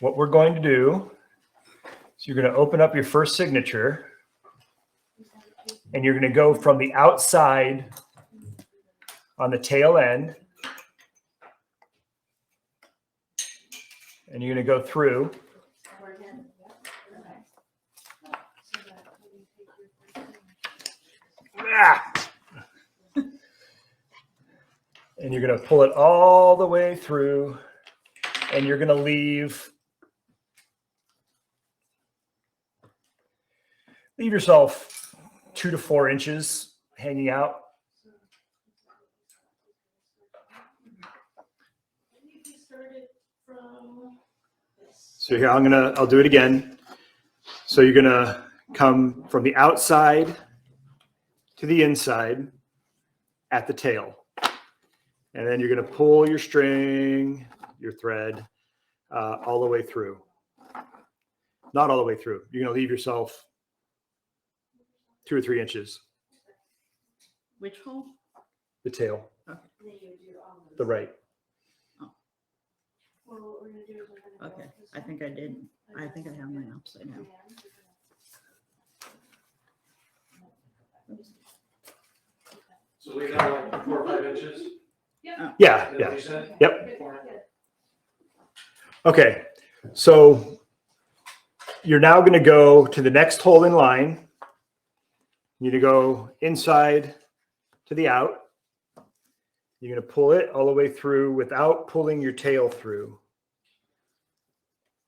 what we're going to do is you're going to open up your first signature and you're going to go from the outside on the tail end. And you're going to go through. And you're going to pull it all the way through, and you're going to leave yourself 2 to 4 inches hanging out. So here, I'll do it again. So you're going to come from the outside to the inside at the tail. And then you're going to pull your string, your thread, all the way through. Not all the way through. You're going to leave yourself 2 or 3 inches. Which hole? The tail. Okay. The right. Okay, I think I did. I think I have mine upside down. So we got like 4 or 5 inches? Yeah. Is that Yeah. what you said? Yep. Okay. So you're now going to go to the next hole in line. You need to go inside to the out. You're going to pull it all the way through without pulling your tail through.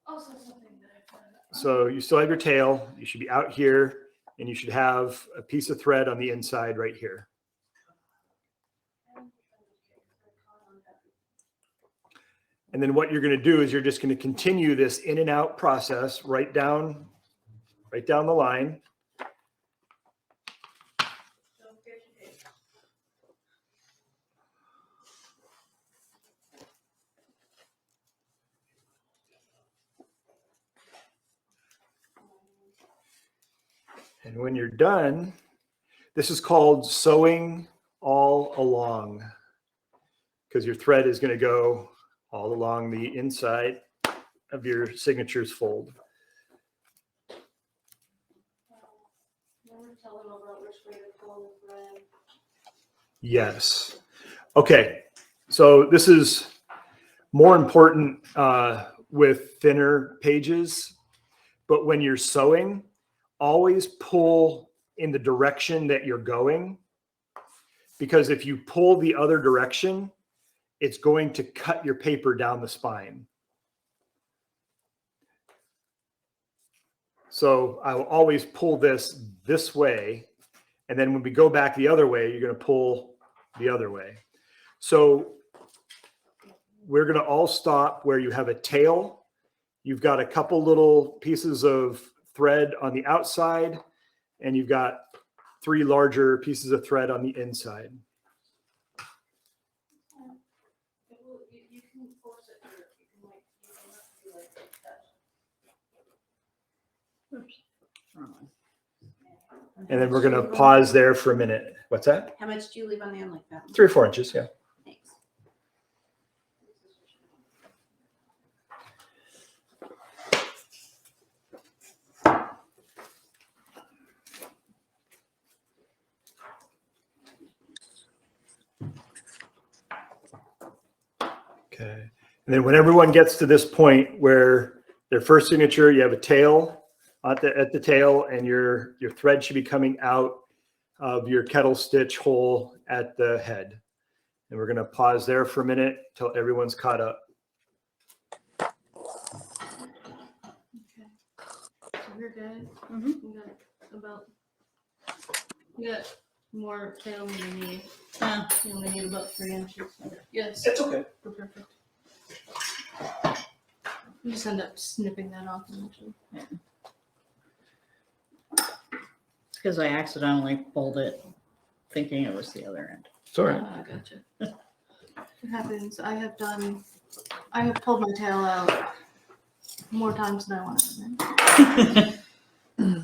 also something that I found. So you still have your tail. You should be out here, and you should have a piece of thread on the inside right here. And then what you're going to do is you're just going to continue this in and out process right down the line. And when you're done, this is called sewing all along, because your thread is going to go all along the inside of your signatures fold. Tell them about which way to pull the thread. Yes. Okay. So this is more important with thinner pages, but when you're sewing, always pull in the direction that you're going, because if you pull the other direction, it's going to cut your paper down the spine. So I will always pull this way. And then when we go back the other way, you're going to pull the other way. So we're going to all stop where you have a tail. You've got a couple little pieces of thread on the outside, and you've got 3 larger pieces of thread on the inside. You can force it through. You can do like that. Oops. Wrong one. And then we're going to pause there for a minute. What's that? How much do you leave on the end like that? 3 or 4 inches, yeah. Thanks. Okay. And then when everyone gets to this point where their first signature, you have a tail at the tail, and your thread should be coming out of your kettle stitch hole at the head. And we're going to pause there for a minute till everyone's caught up. Okay. So we're good. Mhm. We got about. We got more tail than we need. We only need about 3 inches. Yes. It's okay. We're perfect. You just end up snipping that off eventually. It's because I accidentally pulled it thinking it was the other end. It's all right. Gotcha. It happens. I have pulled my tail out more times than I want to admit.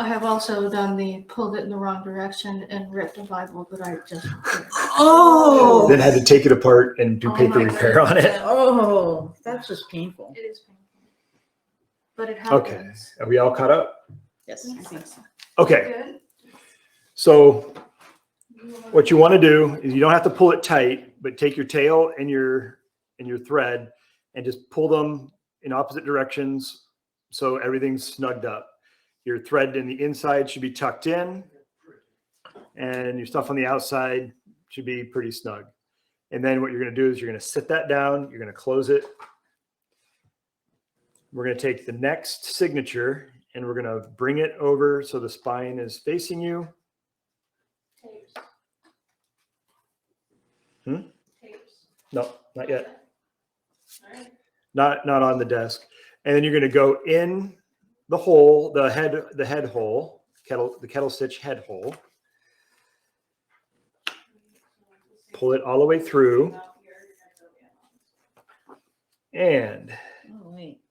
I have also done the pulled it in the wrong direction and ripped a Bible that I just repaired. Oh! Then had to take it apart and do Oh paper my repair on it. goodness. Oh, that's just painful. It is painful. But it Okay. happens. Are we all caught up? Yes, I think so. Okay. Good. So what you want to do is you don't have to pull it tight, but take your tail and your thread and just pull them in opposite directions so everything's snugged up. Your thread in the inside should be tucked in, and your stuff on the outside should be pretty snug. And then what you're going to do is you're going to sit that down, you're going to close it. We're going to take the next signature and we're going to bring it over so the spine is facing you. Tapes. Hmm? Tapes. No, not yet. All right. Not on the desk. And then you're going to go in the hole, the head hole, the kettle stitch head hole. Pull it all the way through. And Oh, wait.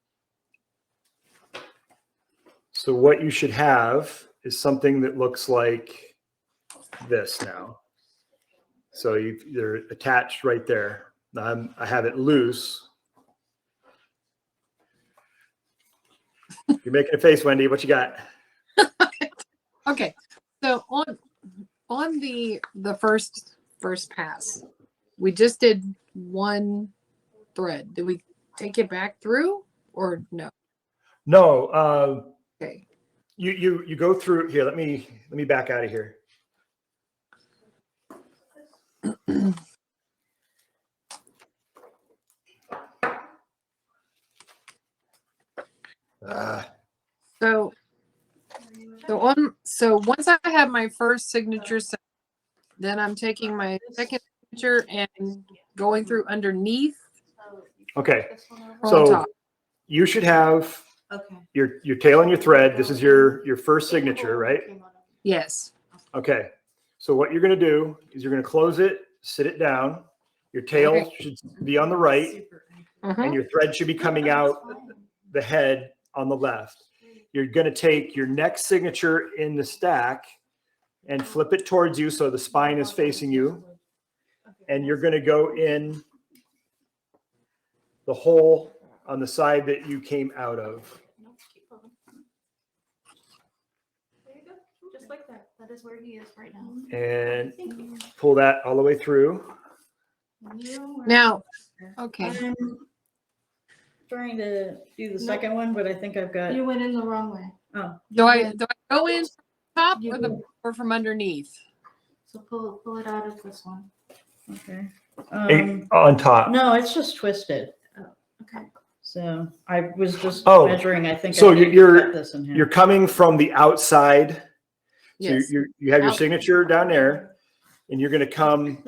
so what you should have is something that looks like this now. So they're attached right there. Now I have it loose. You're making a face, Wendy. What you got? Okay. So on the first pass, we just did 1 thread. Did we take it back through or no? No. Okay. You go through here. Let me back out of here. So once I have my first signature set, then I'm taking my second signature and going through underneath. Okay. or on So top. you should have Okay. your tail and your thread. This is your first signature, right? Yes. Okay. So what you're going to do is you're going to close it, sit it down. Your tail Okay. should be on the right, and your thread should be coming out the head on the left. You're going to take your next signature in the stack and flip it towards you so the spine is facing you. And you're going to go in the hole on the side that you came out of. There you go. Just like that. That is where he is right now. And pull that all the way through. Now, okay. I'm trying to do the second one, but I think I've got. You went in the wrong way. Oh, Do I go in from top You or from underneath? So pull it out of this one. okay. On top. No, it's just twisted. Okay. So I was just Oh, measuring. I think so I need to you're- cut this in half. You're coming from the outside. So Yes. you have your Out. signature down there, and you're going to come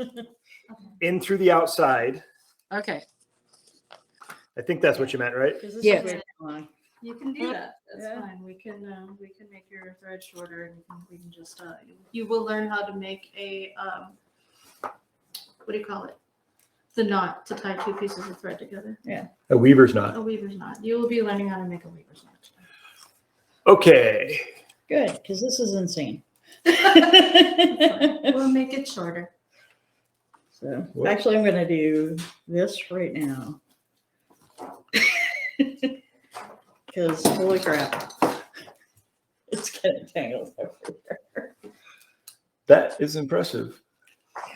in through the outside. Okay. I think that's what you meant, right? 'Cause this is Yes. way too long. You can do that. That's Yeah. fine. We can make your thread shorter, and we can just you will learn how to make a what do you call it? The knot to tie two pieces of thread together. A weaver's knot. A weaver's knot. You will be learning how to make a weaver's knot. Okay. Good, because this is insane. We'll make it shorter. So actually, I'm gonna do this right now. Because holy crap, it's getting tangled everywhere. That is impressive.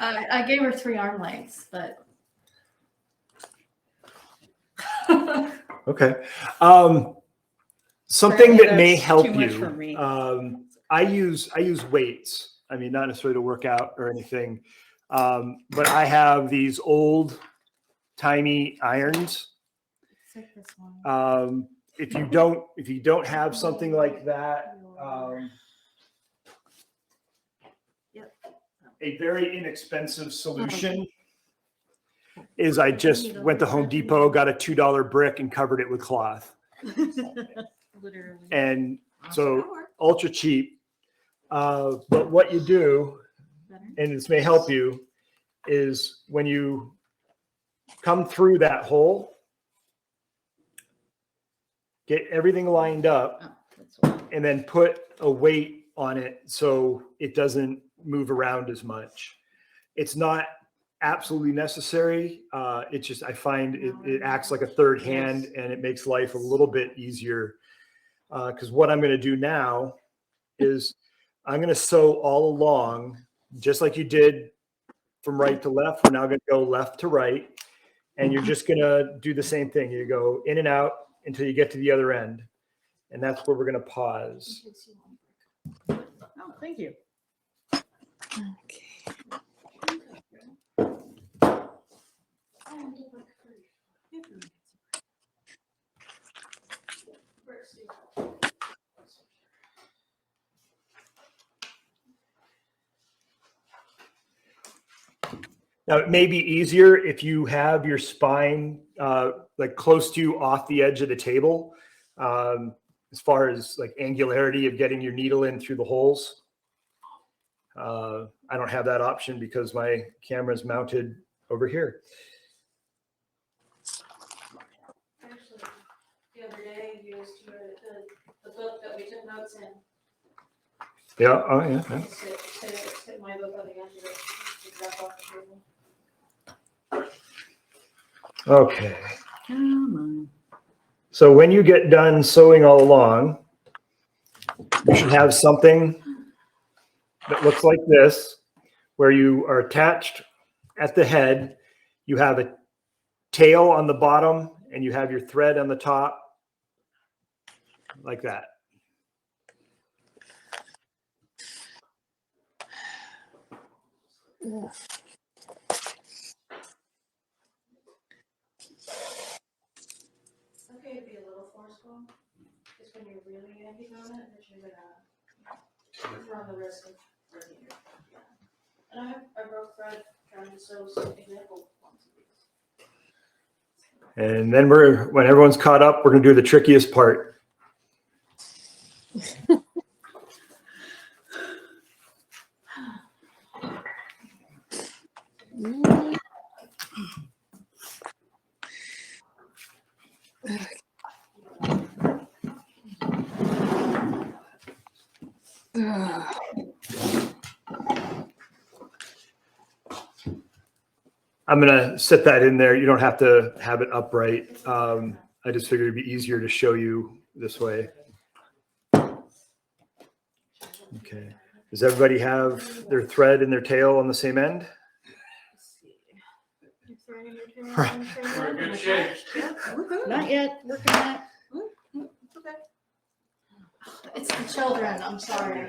I gave her 3 arm lengths, but Okay. Something Apparently that may that's help too much you. for me. I use weights. I mean, not necessarily to work out or anything, but I have these old timey irons. it's like this one. If you don't have something like that, a very inexpensive solution is I just went to Home Depot, got a $2 brick and covered it with cloth. Literally. And so That'll work. ultra cheap. But what you do, Better. and this may help you, is when you come through that hole, get everything lined up, Oh, that's what- and then put a weight on it so it doesn't move around as much. It's not absolutely necessary. It's just, I find it acts like a third hand and it makes life a little bit easier. Because what I'm going to do now is I'm going to sew all along, just like you did from right to left. We're now going to go left to right. And you're just going to do the same thing. You go in and out until you get to the other end. And that's where we're going to pause. Oh, thank you. Now, it may be easier if you have your spine like close to you off the edge of the table, as far as like angularity of getting your needle in through the holes. I don't have that option because my camera is mounted over here. Actually, the other day, you used the book that we took notes in. Yeah. Oh, yeah. Yeah. Hit my book on the end of it. Just drop off the table. Okay. Come on. So when you get done sewing all along, you should have something that looks like this, where you are attached at the head. You have a tail on the bottom and you have your thread on the top, like that. Okay, be a little forceful, just when you're really yanking on it, that you're gonna run the risk of breaking your, yeah. And I broke thread trying to sew some example ones of these. And then when everyone's caught up, we're gonna do the trickiest part. I'm gonna set that in there. You don't have to have it upright. I just figured it'd be easier to show you this way. Okay. Does everybody have their thread and their tail on the same end? We're in good shape. Not yet. Working on it. It's the children, I'm sorry.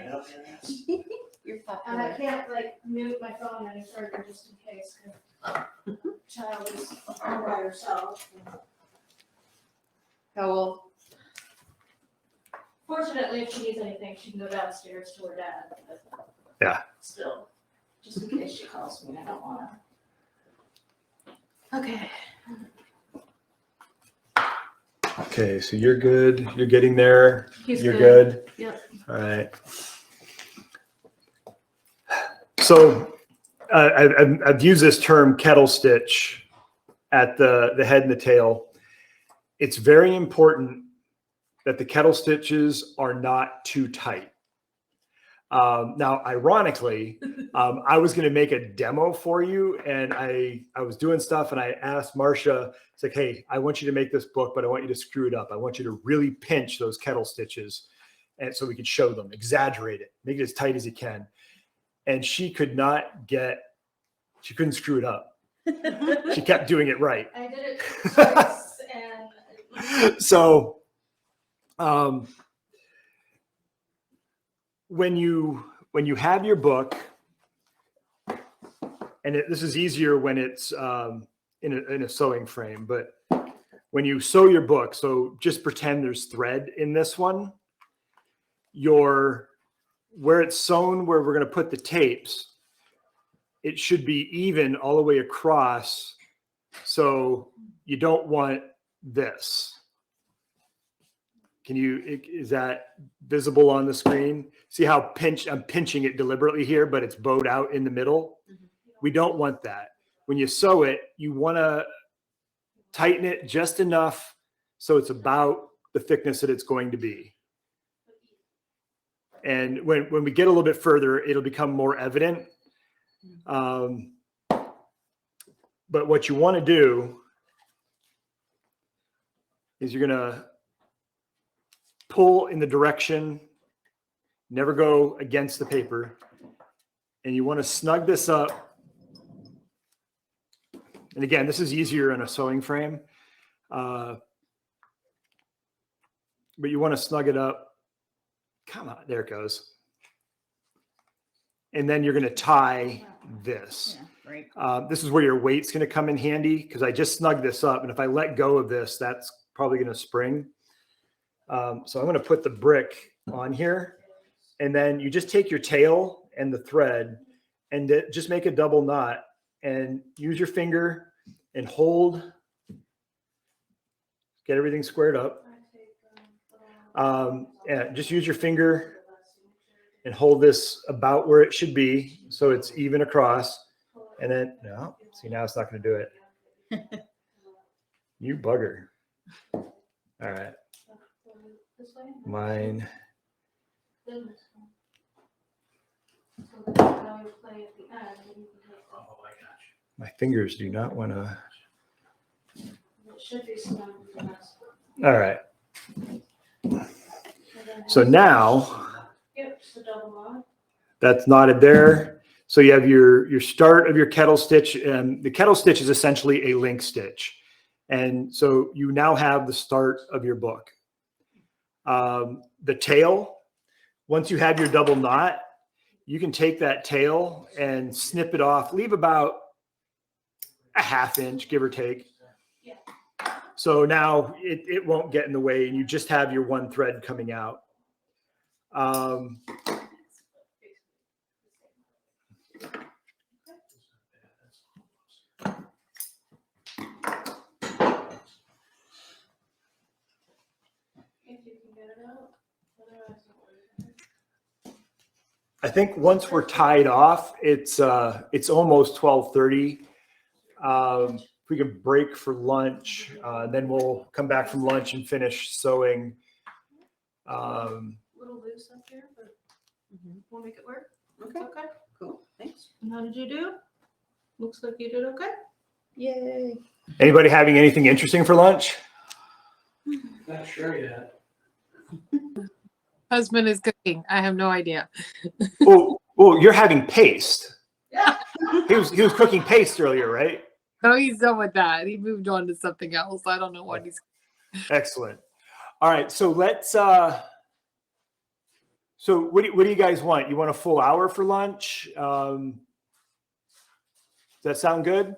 You're fine. And I can't like mute my phone any further just in case. 'Cause child is all by herself. How old? Fortunately, if she needs anything, she can go downstairs to her dad. But Yeah. still, just in case she calls me, I don't wanna. Okay. Okay, so you're good. You're getting there. He's You're good. Yep. All right. So I've used this term kettle stitch at the head and the tail. It's very important that the kettle stitches are not too tight. Now, ironically, I was going to make a demo for you, and I was doing stuff, and I asked Marcia, it's like, hey, I want you to make this book, but I want you to screw it up. I want you to really pinch those kettle stitches, and so we could show them, exaggerate it, make it as tight as you can. And she couldn't screw it up. She kept doing it right. I did it twice and. So, when you have your book, and this is easier when it's in a sewing frame, but when you sew your book, so just pretend there's thread in this one. Where it's sewn, where we're going to put the tapes, it should be even all the way across. So you don't want this. Is that visible on the screen? See how I'm pinching it deliberately here, but it's bowed out in the middle. We don't want that. When you sew it, you want to tighten it just enough so it's about the thickness that it's going to be. And when we get a little bit further, it'll become more evident. But what you want to do is you're going to pull in the direction, never go against the paper. And you want to snug this up. And again, this is easier in a sewing frame. But you want to snug it up. Come on, there it goes. And then you're going to tie this. Yeah, right. This is where your weight's going to come in handy because I just snugged this up. And if I let go of this, that's probably going to spring. So I'm going to put the brick on here. And then you just take your tail and the thread and just make a double knot and use your finger and hold. Get everything squared up. And just use your finger and hold this about where it should be so it's even across. And then, no, see, now it's not going to do it. You bugger. All right. Mine. My fingers do not want to. All right. So now that's knotted there. So you have your start of your kettle stitch, and the kettle stitch is essentially a link stitch. And so you now have the start of your book. The tail, once you have your double knot, you can take that tail and snip it off, leave about a 1/2 inch, give or take. So now it won't get in the way and you just have your one thread coming out. I think once we're tied off, it's almost 12:30. If we can break for lunch, then we'll come back from lunch and finish sewing. Little loose up here, but we'll make it work. Okay. Okay. Cool. Thanks. And how did you do? Looks like you did okay. Yay. Anybody having anything interesting for lunch? Not sure yet. Husband is cooking. I have no idea. Oh, you're having paste. Yeah. He was cooking paste earlier, right? Oh, he's done with that. He moved on to something else. I don't know what he's. Excellent. All right, so let's So what do you guys want? You want a full hour for lunch? Does that sound good?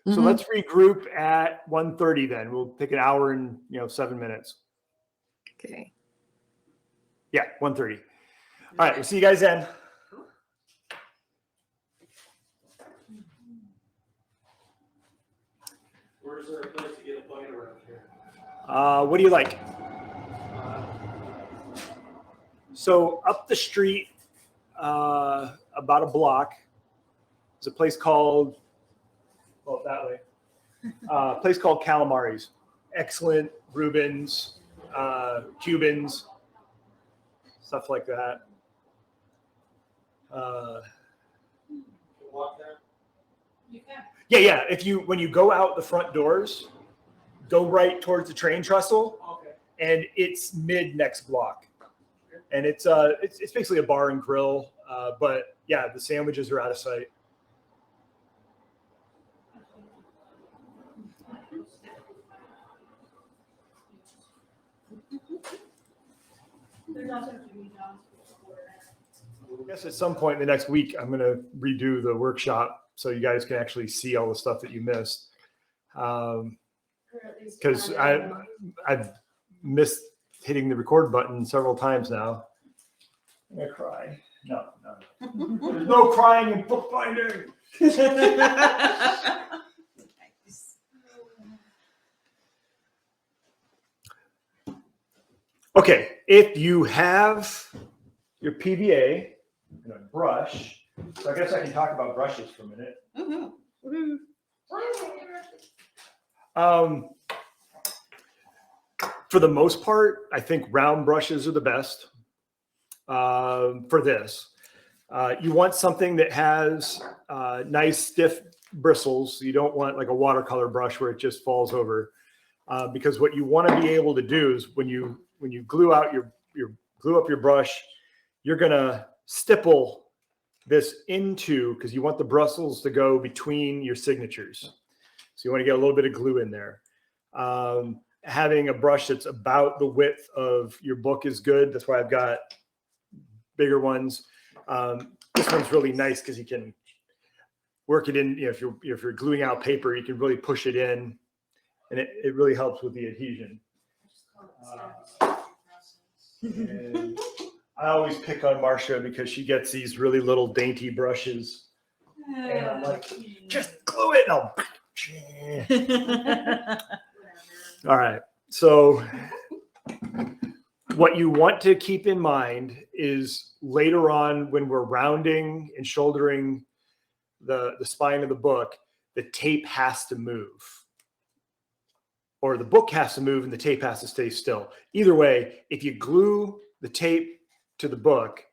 So Mhm. let's regroup at 1:30 then. We'll take an hour and 7 minutes. Okay. Yeah, 1:30. All right, we'll see you guys then. Where's there a place to get a bite around here? What do you like? So up the street, about a block, is a place called, well, that way, a place called Calamari's. Excellent Reubens, Cubans, stuff like that. Walk there? You can. Yeah. When you go out the front doors, go right towards the train trestle, Okay. and it's mid next block. And it's basically a bar and grill, but yeah, the sandwiches are out of sight. There's also Jimmy John's. I guess at some point in the next week, I'm going to redo the workshop so you guys can actually see all the stuff that you missed. Because I've missed hitting the record button several times now. I'm going to cry. No. There's no crying in bookbinding. Okay, if you have your PVA and a brush, so I guess I can talk about brushes for a minute. For the most part, I think round brushes are the best for this. You want something that has nice stiff bristles. You don't want like a watercolor brush where it just falls over, because what you want to be able to do is when you glue out glue up your brush, you're gonna stipple this into, because you want the bristles to go between your signatures. So you want to get a little bit of glue in there. Having a brush that's about the width of your book is good. That's why I've got bigger ones. This one's really nice because you can work it in. If you're gluing out paper, you can really push it in, and it really helps with the adhesion. And I always pick on Marcia because she gets these really little dainty brushes. And I'm like, just glue it. All right. So what you want to keep in mind is later on when we're rounding and shouldering the spine of the book, the tape has to move. Or the book has to move and the tape has to stay still. Either way, if you glue the tape to the book,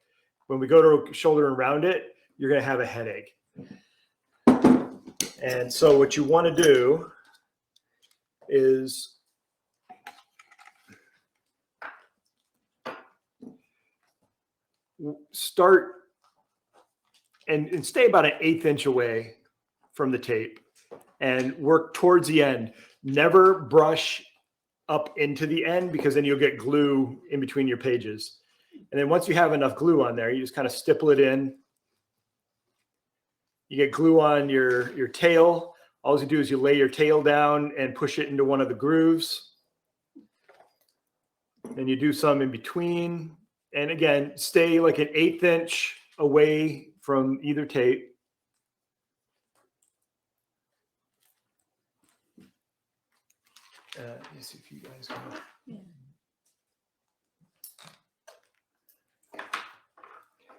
when we go to shoulder and round it, you're going to have a headache. And so what you want to do is start and stay about an 1/8 inch away from the tape and work towards the end. Never brush up into the end, because then you'll get glue in between your pages. And then once you have enough glue on there, you just kind of stipple it in. You get glue on your tail. All you do is you lay your tail down and push it into one of the grooves. Then you do some in between. And again, stay like an 1/8 inch away from either tape. Let me see if you guys can.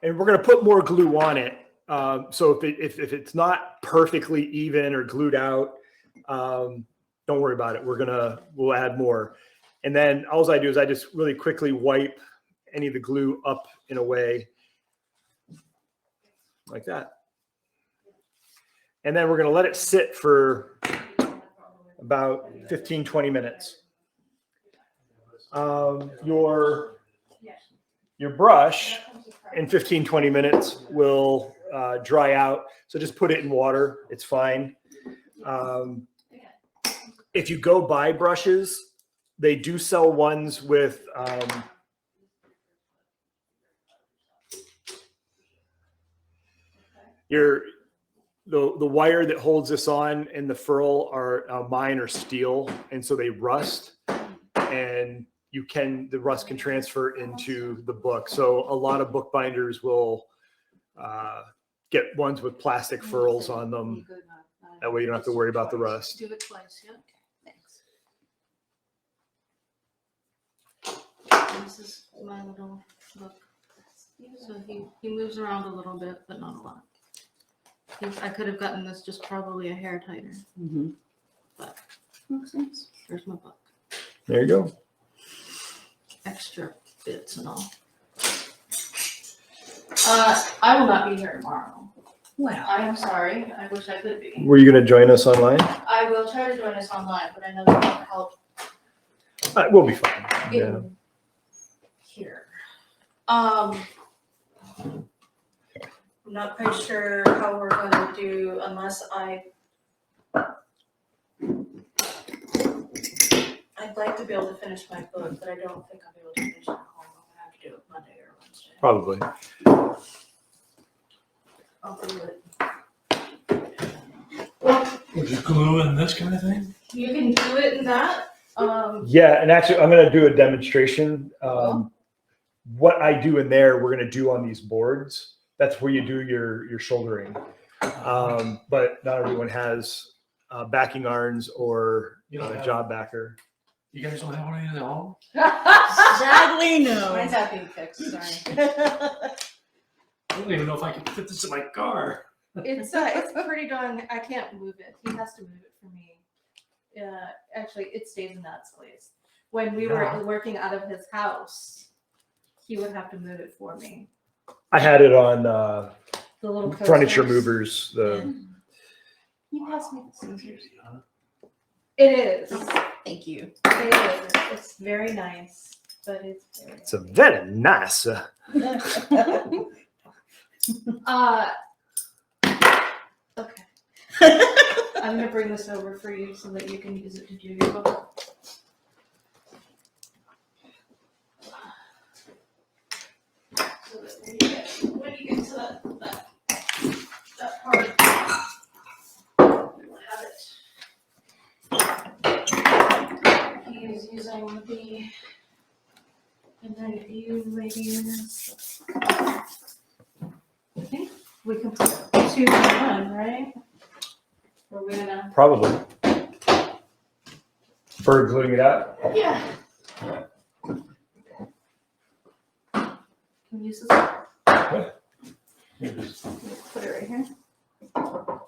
And we're going to put more glue on it. So if it's not perfectly even or glued out, don't worry about it. We'll add more. And then all I do is I just really quickly wipe any of the glue up in a way like that. And then we're going to let it sit for about 15, 20 minutes. Your brush in 15, 20 minutes will dry out. So just put it in water. It's fine. If you go buy brushes, they do sell ones with the wire that holds this on and the furl are mine are steel, and so they rust, and the rust can transfer into the book. So a lot of bookbinders will get ones with plastic furls on them. That way you don't have to worry about the rust. Do it twice, yeah. Thanks. This is my little book. So he moves around a little bit, but not a lot. I could have gotten this just probably a hair tighter. Mm-hmm. But Makes sense. there's my book. There you go. Extra bits and all. I will not be here tomorrow. Well, I am sorry. I wish I could be. Were you going to join us online? I will try to join us online, but I know that won't help We'll be fine. Yeah. in here. I'm not quite sure how we're going to do unless I'd like to be able to finish my book, but I don't think I'll be able to finish it at home. I'm gonna have to do it Monday or Wednesday. Probably. I'll do it. Would you glue in this kind of thing? You can do it in that. Yeah, and actually, I'm going to do a demonstration. What I do in there, we're going to do on these boards. That's where you do your shouldering. But not everyone has backing irons or a job backer. You guys don't have one of these at home? sadly, no. Mine's not being fixed, sorry. I don't even know if I can fit this in my car. It's pretty darn, I can't move it. He has to move it for me. Actually, it stays in that place. When we were working out of his house, he would have to move it for me. I had it on The little furniture coasters. movers. He passed me the scissors. It is. Thank you. It is. It's very nice, but it's very. It's a very nice. Okay. I'm gonna bring this over for you so that you can use it to do your book. So that when you get to that part, you'll have it. He is using the, and then you lady use. I think we can put 2 in 1, right? Or we're gonna. Probably. For gluing it up? Yeah. Can we use this? Put it right here. Alright.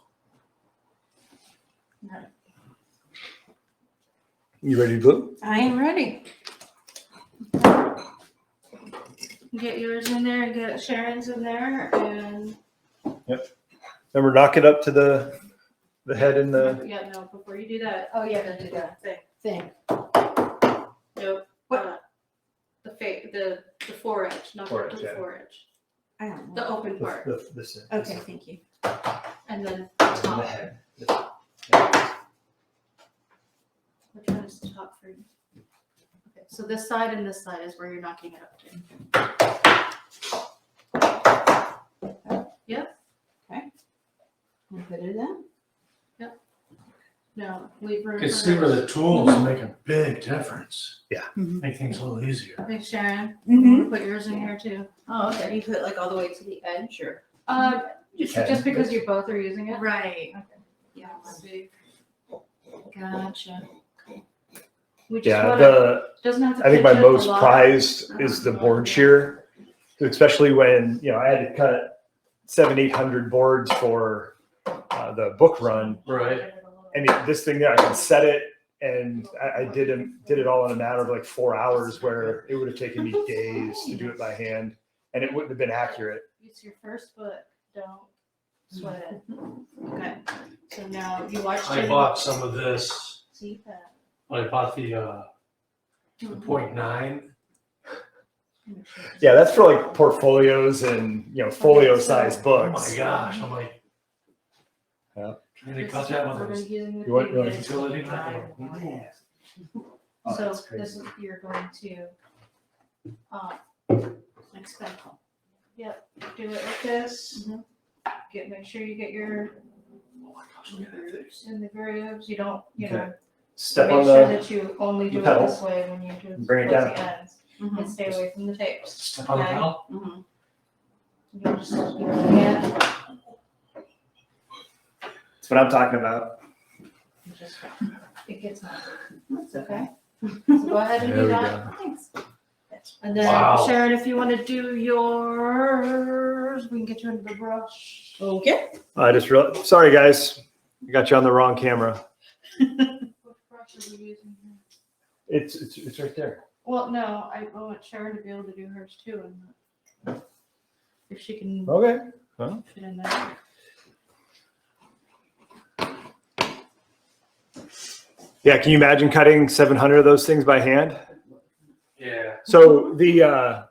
You ready to glue? I am ready. Get yours in there and get Sharon's in there and. Remember, knock it up to the head and the. Yeah, no, before you do that. Oh, yeah, gotta do that thing. Nope. What? The foredge, not Foredge, the yeah. foredge. I don't The know. open part. This. Okay, thank you. And then the And the top. head. Which one is the top for you? Okay, so this side and this side is where you're knocking it up to. You put it in? No, we've. You can see where the tools make a big difference. Mhm. Make things a little easier. Hey, Sharon, Mhm. put yours in here too. Oh, okay. You put it like all the way to the edge or? Just because you both are using it? Right. Okay. Yeah. Gotcha. We just Yeah, wanna, doesn't have to. I think my pinch it a most lot. prized is the board shear, especially when I had to cut 700-800 boards for the book run, Right. and this thing there I can set it, and I did it all in a matter of like 4 hours, where it would have taken me days to do it by hand, and it wouldn't have been accurate. It's your first book, don't sweat it. Okay, so now you watched I it. bought some of this. See that? I bought the 0.9. Yeah, that's for like portfolios and folio sized Oh books. my gosh, I'm like. Yeah. Can they cut that We're one? gonna use it You want- with Utility? Oh, So that's crazy. this is, you're going to, expand. Yep, do it like this. make sure you get your grooves in the grooves. You don't, you know, Step make on sure the, that you only do it pedal. this way when you do Bring it towards down. the ends. Mhm. And stay away from the tapes. Step on the Okay. pedal. Mhm. You just your hand, that's what I'm talking about. just, it gets messy. That's okay. So go ahead and There do we that. go. Thanks. And then Wow. Sharon, if you want to do yours, we can get you into the brush. Okay. I just sorry guys, I got you on the wrong camera. What brush are we using here? It's right there. Well, no, I want Sharon to be able to do hers too, and if she can Okay. fit in there. Yeah, can you imagine cutting 700 of those things by hand? Yeah. So the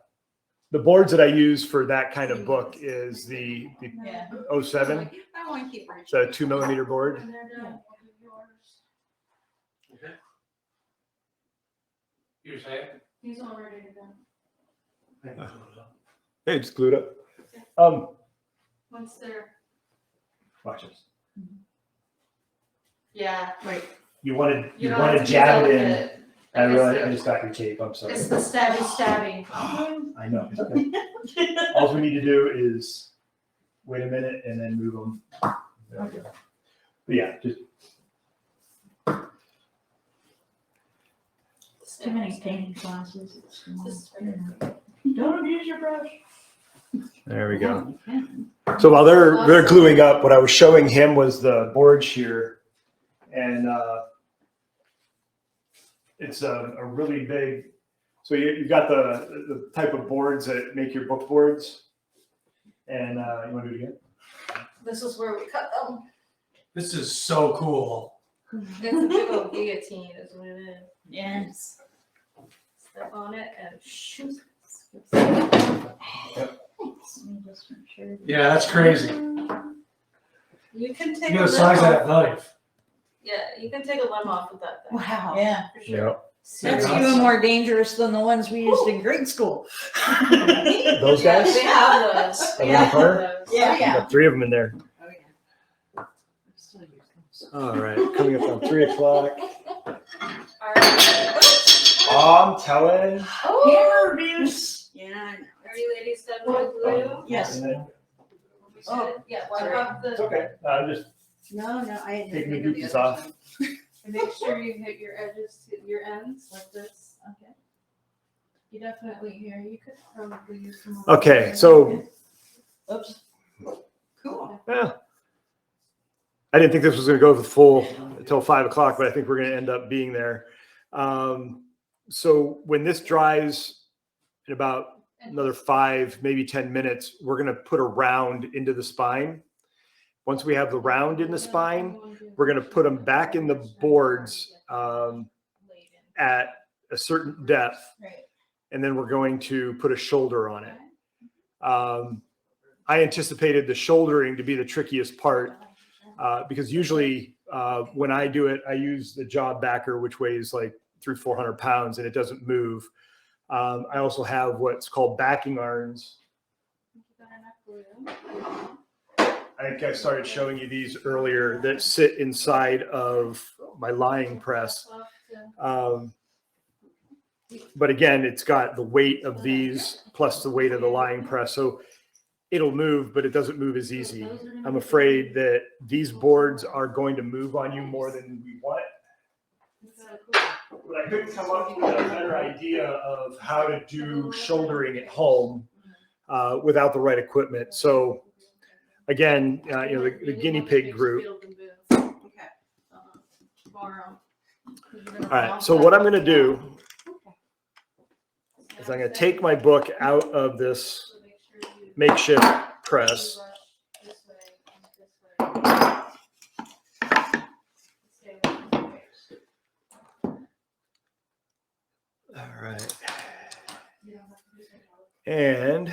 boards that I use for that kind of book is the Yeah. 07, I want to keep Rich. the 2mm board. When they're done, we'll do yours. Okay. You were saying? He's all ready to go. Hey, just glued up. Once they're, Watch this. yeah, Right. You want you to don't have to be jab it in. delicate. I Like realize said, I just got your tape. I'm sorry. it's the stabby. I know. It's okay. All we need to do is wait a minute and then move them. There we go. But yeah, just Too many painting classes. It's too much. Just right. Don't abuse your brush. there we go. Yeah. So while they're gluing up, what I was showing him was the board shear, and it's a really big. So you've got the type of boards that make your book boards, and you want to do it again? This is where we cut them. This is so cool. It's a big old guillotine is what it is. Yes. Step on it and shoot. Let me just make sure. Yeah, that's crazy. You can take You a know the size of limb that off. knife. Yeah, you can take a limb off with that thing. Wow. Yeah. For sure. That's Yeah. even more dangerous than the ones we used in grade school. Those guys? We have those. Over We the have corner? those. Yeah. You got 3 of them in there. Oh, yeah. Still use those. All right, coming up on 3 o'clock. All right. I'm telling. Hammer abuse. Yeah, I know. Are you ladies done with the glue? Yes. Oh. Yeah, wipe off It's the, okay. I'm just No, I had taking the to do goofies other off. side. and make sure you hit your edges, to your ends like this. Okay. You definitely here, you could probably use some more. Okay, so Oops. Cool. yeah. I didn't think this was going to go the full until 5 o'clock, but I think we're going to end up being there. So when this dries in about another 5, maybe 10 minutes, we're going to put a round into the spine. Once we have the round in the spine, we're going to put them back in the boards at a certain depth, Right. and then we're going to put a shoulder on it. I anticipated the shouldering to be the trickiest part because usually when I do it, I use the job backer, which weighs like 300-400 pounds, and it doesn't move. I also have what's called backing irons. I think I started showing you these earlier that sit inside of my lying press. But again, it's got the weight of these plus the weight of the lying press. So it'll move, but it doesn't move as easy. I'm afraid that these boards are going to move on you more than we want. But I couldn't come up with a better idea of how to do shouldering at home without the right equipment. So again, the guinea pig group. Okay. Tomorrow. All right, so what I'm going to do is I'm going to take my book out of this makeshift press. All right. And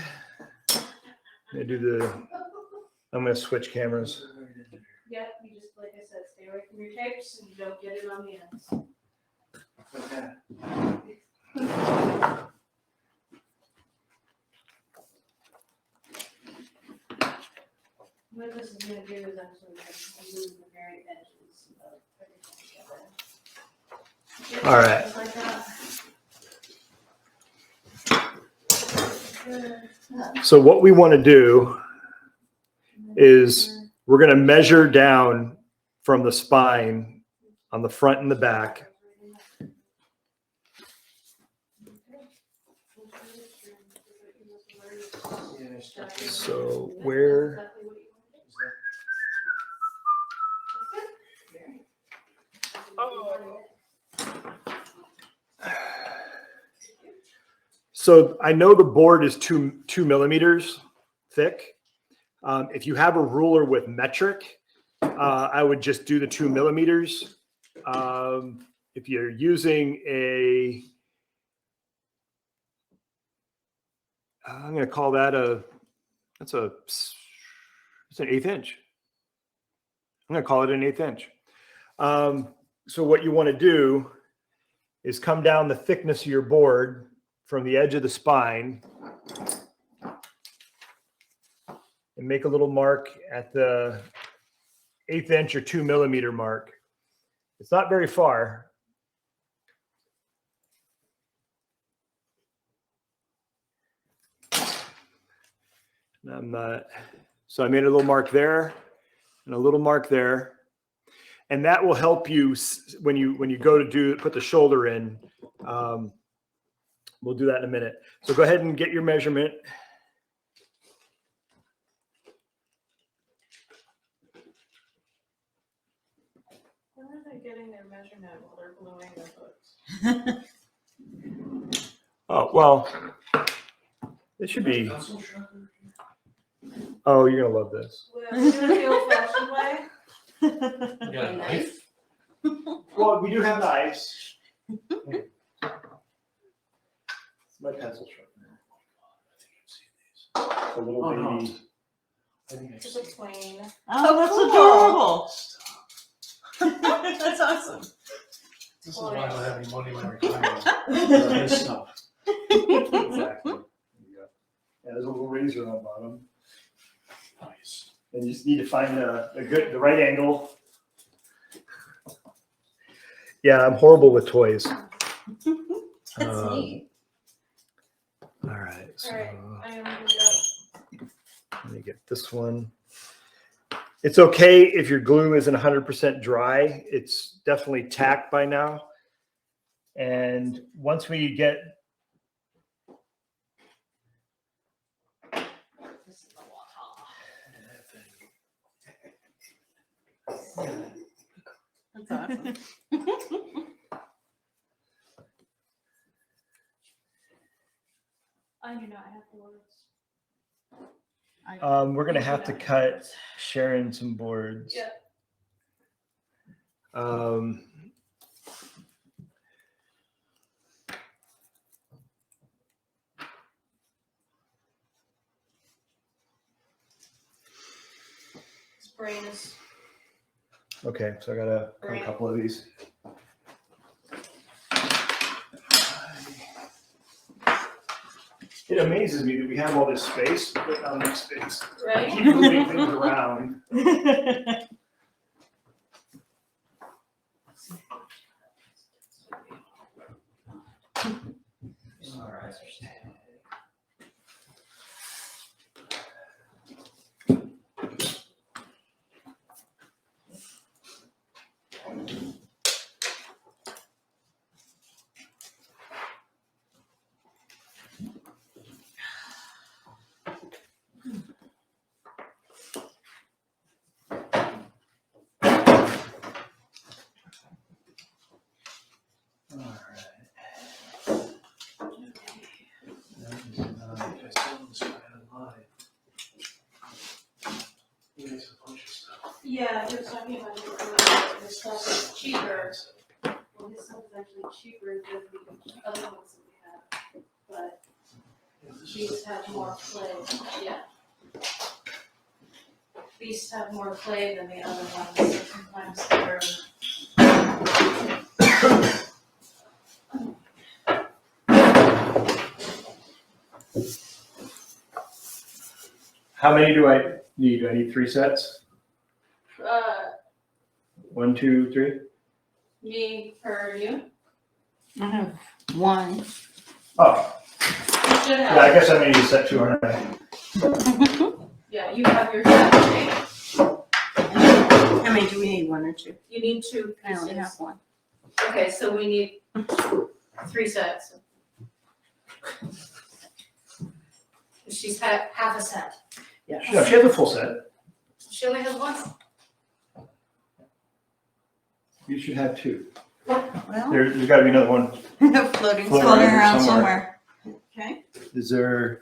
I'm going to switch cameras. Yeah, you just, like I said, stay away from your tapes and you don't get it on the ends. What this is gonna do is actually just remove the very edges of everything together. All right. Just like that. So what we want to do is we're going to measure down from the spine on the front and the back. So where? So I know the board is two millimeters thick. If you have a ruler with metric, I would just do the 2 millimeters. If you're using I'm going to call that it's an 1/8 inch. I'm going to call it an 1/8 inch. So what you want to do is come down the thickness of your board from the edge of the spine and make a little mark at the 1/8 inch or 2 millimeter mark. It's not very far. So I made a little mark there and a little mark there. And that will help you when you go to put the shoulder in. We'll do that in a minute. So go ahead and get your measurement. When are they getting their measurement while they're gluing their books? Oh, well, it should be. Oh, you're going to love this. Well, you do it the old-fashioned way. You got a knife? Well, we do have knives. It's my pencil sharpener. A little Oh, no. baby. I think I've To seen it. between. Oh, that's adorable. That's awesome. This is why I don't have any money in my retirement. This stuff. Exactly. Yeah, there's a little razor on the bottom. Nice. And you just need to find the right angle. Yeah, I'm horrible with toys. That's neat. All right, so All right, I am gonna do that. let me get this one. It's okay if your glue isn't 100% dry. It's definitely tacked by now. And once we get That's awesome. I do not have boards. we're gonna have to cut Sharon some boards. Yeah. This brain is. Okay, so I got a Great. couple of these. It amazes me that we have all this space, but not enough space. Right? Keep moving things around. All right. Yeah, he was talking about his stuff is cheaper. Well, his stuff is actually cheaper than the other ones that we have, but these have more play, yeah. These have more play than the other ones, so sometimes they're. How many do I I need 3 sets? Uh, 1, 2, 3? me for you. I have one. Oh, You should yeah, I have, guess I may need a set 2, aren't I? yeah, you have your set, right? How many do we need? 1 or 2? You need 2 I only have pieces. 1. Okay, so we need 3 sets. She's had half a set. Yeah. No, she has a full set. She only has 1. You should have 2. Well, There's got to be another one. floating Floating around somewhere. somewhere. Okay. Is there?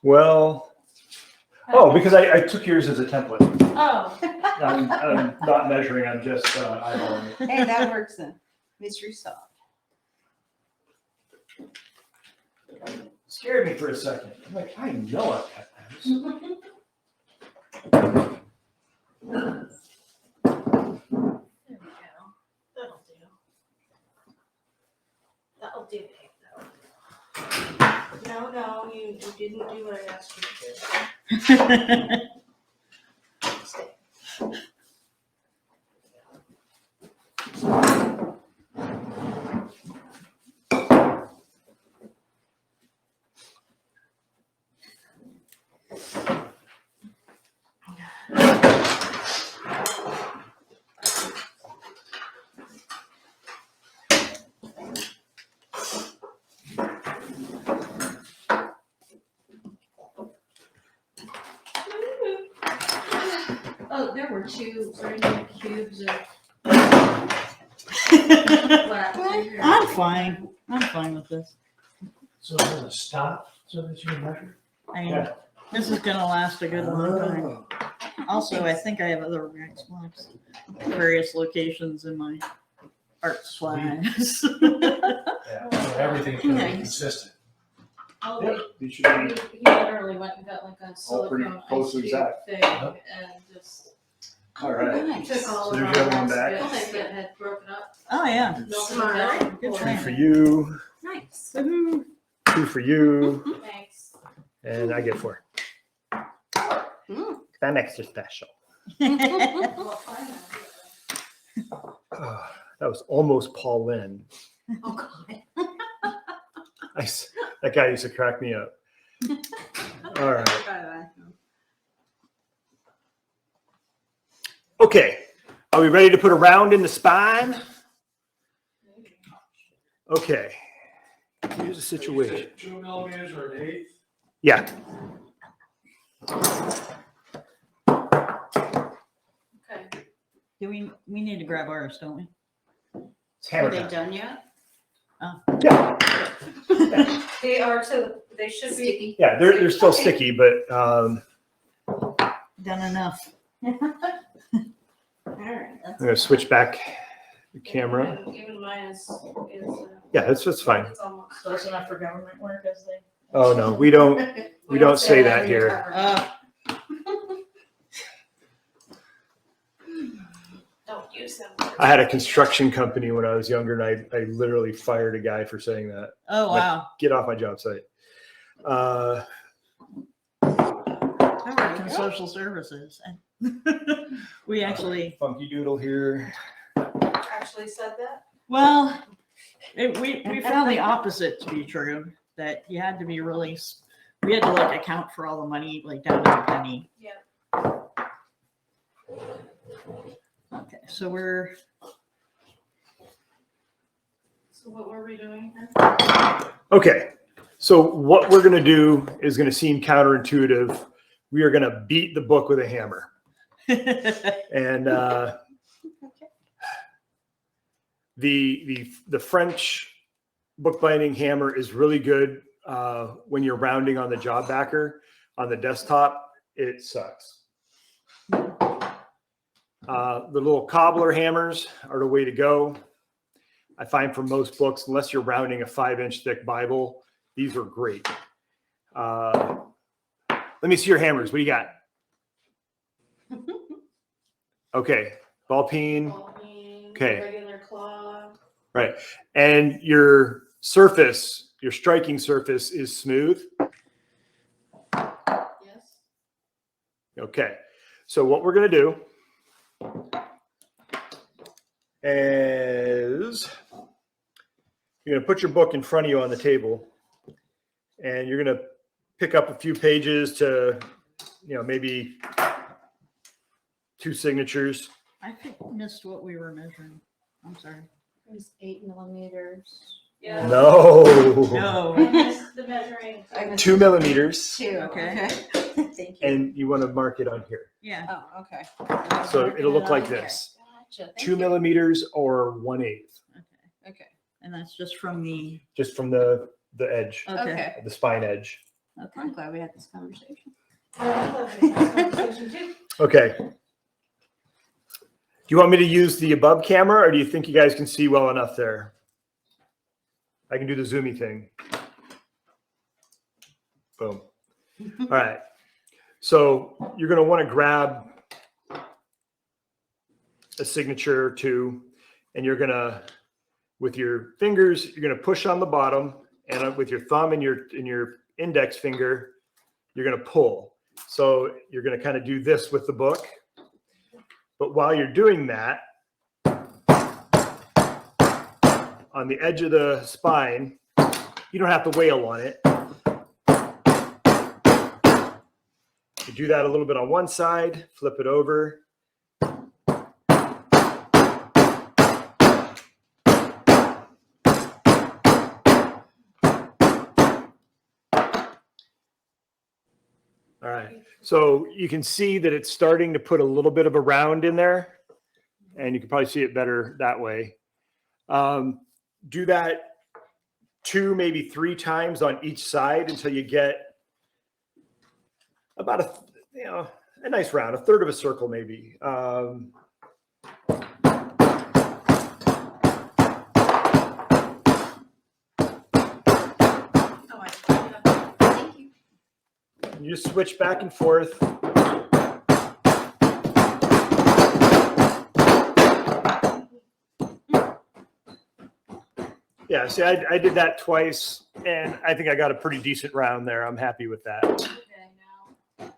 Well, oh, because I took yours as a template. Oh, I'm not measuring, I'm just eyeballing it. Hey, that works then. Mystery solved. Scared me for a second. I'm like, I know I've got those. there we go. That'll do. That'll do. No, you didn't do what I asked you to do. Oh, there were 2 random cubes of wax in here. I'm fine. I'm fine with this. So it has a stop so that you can measure? I mean, Yeah. this is gonna last a good long time. Oh. Also, I think I have other wax blocks, various locations in my art supplies. Yeah. So everything's gonna be Nice. consistent. Oh, Yep, these should be he literally went and got like a all pretty silicone close ice to cube exact. thing Yep. and just all right. Nice. took all So of there's our your one wax back. bits that had broken up, Oh, yeah. melted them Smart. down, and Good poured plan. 3 it for you, Nice. Woohoo. 2 for you, Thanks. and I get 4. I'm extra special. Well, fine then. That was almost Paul Lynn. Oh, God. That guy used to crack me up. All right. Okay. Are we ready to put a round in the spine? Okay. Here's the situation. 2 millimeters or 1/8? Yeah. Okay. Do we need to grab ours, don't we? It's hammer Are they time. done yet? Yeah. They are they should be. Sticky. Yeah, they're still Okay. sticky, but Done enough. All right. I'm gonna switch back the camera. Even mine is. Yeah, that's fine. It's almost. Close enough for government work, as they. Oh no, we don't say that here. Don't use them. I had a construction company when I was younger, and I literally fired a guy for saying that. Oh, wow. Get off my job site. I worked in social services. And we actually, Funky Doodle here. Actually said that? well, we found the opposite to be true, that you had to be really, we had to like account for all the money, like down to the penny. Yeah. Okay, so we're, So what were we doing here? Okay, so what we're gonna do is gonna seem counterintuitive. We are gonna beat the book with a hammer. And the French bookbinding hammer is really good when you're rounding on the job backer. On the desktop, it sucks. The little cobbler hammers are the way to go. I find for most books, unless you're rounding a 5-inch thick Bible, these are great. Let me see your hammers. What do you got? Okay, ball peen. Ball peen, Okay. Regular claw. Right. And your surface, your striking surface is smooth? Yes. Okay. So what we're going to do is you're going to put your book in front of you on the table, and you're going to pick up a few pages to, maybe 2 signatures. I think I missed what we were measuring. I'm sorry. It was 8 millimeters. Yeah. No. No. I missed the measuring. 2 millimeters. Okay. Thank you. And you want to mark it on here. Yeah. Oh, okay. So it'll look like Okay. this. Gotcha. Thank 2 you. millimeters or 1/8, Okay. Okay. And that's just from the. just from the edge, Okay. Okay. the spine edge. Okay. I'm glad we had this conversation. Conversation too. Okay. Do you want me to use the above camera, or do you think you guys can see well enough there? I can do the zoomy thing. Boom. All right. So you're going to want to grab a signature or 2, and you're going to, with your fingers, you're going to push on the bottom, and with your thumb and your index finger, you're going to pull. So you're going to kind of do this with the book. But while you're doing that, on the edge of the spine, you don't have to wail on it. You do that a little bit on one side, flip it over. All right, so you can see that it's starting to put a little bit of a round in there, and you can probably see it better that way. Do that 2, maybe 3 times on each side until you get about a nice round, a third of a circle maybe. Thank you. You just switch back and forth. Yeah, see, I did that twice, and I think I got a pretty decent round there. I'm happy with that. Okay, now.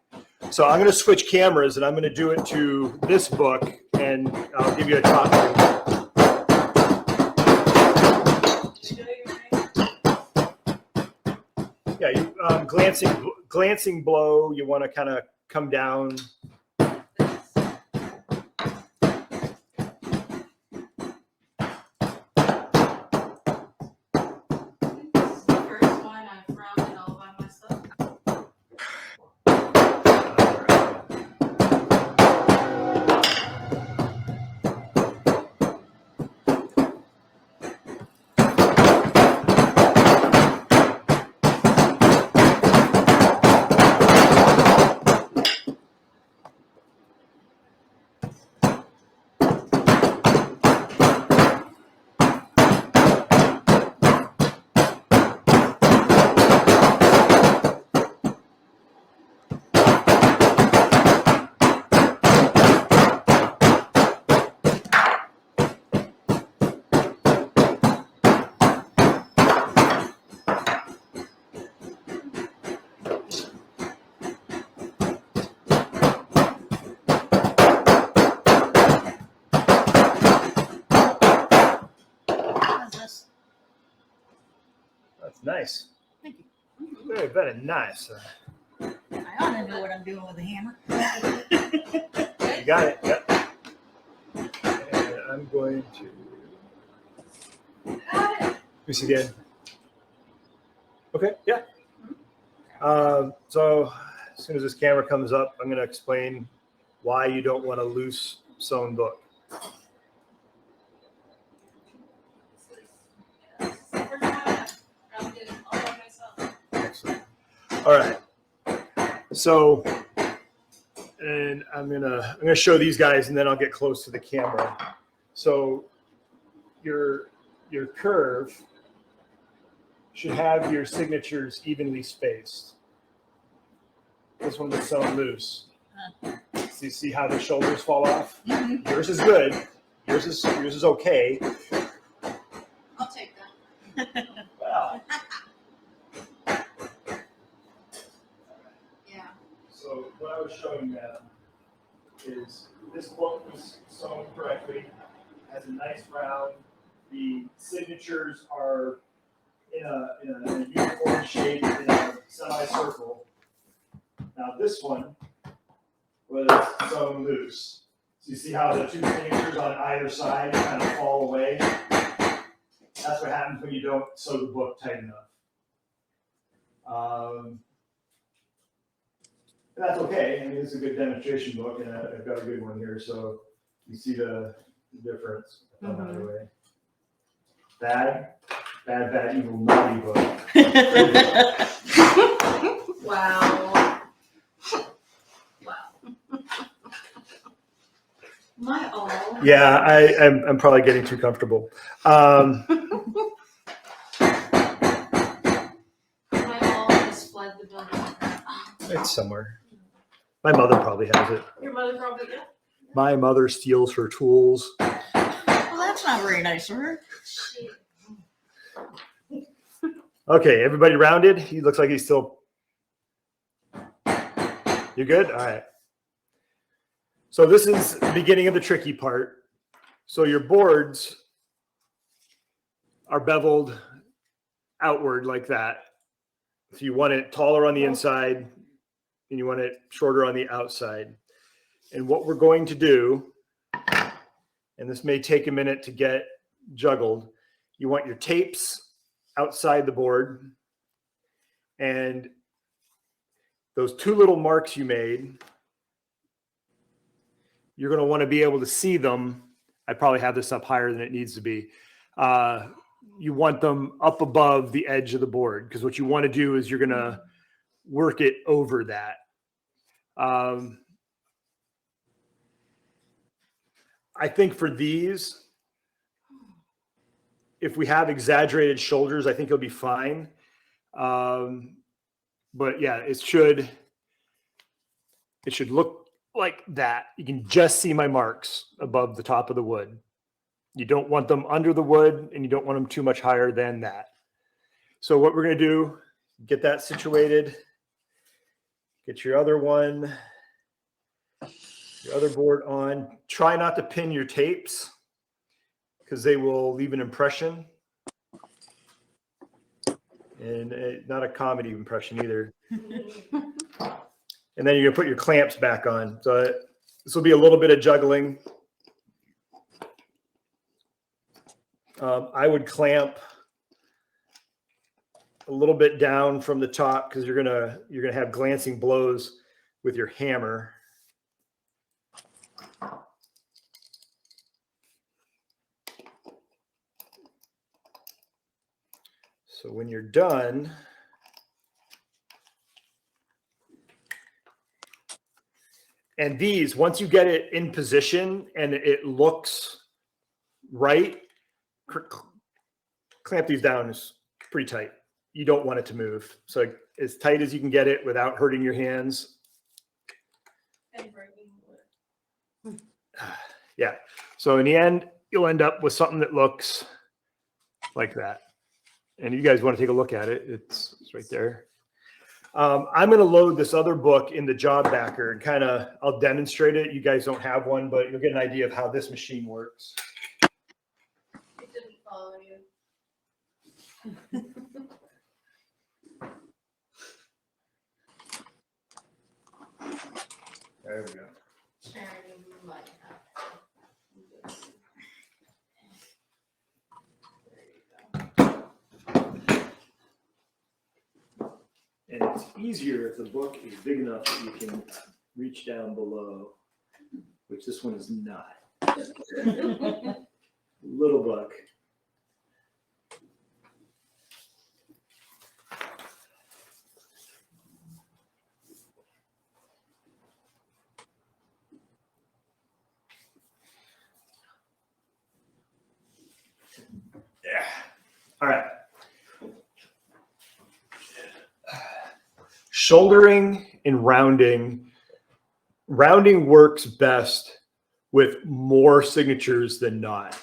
So I'm going to switch cameras, and I'm going to do it to this book, and I'll give you a top view. Yeah, you, glancing blow, you want to kind of come down. This is the first one I've rounded all by myself. How's this? That's nice. Thank you. Very, very nice. I ought to know what I'm doing with a hammer. You got it. Yep. And I'm going to. Let me see again. Okay. Yeah. So as soon as this camera comes up, I'm going to explain why you don't want a loose sewn book. Excellent. All right. So, and I'm gonna show these guys, and then I'll get close to the camera. So, your curve should have your signatures evenly spaced. This one was sewn loose. So you see how the shoulders fall off? Mhm. Yours is good. Yours is okay. I'll take that. Yeah. So what I was showing them is this book was sewn correctly, has a nice round. The signatures are in a uniform shape in a semicircle. Now this one was sewn loose. So you see how the two signatures on either side kind of fall away? That's what happens when you don't sew the book tight enough. That's okay. I mean, it's a good demonstration book, and I've got a good one here, so you see the difference. Either way. Bad, evil, naughty book. Wow. My all. Yeah, I'm probably getting too comfortable. My all has fled the building. It's somewhere. My mother probably has it. Your mother probably did. My mother steals her tools. Well, that's not very nice of her. Okay, everybody rounded? He looks like he's still. You good? All right. So this is the beginning of the tricky part. So your boards are beveled outward like that. If you want it taller on the inside and you want it shorter on the outside. And what we're going to do, and this may take a minute to get juggled, you want your tapes outside the board, and those two little marks you made, you're going to want to be able to see them. I probably have this up higher than it needs to be. You want them up above the edge of the board, because what you want to do is you're going to work it over that. I think for these, if we have exaggerated shoulders, I think it'll be fine. But yeah, it should look like that. You can just see my marks above the top of the wood. You don't want them under the wood, and you don't want them too much higher than that. So what we're going to do, get that situated, get your other one, your other board on. Try not to pin your tapes, because they will leave an impression. And not a comedy impression either. And then you're gonna put your clamps back on. So this will be a little bit of juggling. I would clamp a little bit down from the top, because you're gonna have glancing blows with your hammer. So when you're done, and these, once you get it in position and it looks right, clamp these down is pretty tight. You don't want it to move. So as tight as you can get it without hurting your hands. And breaking wood. Yeah. So in the end, you'll end up with something that looks like that. And you guys want to take a look at it, it's right there. I'm going to load this other book in the job backer and I'll demonstrate it. You guys don't have one, but you'll get an idea of how this machine works. It didn't follow you. There we go. Sharing might have. And it's easier if the book is big enough that you can reach down below, which this one is not. Little book. Yeah. All right. Shouldering and rounding. Rounding works best with more signatures than not.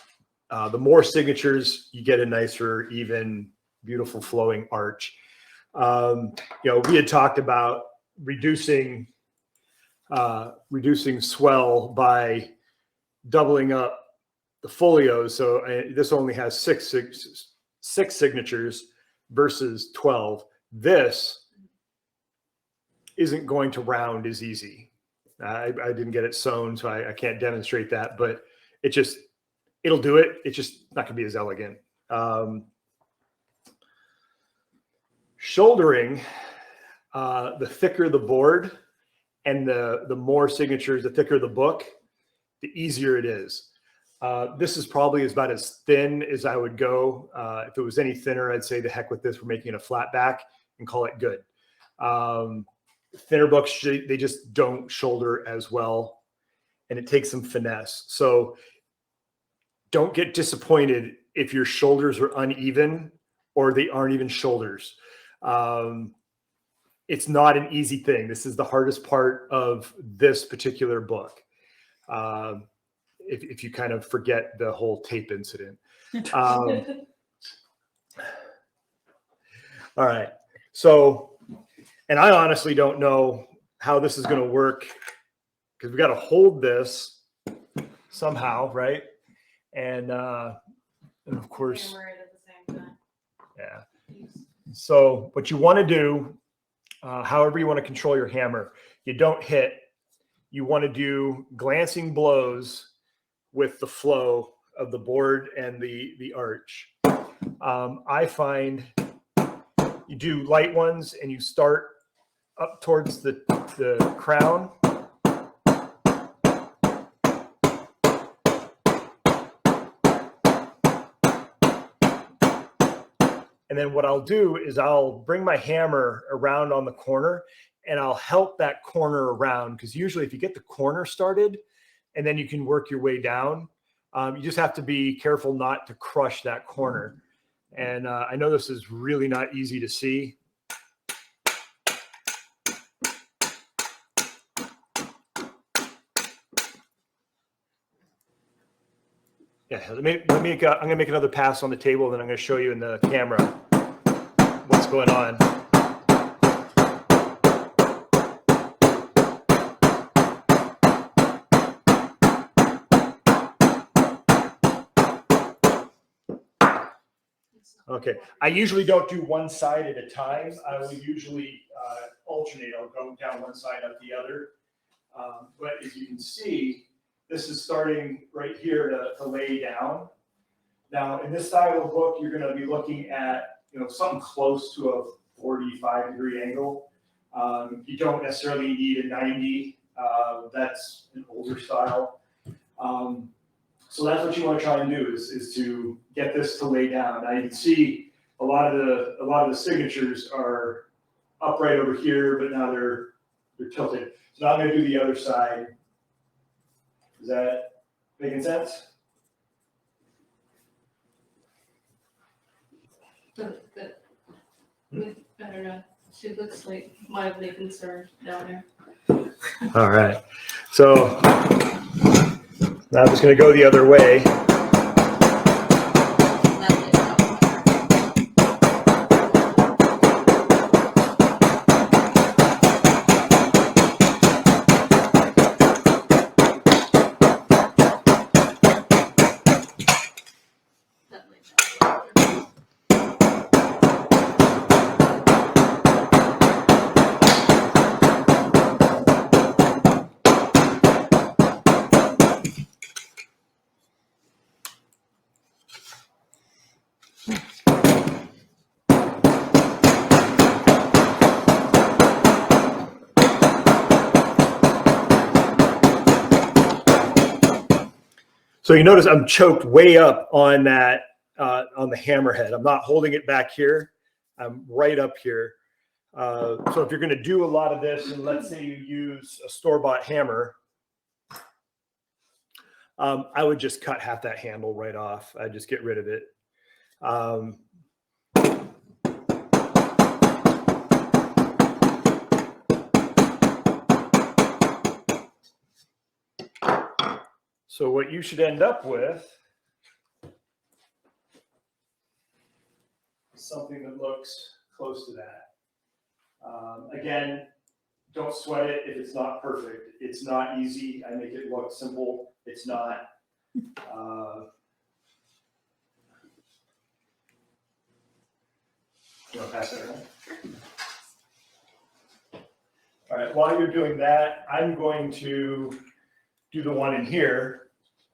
The more signatures, you get a nicer, even beautiful flowing arch. You know, we had talked about reducing swell by doubling up the folios. So this only has six signatures versus 12. This isn't going to round as easy. I didn't get it sewn, so I can't demonstrate that, but it'll do it. It's just not going to be as elegant. Shouldering, the thicker the board and the more signatures, the thicker the book, the easier it is. This is probably about as thin as I would go. If it was any thinner, I'd say the heck with this. We're making it a flat back and call it good. Thinner books, they just don't shoulder as well, and it takes some finesse. So don't get disappointed if your shoulders are uneven or they aren't even shoulders. It's not an easy thing. This is the hardest part of this particular book. If you kind of forget the whole tape incident. All right. So, and I honestly don't know how this is going to work because we got to hold this somehow, right? And of course, Hammer it at the same time. yeah. So what you want to do, however you want to control your hammer, you don't hit. You want to do glancing blows with the flow of the board and the arch. I find you do light ones and you start up towards the crown. And then what I'll do is I'll bring my hammer around on the corner and I'll help that corner around, because usually if you get the corner started and then you can work your way down, you just have to be careful not to crush that corner. And I know this is really not easy to see. Yeah, I'm gonna make another pass on the table, and then I'm gonna show you in the camera what's going on. Okay, I usually don't do one side at a time. I will usually alternate. I'll go down one side, up the other. But as you can see, this is starting right here to lay down. Now, in this style of book, you're going to be looking at, something close to a 45-degree angle. You don't necessarily need a 90. That's an older style. So that's what you want to try and do is to get this to lay down. Now you can see a lot of the signatures are upright over here, but now they're tilted. So now I'm going to do the other side. Is that making sense? But I don't know. She looks like mildly concerned down there. All right. So now I'm just going to go the other way. So you notice I'm choked way up on that, on the hammerhead. I'm not holding it back here. I'm right up here. So if you're going to do a lot of this, and let's say you use a store-bought hammer, I would just cut half that handle right off. I'd just get rid of it. So what you should end up with something that looks close to that. Again, don't sweat it if it's not perfect. It's not easy. I make it look simple. It's not. You want to pass that around? All right, while you're doing that, I'm going to do the one in here,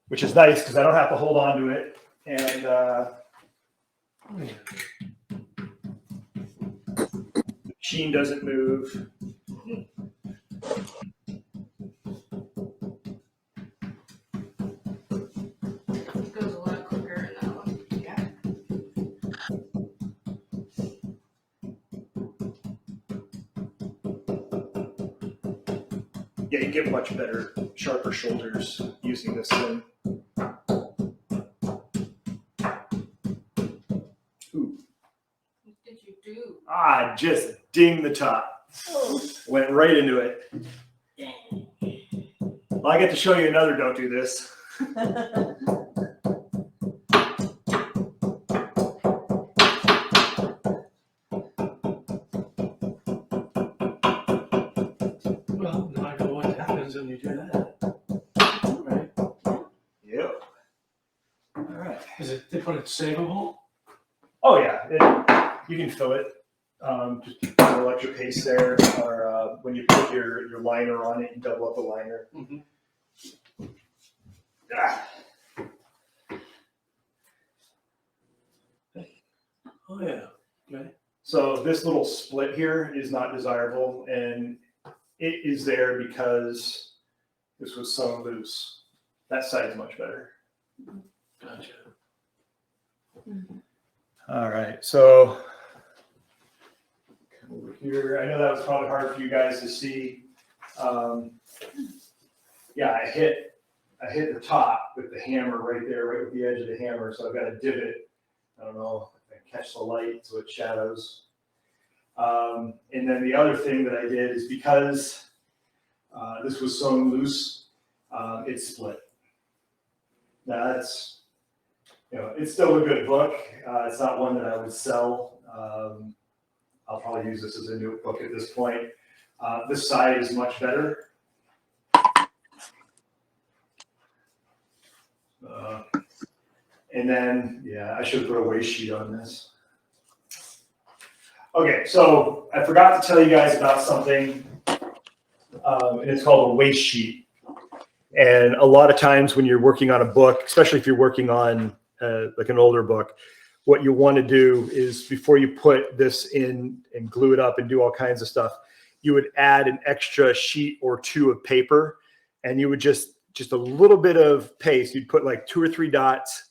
which is nice because I don't have to hold on to it. And the machine doesn't move. It goes a lot quicker in that one. Yeah, you get much better, sharper shoulders using this thing. Ooh. What did you do? Just ding the top. Went right into it. Well, I get to show you another don't do this. Well, now I know what happens when you do that. Right? Yep. All right. Is it, they put it savable? Oh yeah, you can fill it. Just electric paste there, or when you put your liner on it, you double up the liner. Mhm. Ah. Oh, yeah. Okay. So this little split here is not desirable, and it is there because this was so loose. That side's much better. Gotcha. All right, so come over here. I know that was probably hard for you guys to see. Yeah, I hit the top with the hammer right there, right with the edge of the hammer. So I've got a divot. I don't know if I can catch the light so it shadows. And then the other thing that I did is because this was sewn loose, it split. Now that's, it's still a good book. It's not one that I would sell. I'll probably use this as a notebook at this point. This side is much better. And then, yeah, I should put a waste sheet on this. Okay, so I forgot to tell you guys about something, and it's called a waste sheet. And a lot of times when you're working on a book, especially if you're working on like an older book, what you want to do is before you put this in and glue it up and do all kinds of stuff, you would add an extra sheet or two of paper, and you would just a little bit of paste. You'd put like 2 or 3 dots,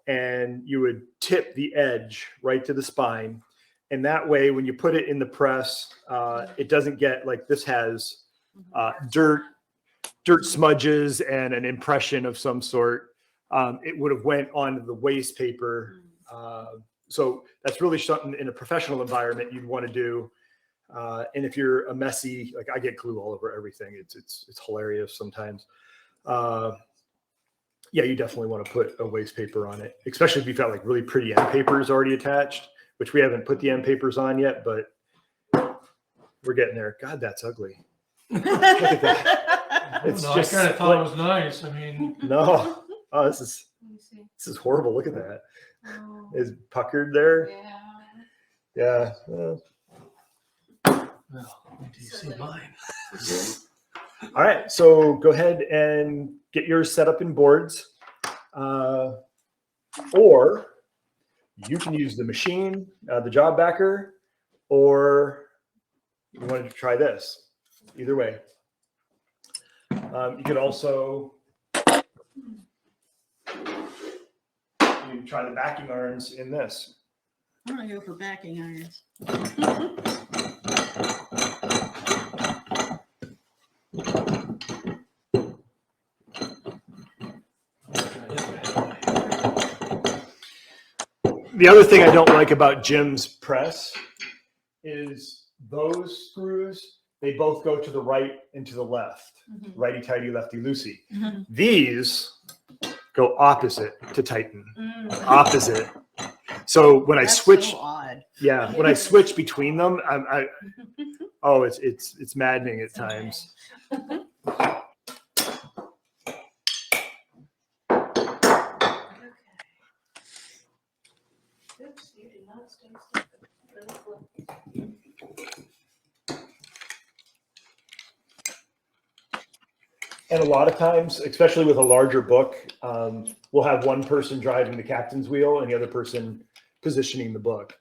and you would tip the edge right to the spine. And that way, when you put it in the press, it doesn't get like this has dirt smudges and an impression of some sort. It would have went onto the waste paper. So that's really something in a professional environment you'd want to do. And if you're a messy, like I get glue all over everything. It's hilarious sometimes. Yeah, you definitely want to put a waste paper on it, especially if you've got like really pretty end papers already attached, which we haven't put the end papers on yet, but we're getting there. God, that's ugly. Look at that. It's just I kind of thought it was nice. I mean, no. Oh, this is horrible. Look at that. Oh, It's puckered there. yeah. Yeah. well, wait till you see mine. All right. So go ahead and get yours set up in boards, or you can use the machine, the job backer, or you wanted to try this. Either way. You could also you can try the backing irons in this. I'm gonna go for backing irons. The other thing I don't like about Jim's press is those screws, they both go to the right and to the left. Righty-tighty, lefty-loosey. These go opposite to tighten. Opposite. So when I That's switch, so odd. yeah, when I switch between them, oh, it's maddening at times. Oops, you did not stay still. Really cool. And a lot of times, especially with a larger book, we'll have one person driving the captain's wheel and the other person positioning the book.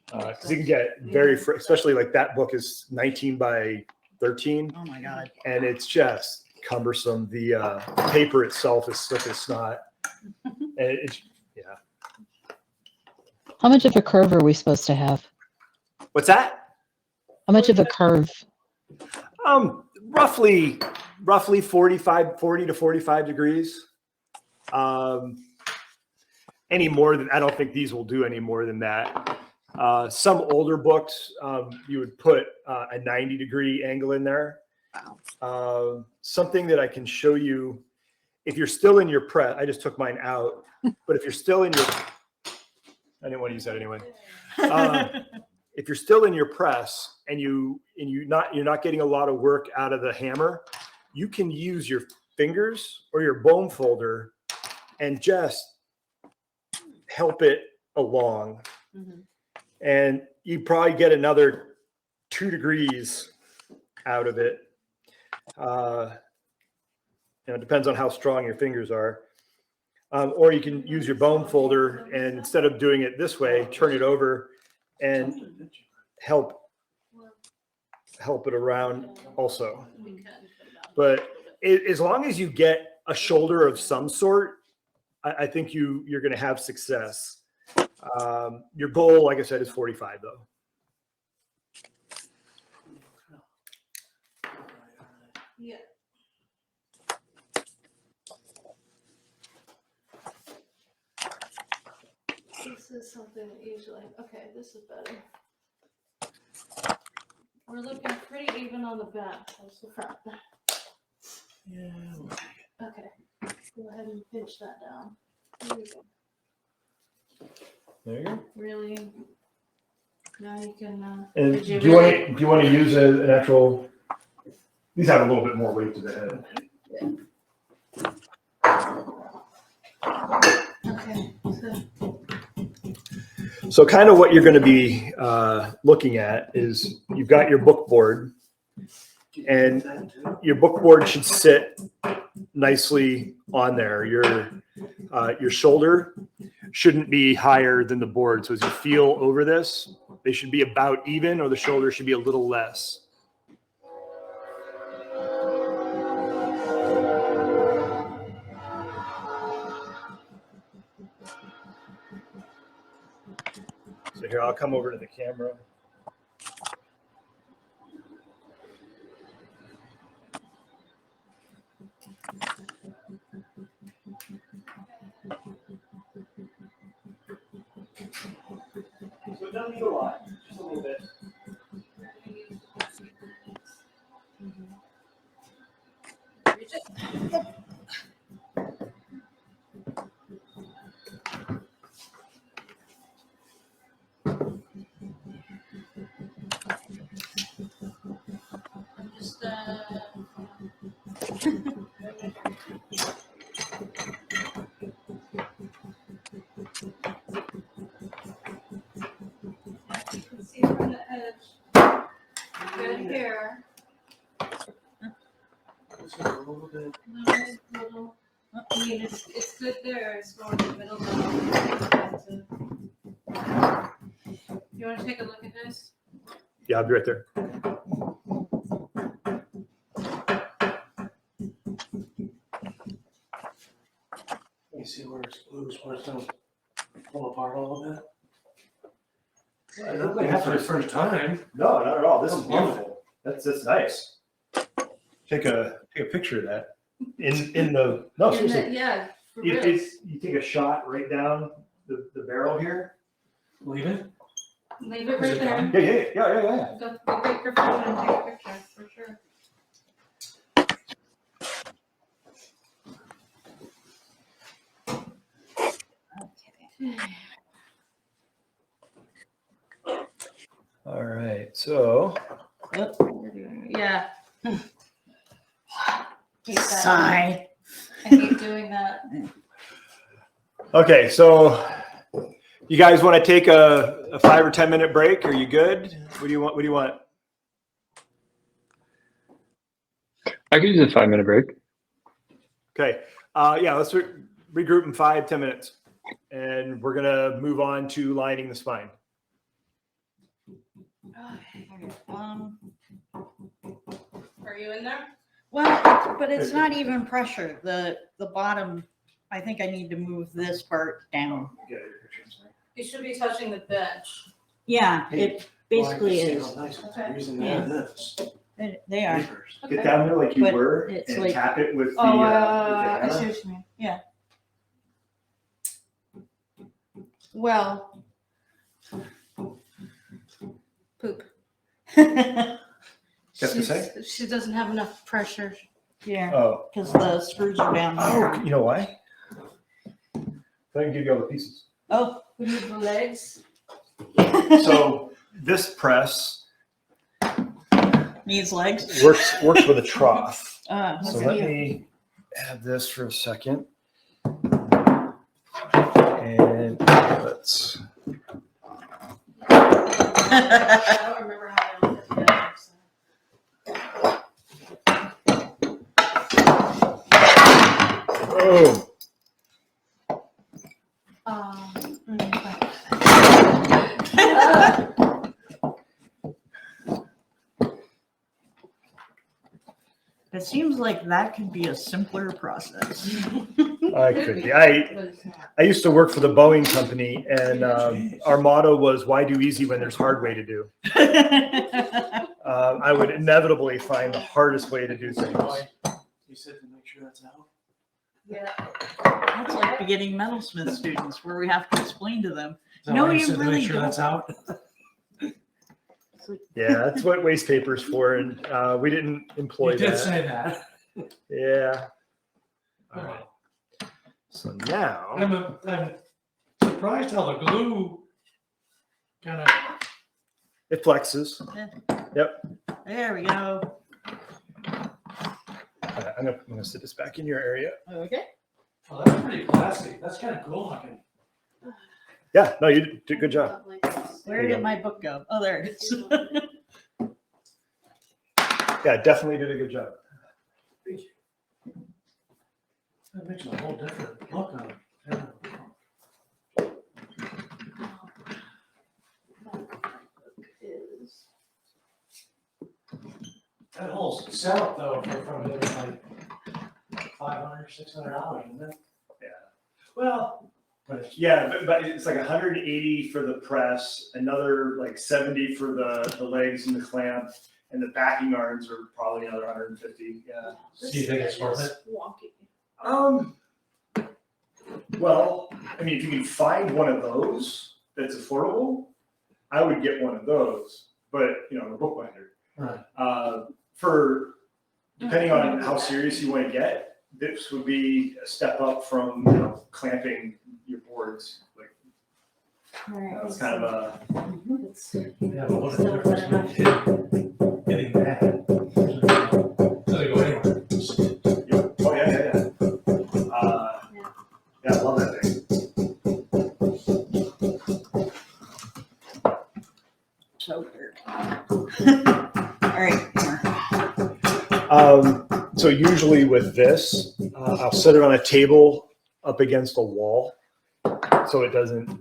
Because you can get very, especially like that book is 19 by 13, Oh my God. and it's just cumbersome. The paper itself is slick as snot. And it's, yeah. How much of a curve are we supposed to have? What's that? How much of a curve? Roughly 40 to 45 degrees. Any more than, I don't think these will do any more than that. Some older books, you would put a 90-degree angle in there. Wow. Something that I can show you, if you're still in your press, I just took mine out, but if you're still in your, I didn't want to use that anyway. If you're still in your press and you're not getting a lot of work out of the hammer, you can use your fingers or your bone folder and just help it along. Mhm. And you probably get another 2 degrees out of it. It depends on how strong your fingers are. Or you can use your bone folder and instead of doing it this way, turn it over and help it around also. But as long as you get a shoulder of some sort, I think you're going to have success. Your goal, like I said, is 45 though. Yeah. This is something that usually, okay, this is better. We're looking pretty even on the back. That's the front. Yeah. Okay, go ahead and pinch that down. There you go. There you go. Really? Now you can. And did do you want to use an actual? These have a little bit more weight to the head. Okay. So kind of what you're going to be looking at is you've got your book board, and your book board should sit nicely on there. Your shoulder shouldn't be higher than the board. So as you feel over this, they should be about even, or the shoulder should be a little less. So here, I'll come over to the camera. So it doesn't need a lot, just a little bit. Just you can see from the edge. Good here. Little. I mean, it's good there. It's going in the middle now. You want to take a look at this? Yeah, I'll be right there. Let me see where it's loose, where it's gonna pull apart a little bit. I don't think that's For the first time. No, not at all. This is beautiful. That's nice. Take a picture of that. In the no, seriously. Yeah. For You, real. you take a shot right down the barrel here. Leave it. Leave it Is right it there. done? Yeah. Go get your phone and take a picture for sure. All right, so Yeah. Hate that. Sigh. I hate doing that. okay, so you guys want to take a 5 or 10 minute break? Are you good? What do you want? What do you want? I could use a 5-minute break. Okay, yeah, let's regroup in 5-10 minutes, and we're gonna move on to lining the spine. Are you in there? Well, but it's not even pressure. The bottom, I think I need to move this part down. You should be touching the bench. Yeah, it basically is. Okay. Using Yeah. this. They are. Get down there like you But were, it's and like- tap it with the. Oh, with the I hammer. see what you mean. Well, Poop. Got to say? she doesn't have enough pressure. Yeah, Oh, because the screws are down oh, here. you know why? So I can give you all the pieces. Oh, We need the legs. So this press needs legs. works with a trough. So Okay. let me add this for a second. And let's. I don't remember how I did it. Oh, It seems like that could be a simpler process. I could be. I used to work for the Boeing company, and our motto was, "Why do easy when there's hard way to do?" I would inevitably find the hardest way to do things. You said to make sure that's out. Yeah. That's like beginning metalsmith students where we have to explain to them. Is that No, why you said to really make sure don't. that's out. Yeah, that's what waste paper's for, and we didn't employ You did that. say that. Yeah. All right. So now, I'm surprised how the glue kind of. it flexes. There we go. I'm gonna sit this back in your area. Okay. Oh, that's pretty classy. That's kind of cool looking. Yeah, no, you did a good job. Where did my book go? Oh, there it is. Yeah, definitely did a good job. That makes a whole different look on it. That whole setup though, for probably like $500, $600, isn't it? Yeah. Well, but it's Yeah, but it's like 180 for the press, another like 70 for the legs and the clamp, and the backing arms are probably another 150. Yeah. Do you think it's worth it? Wonky. Well, I mean, if you can find one of those that's affordable, I would get one of those. But you know, the bookbinder. Right. For depending on how serious you want to get, this would be a step up from, you know, clamping your boards. Like that's kind of a. Yeah, but what's the difference between getting that? Doesn't go anywhere. Oh yeah. Yeah, I love that thing. So weird. All right. So usually with this, I'll set it on a table up against a wall, so it doesn't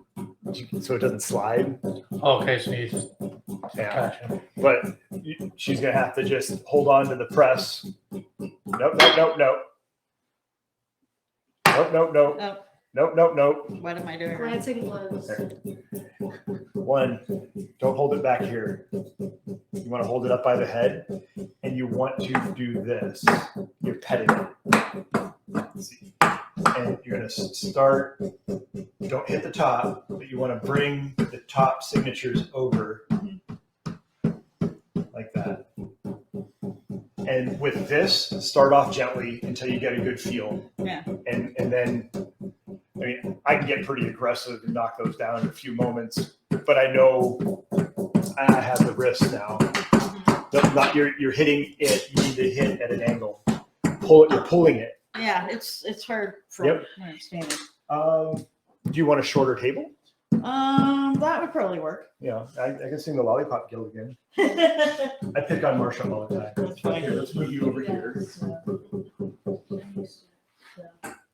slide. Okay, so you just. Yeah, Gotcha. but she's gonna have to just hold on to the press. Nope. Nope. What am I doing? Glancing blows. One, don't hold it back here. You want to hold it up by the head, and you want to do this. You're petting it. See? And you're going to start, don't hit the top, but you want to bring the top signatures over like that. And with this, start off gently until you get a good feel. Yeah. And then, I mean, I can get pretty aggressive and knock those down in a few moments, but I know I have the wrist now. Not you're hitting it. You need to hit at an angle. You're pulling it. Yeah, it's hard for Yep. when I'm standing. Do you want a shorter table? That would probably work. Yeah, I can sing the Lollipop Guild again. That's I pick on Marsha all the time. fine. Here, let's move you over here.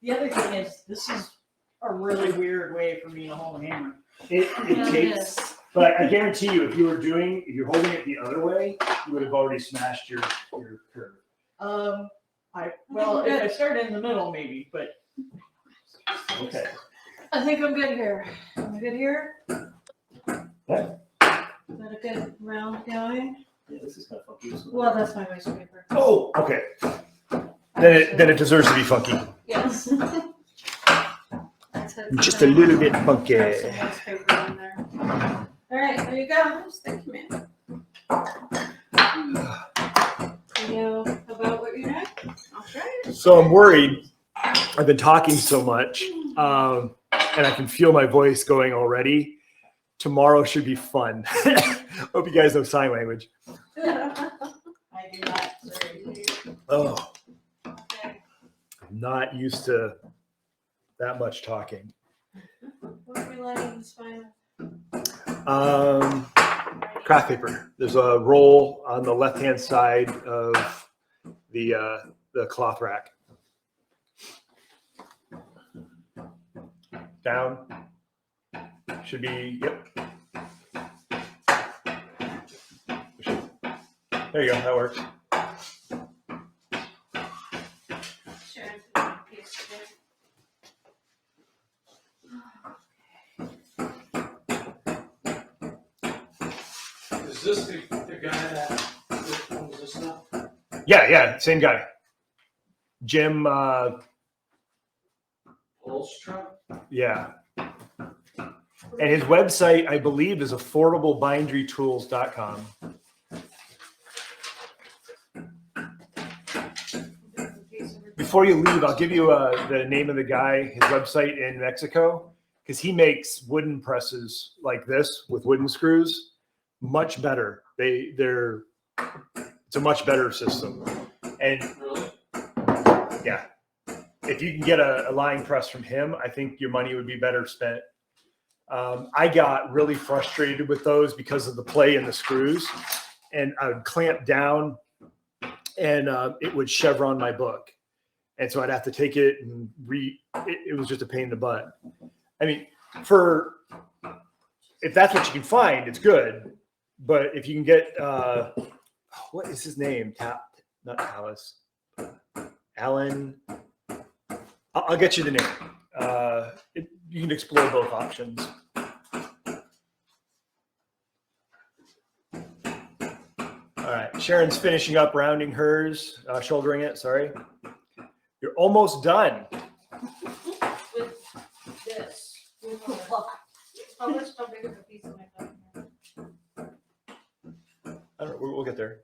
The other thing is, this is a really weird way for me to hold a hammer. It takes, but I guarantee you, if you're holding it the other way, you would have already smashed your curve. If I started in the middle, maybe, but Okay. I think I'm good here. Am I good here? Yeah. Is that a good round going? Yeah, this is kind of funky. Well, that's my waste paper. Oh, okay. Then it deserves to be funky. Yes. Just a little bit funky. Throw some waste paper on there. All right, there you go. Thank you, man. You know about what you're doing? Okay. So I'm worried. I've been talking so much, and I can feel my voice going already. Tomorrow should be fun. Hope you guys know sign language. I do not. Sorry. Oh, I'm not used to that much talking. What are we letting this find? Craft paper. There's a roll on the left-hand side of the cloth rack. Down. Should be, yep. There you go, that works. Sharon, put one piece today. Is this the guy that owns this now? Yeah, same guy. Jim, Holstrom? yeah. And his website, I believe, is affordablebinderytools.com. Before you leave, I'll give you the name of the guy, his website in Mexico, because he makes wooden presses like this with wooden screws. Much better. It's a much better system. And Really? yeah, if you can get a lying press from him, I think your money would be better spent. I got really frustrated with those because of the play in the screws, and I would clamp down and it would chevron my book. And so I'd have to take it and it was just a pain in the butt. I mean, if that's what you can find, it's good. But if you can get, what is his name? Not Alice. Alan. I'll get you the name. You can explore both options. All right, Sharon's finishing up rounding hers, shouldering it, sorry. You're almost done. With this. How big of a piece am I cutting here? We'll get there.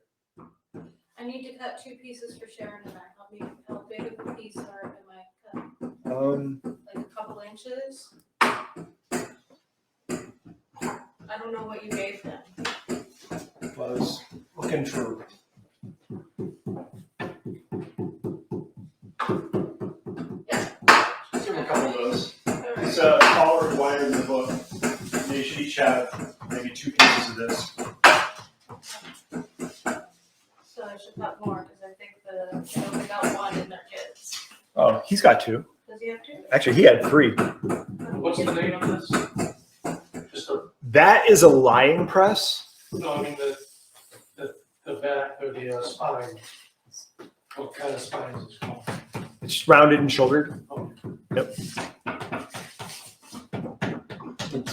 I need to cut 2 pieces for Sharon and I. How big of a piece am I cutting? Like a couple inches? I don't know what you gave them. Was looking for. Let's give him a couple of those. It's all required in the book. They should each have maybe 2 pieces of this. So I should cut more because I think they only got 1 in their kids. Oh, he's got 2. Does he have 2? Actually, he had 3. What's the name of this? That is a lying press. No, I mean the back or the spine. What kind of spine is it called? It's rounded and shouldered. Oh. Yep.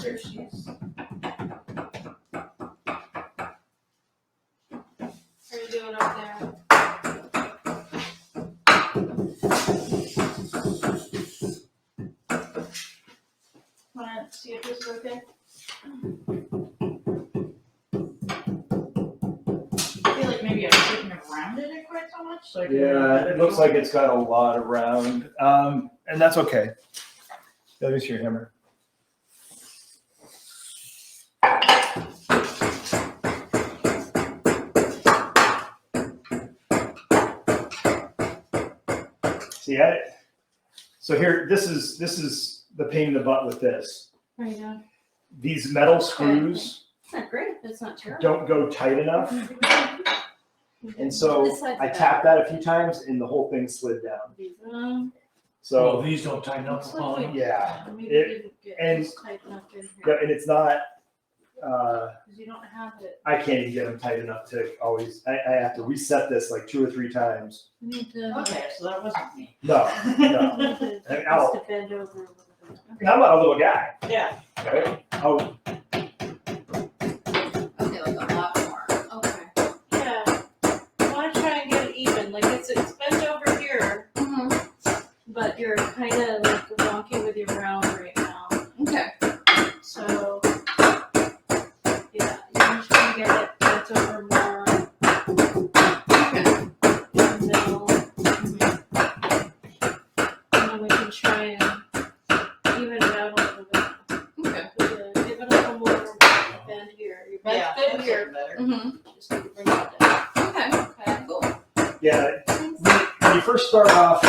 Here she is. How are you doing up there? Want to see if this is okay? I feel like maybe I shouldn't have rounded it quite so much. So Yeah, it looks like it's got a lot of round, and that's okay. Let me see your hammer. See at it? So here, this is the pain in the butt with this. There you go. These metal screws It's not great. It's not terrible. don't go tight enough. And so This side's I better. tapped that a few times and the whole thing slid down. Oh, So these don't tighten up the volume. yeah, Maybe it- we didn't get and- this tight enough in yeah, here. and it's not, 'Cause you don't have it. I can't even get them tight enough to always, I have to reset this like 2 or 3 times. You need to. Okay, so that wasn't me. No, no. You need to And just ow. to bend over a little bit. And I'm not a little guy, Yeah. right? Oh, Okay, like a lot more. Okay. Yeah. You wanna try and get it even, like it's bent over here, but you're kinda like wonky with your round right now. Okay. So, yeah, you just try and get it bent over more in the middle. And then we can try and even it out a little bit. Okay. Give it a little more bend here. Your Yeah, bend's good that's here. better. Just need to bring it down. Okay. Okay. Cool. yeah, when you first start off,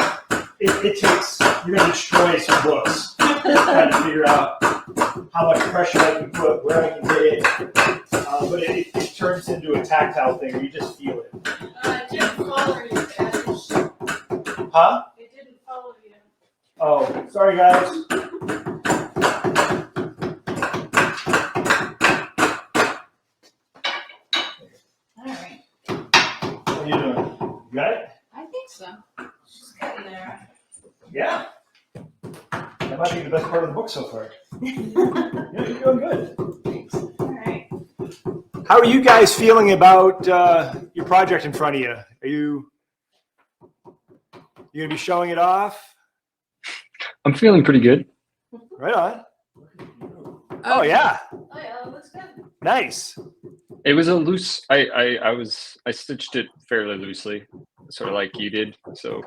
it takes, you're gonna destroy some books. Trying to figure out how much pressure I can put, where I can hit it. But it turns into a tactile thing where you just feel it. It didn't follow you, guys. Huh? It didn't follow you. Oh, sorry guys. All right. What are you doing? You got it? I think so. She's getting there. Yeah. That might be the best part of the book so far. Yeah, you're doing good. All right. How are you guys feeling about your project in front of you? Are you gonna be showing it off? I'm feeling pretty good. Right on. Oh yeah, Oh yeah, that looks good. nice. It was a loose. I stitched it fairly loosely, sort of like you did. So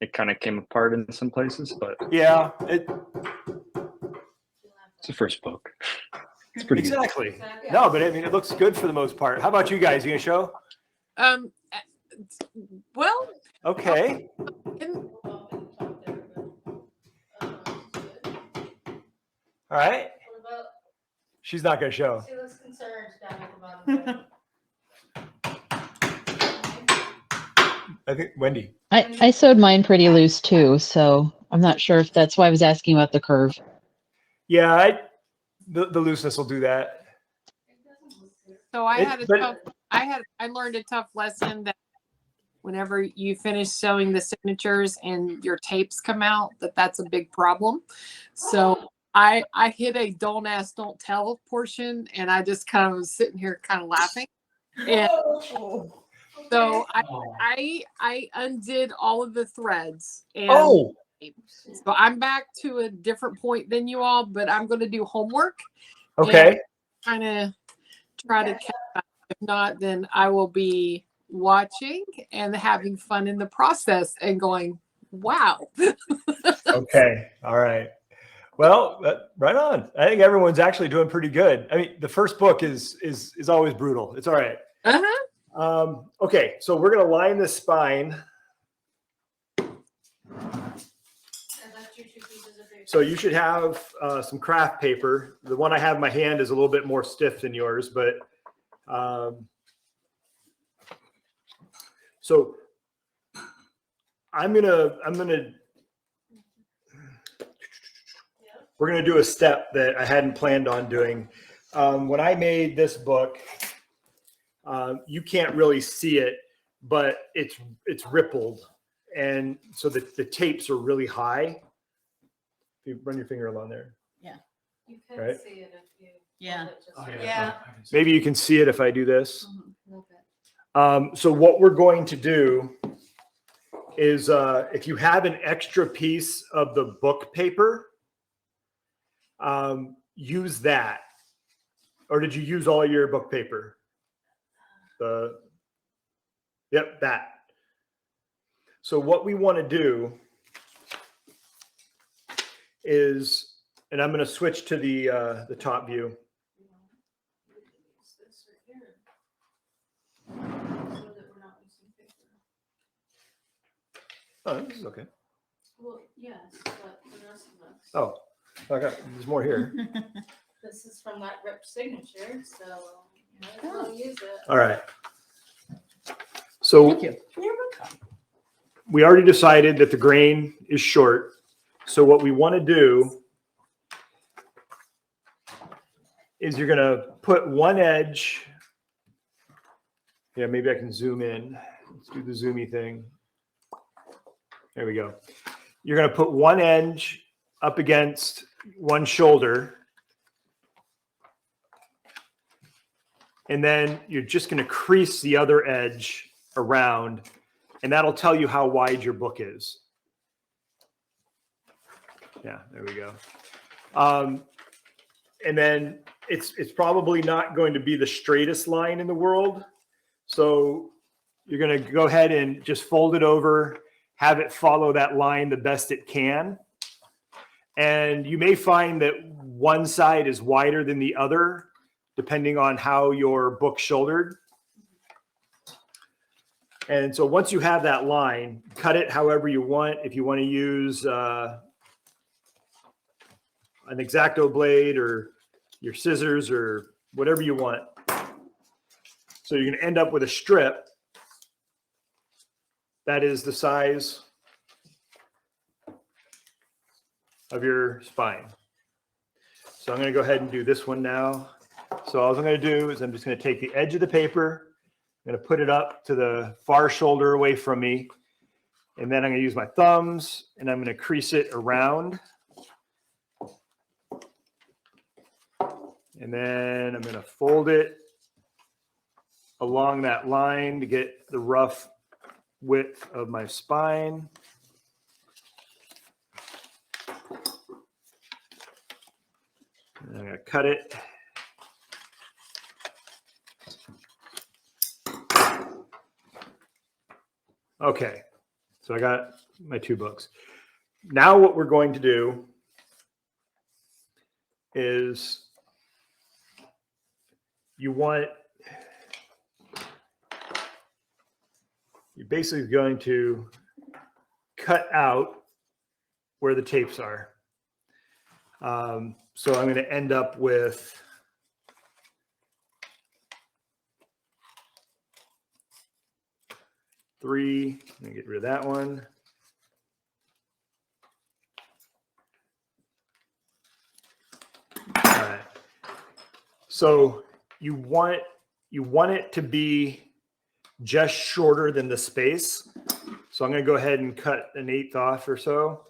it kind of came apart in some places, but Yeah, it's the first book. It's pretty good. exactly. No, but I mean, it looks good for the most part. How about you guys? You gonna show? Um, well, Okay. in, All right. What about, She's not gonna show. she looks concerned down at the bottom. I think Wendy. I sewed mine pretty loose too, so I'm not sure if that's why I was asking about the curve. Yeah, the looseness will do that. so I It- had a but- tough, I learned a tough lesson that whenever you finish sewing the signatures and your tapes come out, that's a big problem. So I hit a don't ask, don't tell portion, and I just kind of was sitting here kind of laughing. And so I undid all of the threads. And Oh, so I'm back to a different point than you all, but I'm going to do homework. okay. Kind of try to catch up. If not, then I will be watching and having fun in the process and going, wow. Okay. All right. Well, right on. I think everyone's actually doing pretty good. I mean, the first book is always brutal. It's all right. Uh-huh. Okay, so we're gonna line the spine. So you should have some craft paper. The one I have in my hand is a little bit more stiff than yours, but so we're gonna do a step that I hadn't planned on doing. When I made this book, you can't really see it, but it's rippled, and so the tapes are really high. If you run your finger along there, You can Right. see it if you. Yeah. hold it just Oh, right. yeah. I can see. maybe you can see it if I do this. Mhm, a little bit. So what we're going to do is if you have an extra piece of the book paper, use that. Or did you use all your book paper? Yep, that. So what we want to do is, and I'm going to switch to the top view. Use this right here. So that we're not losing paper. Oh, this is okay. Well, yes, but the rest of us. Oh, there's more here. This is from that rip signature, so you might as well use it. All right. So Thank you. You're welcome. we already decided that the grain is short. So what we want to do is you're going to put one edge. Yeah, maybe I can zoom in. Let's do the zoomy thing. There we go. You're going to put one edge up against one shoulder. And then you're just going to crease the other edge around, and that'll tell you how wide your book is. Yeah, there we go. And then it's probably not going to be the straightest line in the world. So you're going to go ahead and just fold it over, have it follow that line the best it can. And you may find that one side is wider than the other, depending on how your book's shouldered. And so once you have that line, cut it however you want. If you want to use an X-Acto blade or your scissors or whatever you want. So you're going to end up with a strip that is the size of your spine. So I'm going to go ahead and do this one now. So all I'm going to do is I'm just going to take the edge of the paper, I'm going to put it up to the far shoulder away from me, and then I'm going to use my thumbs and I'm going to crease it around. And then I'm going to fold it along that line to get the rough width of my spine. And I'm going to cut it. Okay, so I got my two books. Now what we're going to do is you're basically going to cut out where the tapes are. So I'm going to end up with three. I'm going to get rid of that one. All right. So you want it to be just shorter than the space. So I'm going to go ahead and cut 1/8 off or so.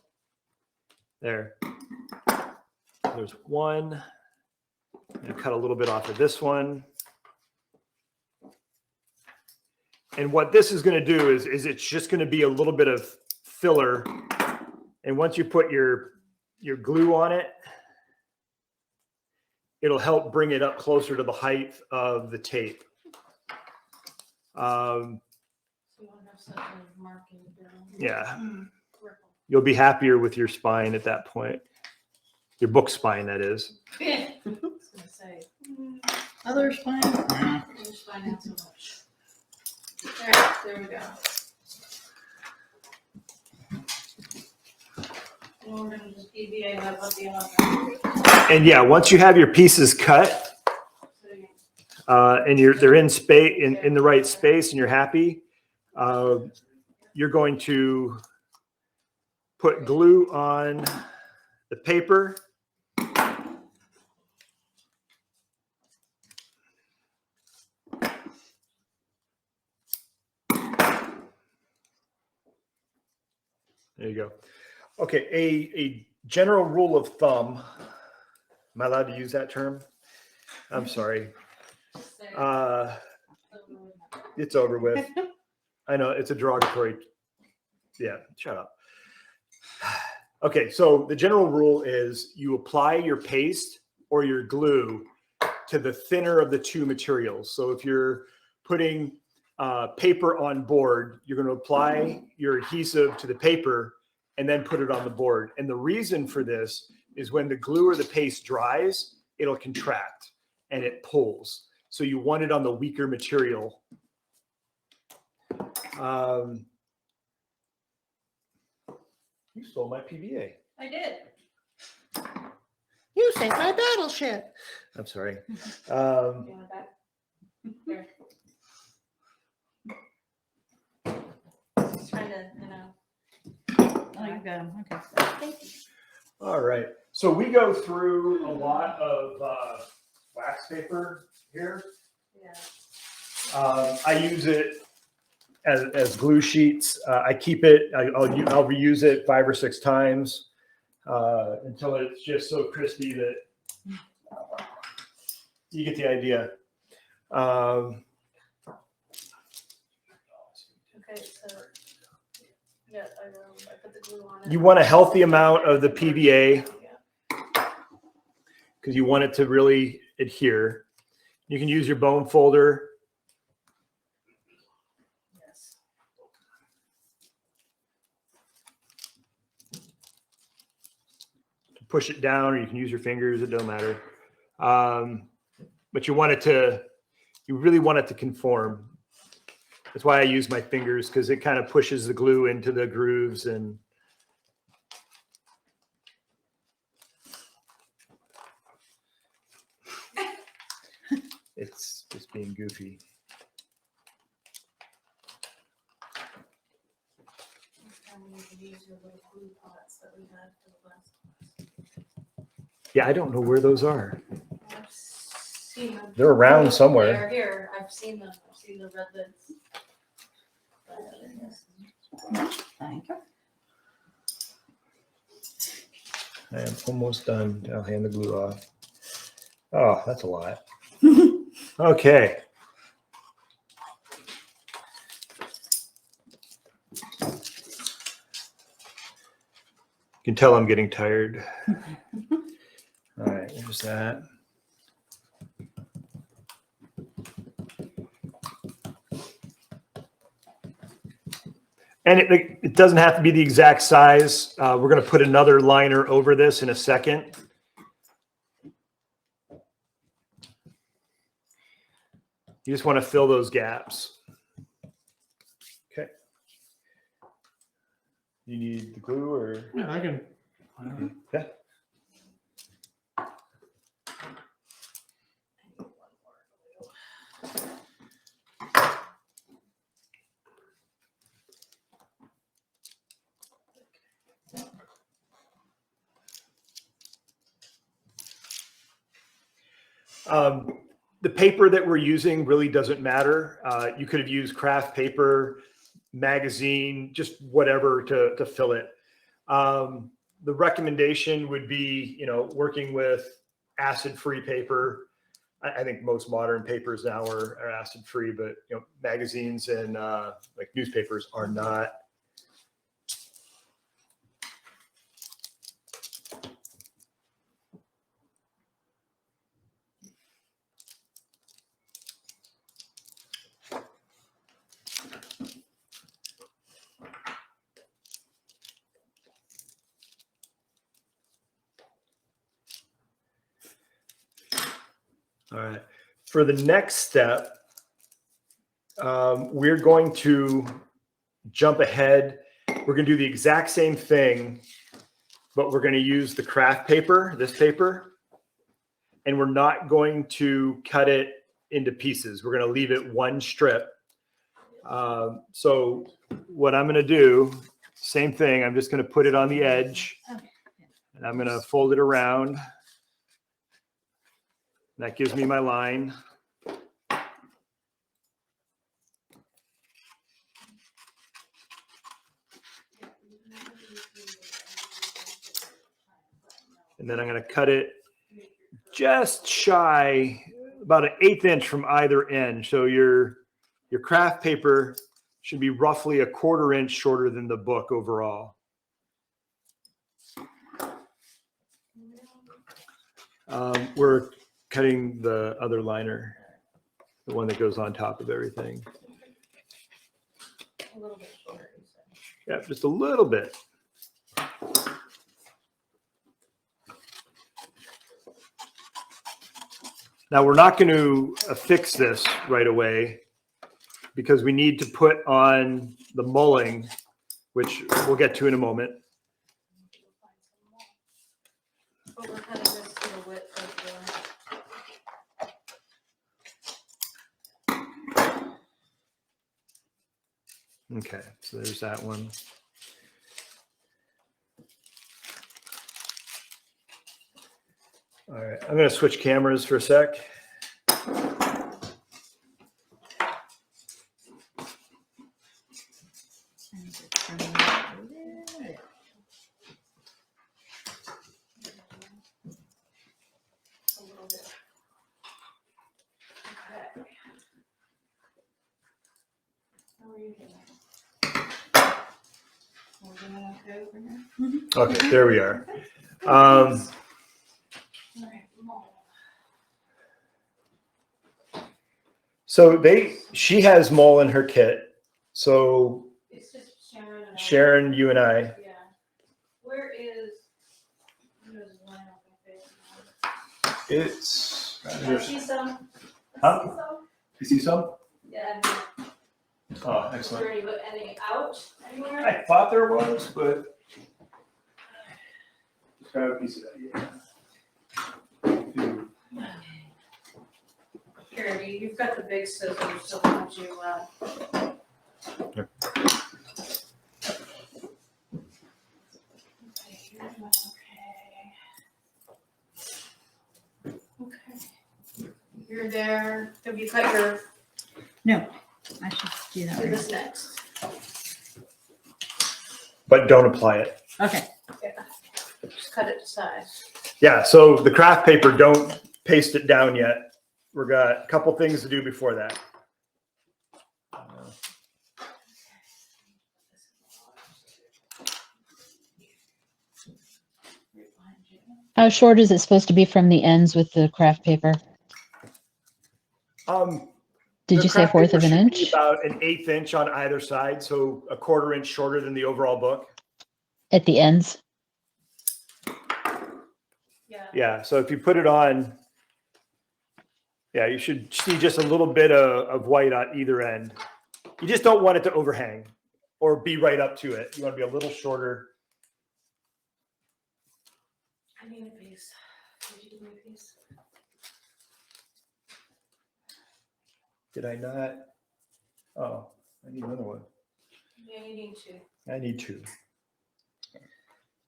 There. There's one. I'm going to cut a little bit off of this one. And what this is going to do is it's just going to be a little bit of filler. And once you put your glue on it, it'll help bring it up closer to the height of the tape. Yeah. You'll be happier with your spine at that point. Your book spine, that is. I was gonna say, Other spine? Nah. your spine not so much. All right, there we go. And we're gonna just PVA that up the other. And yeah, once you have your pieces cut, and they're in space in the right space, and you're happy, you're going to put glue on the paper. There you go. Okay, a general rule of thumb. Am I allowed to use that term? I'm sorry. It's over with. I know it's a derogatory. Yeah, shut up. Okay, so the general rule is you apply your paste or your glue to the thinner of the two materials. So if you're putting paper on board, you're going to apply your adhesive to the paper and then put it on the board. And the reason for this is when the glue or the paste dries, it'll contract and it pulls. So you want it on the weaker material. You stole my PVA. I did. You saved my battleship. I'm sorry. You want it back? Here. Just trying to, Oh, you got them. Okay. Thank you. All right. So we go through a lot of wax paper here. Yeah. I use it as glue sheets. I keep it. I'll reuse it 5 or 6 times until it's just so crispy that you get the idea. Okay, so yeah, I put the glue on it. You want a healthy amount of the PVA Yeah. because you want it to really adhere. You can use your bone folder. Yes. To push it down, or you can use your fingers. It don't matter. But you want it to. You really want it to conform. That's why I use my fingers, because it kind of pushes the glue into the grooves and. It's just being goofy. We need to use your little glue pots that we had for the last class. Yeah, I don't know where those are. I've seen them. They're around somewhere. They're here. I've seen them. I've seen the red lids. Thank you. I am almost done. I'll hand the glue off. Oh, that's a lot. Okay. You can tell I'm getting tired. All right, there's that. And it doesn't have to be the exact size. We're going to put another liner over this in a second. You just want to fill those gaps. Okay. You need the glue or? Yeah, I can. Yeah. The paper that we're using really doesn't matter. You could have used craft paper, magazine, just whatever to fill it. The recommendation would be, working with acid-free paper. I think most modern papers now are acid-free, but magazines and like newspapers are not. All right. For the next step, we're going to jump ahead. We're going to do the exact same thing, but we're going to use the craft paper, this paper, and we're not going to cut it into pieces. We're going to leave it one strip. So what I'm going to do, same thing. I'm just going to put it on the edge, and I'm going to fold it around. That gives me my line. And then I'm going to cut it just shy, about an 1/8 inch from either end. So your craft paper should be roughly 1/4 inch shorter than the book overall. We're cutting the other liner, the one that goes on top of everything. A little bit shorter. You said. Yeah, just a little bit. Now we're not going to affix this right away because we need to put on the mulling, which we'll get to in a moment. But we're cutting this to the width of the. Okay, so there's that one. All right, I'm going to switch cameras for a sec. A little bit. Okay. How are you doing? Are we doing okay over here? Okay, there we are. All right, mole. So she has mole in her kit. So It's just Sharon and I. Sharon, you and I. Yeah. Where is line up my face? It's. I see some. Huh? I see some. You see some? Yeah. Oh, Is excellent. there any out anywhere? I thought there was, but. Just grab a piece of that. Here, you've got the big scissors, so why don't you, Yep. Okay, here's my, okay. You're there, have you cut your, No, I should do that. do right this next? But don't apply it. now. Okay. Yeah. Just cut it to size. Yeah, so the craft paper, don't paste it down yet. We've got a couple things to do before that. How short is it supposed to be from the ends with the craft paper? Did The you say a craft fourth paper of an should be inch About an 1/8 inch on either side, so a 1/4 inch shorter than the overall book. at the ends? Yeah. Yeah, so if you put it on, yeah, you should see just a little bit of white on either end. You just don't want it to overhang or be right up to it. You want to be a little shorter. I need a piece. Did you give me a piece? Did I not? Oh, I need another one. Yeah, you need to. I need two.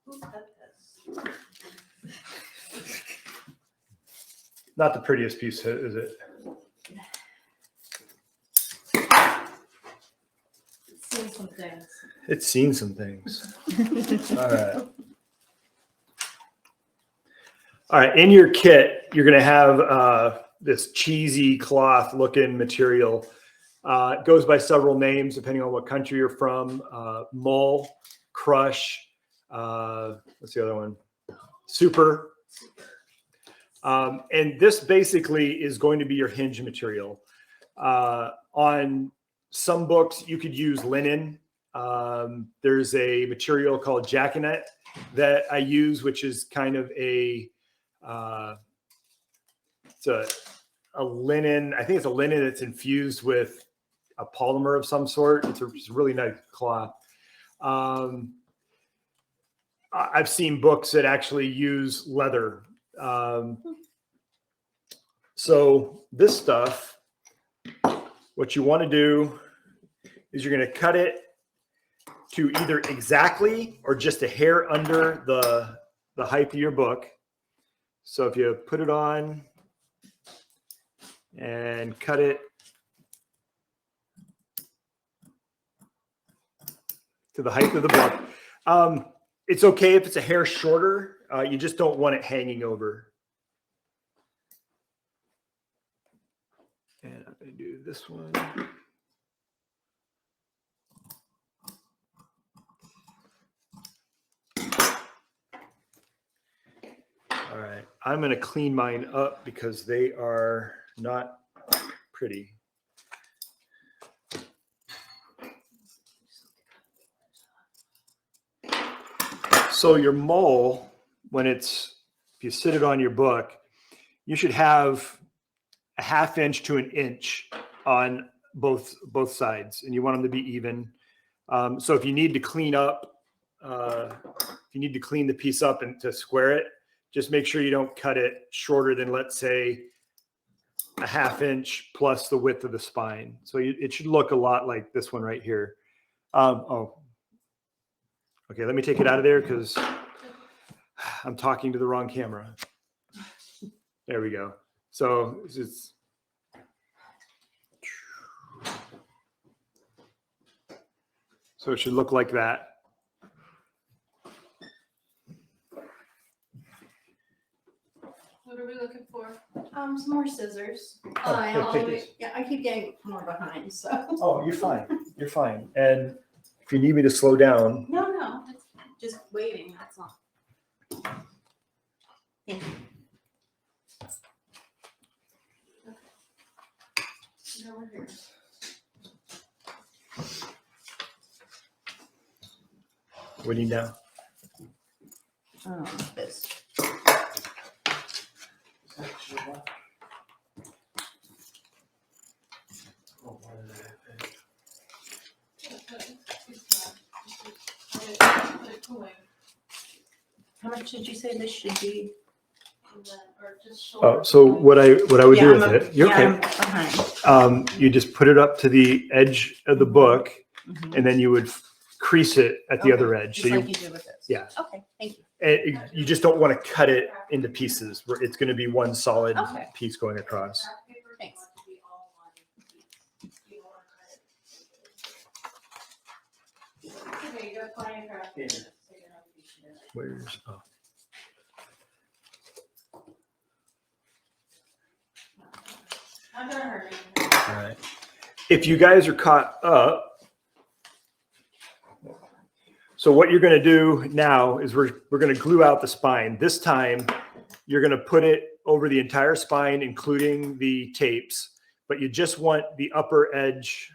Who cut this? Not the prettiest piece, is it? Seen some things. It's seen some things. All right. All right. In your kit, you're going to have this cheesy cloth looking material. It goes by several names depending on what country you're from. Mull, Crush. What's the other one? Super. And this basically is going to be your hinge material. On some books, you could use linen. There's a material called jacqueminate that I use, which is kind of it's a linen. I think it's a linen that's infused with a polymer of some sort. It's a really nice cloth. I've seen books that actually use leather. So this stuff, what you want to do is you're going to cut it to either exactly or just a hair under the height of your book. So if you put it on and cut it to the height of the book, it's okay if it's a hair shorter. You just don't want it hanging over. And I'm going to do this one. All right, I'm going to clean mine up because they are not pretty. So your mull, if you sit it on your book, you should have a 1/2 inch to an inch on both sides, and you want them to be even. So if you need to clean up, if you need to clean the piece up and to square it, just make sure you don't cut it shorter than, let's say, a 1/2 inch plus the width of the spine. So it should look a lot like this one right here. Oh, okay. Let me take it out of there because I'm talking to the wrong camera. There we go. So it's so it should look like that. What are we looking for? Some more scissors. I here, take always, this. Yeah, I keep getting more behind, so. Oh, you're fine. You're fine. And if you need me to slow down, No, it's just waiting, that's all. Thank you. no, we're here. what do you now? This. How much did you say this should be? Or just Oh, shoulder. so what I would do with it? You're okay. Behind. You just put it up to the edge of the book, Mhm. and then you would crease it at the Okay, other edge. Just So like you, you did with this. yeah. Okay, thank you. you just don't want to cut it into pieces. Where it's going to be one solid Okay. piece going across. Thanks. Okay, you got plenty of craft paper, so you don't have to be sure. Where's oh. I'm gonna hurry. All right. If you guys are caught up, so what you're going to do now is we're going to glue out the spine. This time, you're going to put it over the entire spine, including the tapes, but you just want the upper edge.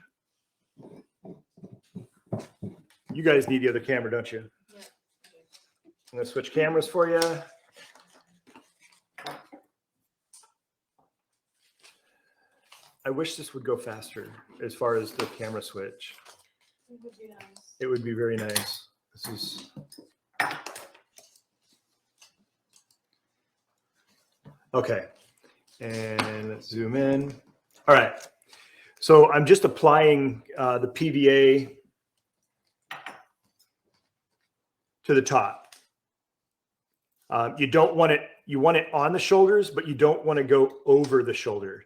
You guys need the other camera, don't you? Yeah. I'm going to switch cameras for you. I wish this would go faster as far as the camera switch. It would be nice. It would be very nice. This is. Okay. And let's zoom in. All right. So I'm just applying the PVA to the top. You don't want it, you want it on the shoulders, but you don't want to go over the shoulder.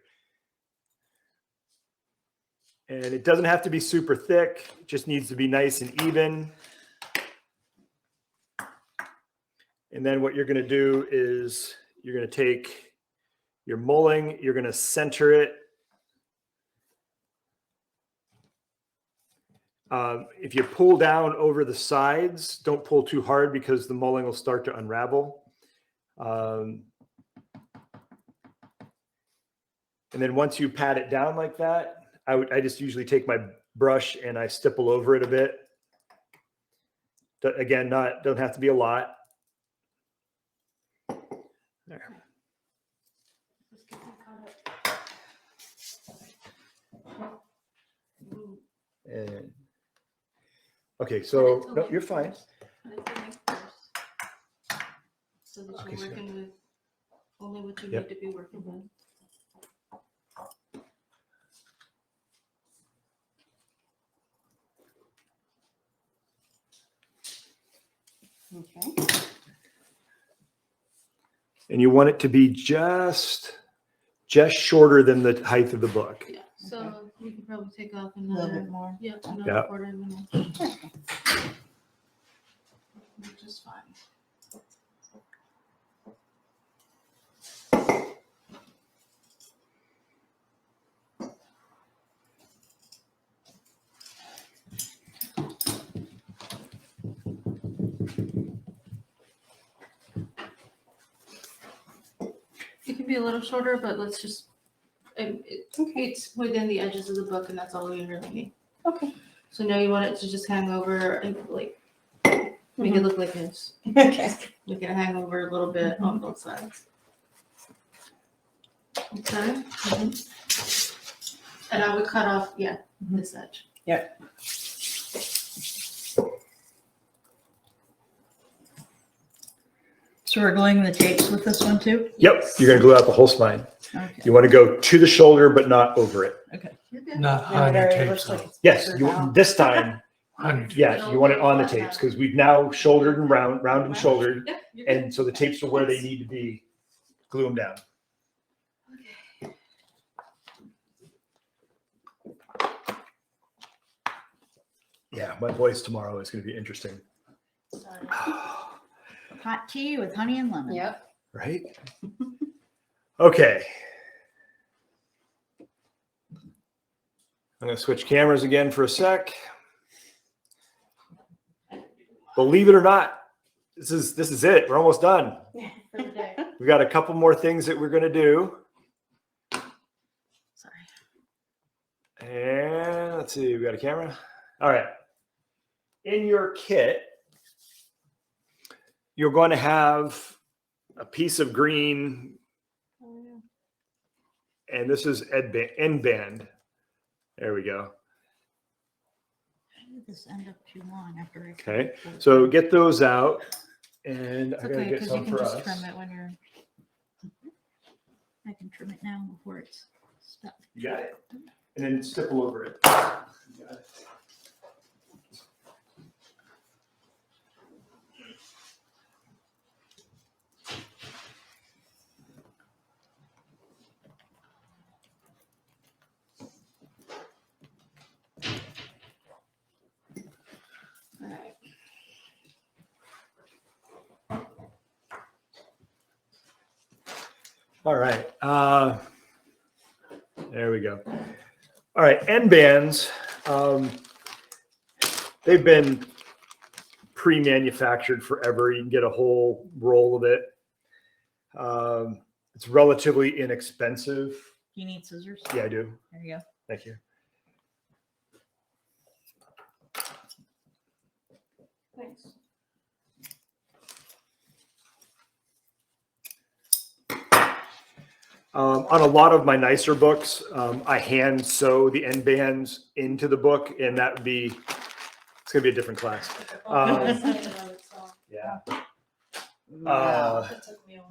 And it doesn't have to be super thick. It just needs to be nice and even. And then what you're going to do is you're going to take your mulling, you're going to center it. If you pull down over the sides, don't pull too hard because the mulling will start to unravel. And then once you pat it down like that, I just usually take my brush and I stipple over it a bit. Again, don't have to be a lot. There. And, okay, so no, you're fine. So that Okay, you're so- working with only what you Yep. need to be working with. Okay. And you want it to be just shorter than the height of the book. Yeah, so you could probably take off A little bit another, more. yeah, Yeah. another quarter of an inch. Which is fine. It can be a little shorter, but let's just, it's within the edges of the book and that's all we really need. Okay. So now you want it to just hang over and like, make it look like this. Okay. Make it hang over a little bit on both sides. Okay? And I would cut off, yeah, this edge. Yep. So we're gluing the tapes with this one too? Yep, you're gonna glue out the whole spine. Okay. You want to go to the shoulder, but not over it. Okay. Not on your tapes. Yes, this time, On your yeah, you want it on the tapes because we've now shouldered and round and shouldered. And so the tapes are where they need to be. Glue them down. Yeah, my voice tomorrow is going to be interesting. Hot tea with honey and lemon. Yep. Right? Okay. I'm going to switch cameras again for a sec. Believe it or not, this is it. We're almost done. For the day. We've got a couple more things that we're going to do. Sorry. And let's see, we got a camera. All right. In your kit, you're going to have a piece of green, and this is end band. There we go. How did this end up too long after I? Okay, so get those out, and It's I gotta okay, get because you some can for just us. trim it when you're. I can trim it now before it's stuck. You got it, and then stipple over it. You got it. All right. All right. There we go. All right. End bands. They've been pre-manufactured forever. You can get a whole roll of it. It's relatively inexpensive. Do you need scissors? Yeah, I do. There you go. Thank you. Thanks. On a lot of my nicer books, I hand sew the end bands into the book, and that would be, it's going to be a different class. Yeah.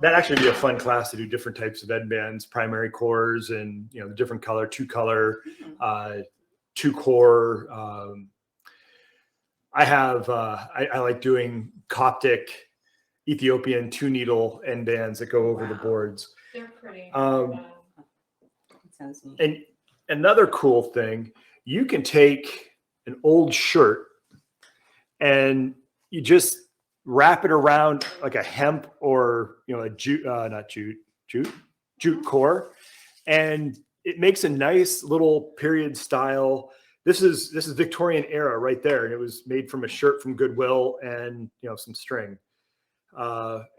That'd actually be a fun class to do different types of end bands, primary cores, and the different color, two color, two core. I have I like doing Coptic Ethiopian 2-needle end bands that go over the boards. They're pretty. And another cool thing, you can take an old shirt and you just wrap it around like a hemp or a jute, jute core, and it makes a nice little period style. This is Victorian era right there, and it was made from a shirt from Goodwill and some string.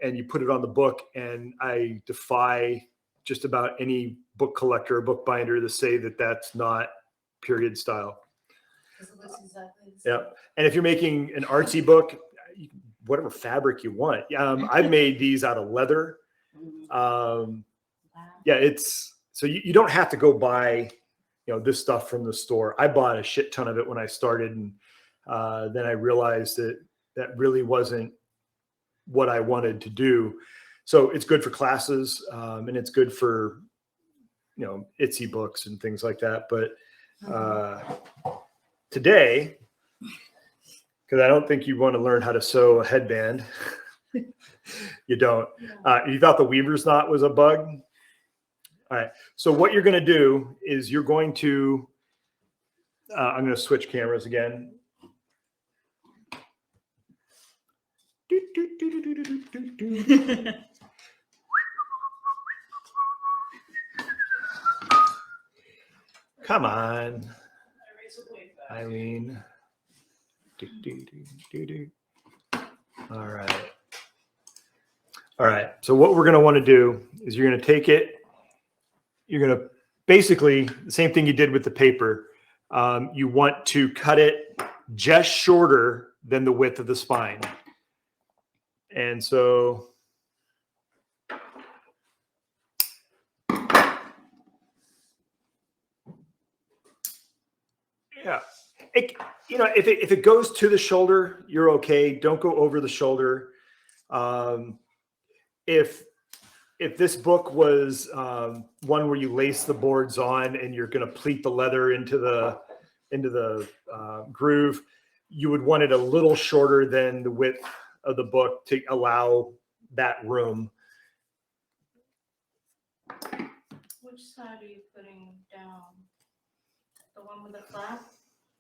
And you put it on the book, and I defy just about any book collector or bookbinder to say that that's not period style. Yeah, and if you're making an artsy book, whatever fabric you want. I've made these out of leather. Yeah, it's so you don't have to go buy this stuff from the store. I bought a shit ton of it when I started, and then I realized that really wasn't what I wanted to do. So it's good for classes, and it's good for itsy books and things like that. But today, because I don't think you want to learn how to sew a headband. You don't. You thought the weaver's knot was a bug? All right. So what you're going to do is you're going to, I'm going to switch cameras again. Come on, Eileen. All right. All right. So what we're going to want to do is you're going to take it. You're going to basically the same thing you did with the paper. You want to cut it just shorter than the width of the spine. And so yeah, if it goes to the shoulder, you're okay. Don't go over the shoulder. if this book was one where you lace the boards on and you're going to pleat the leather into the groove, you would want it a little shorter than the width of the book to allow that room. Which side are you putting down? The one with the flap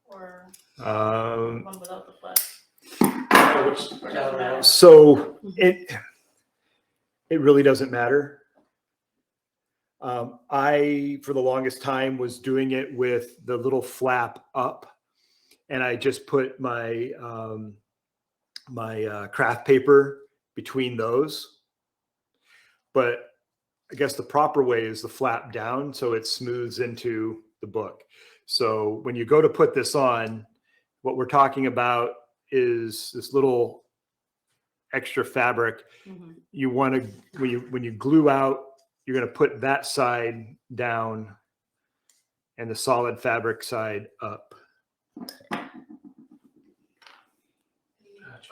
or the one without the flap? Or doesn't matter? So it really doesn't matter. I, for the longest time, was doing it with the little flap up, and I just put my craft paper between those. But I guess the proper way is the flap down so it smooths into the book. So when you go to put this on, what we're talking about is this little extra fabric. Mhm. You want to, when you glue out, you're going to put that side down and the solid fabric side up.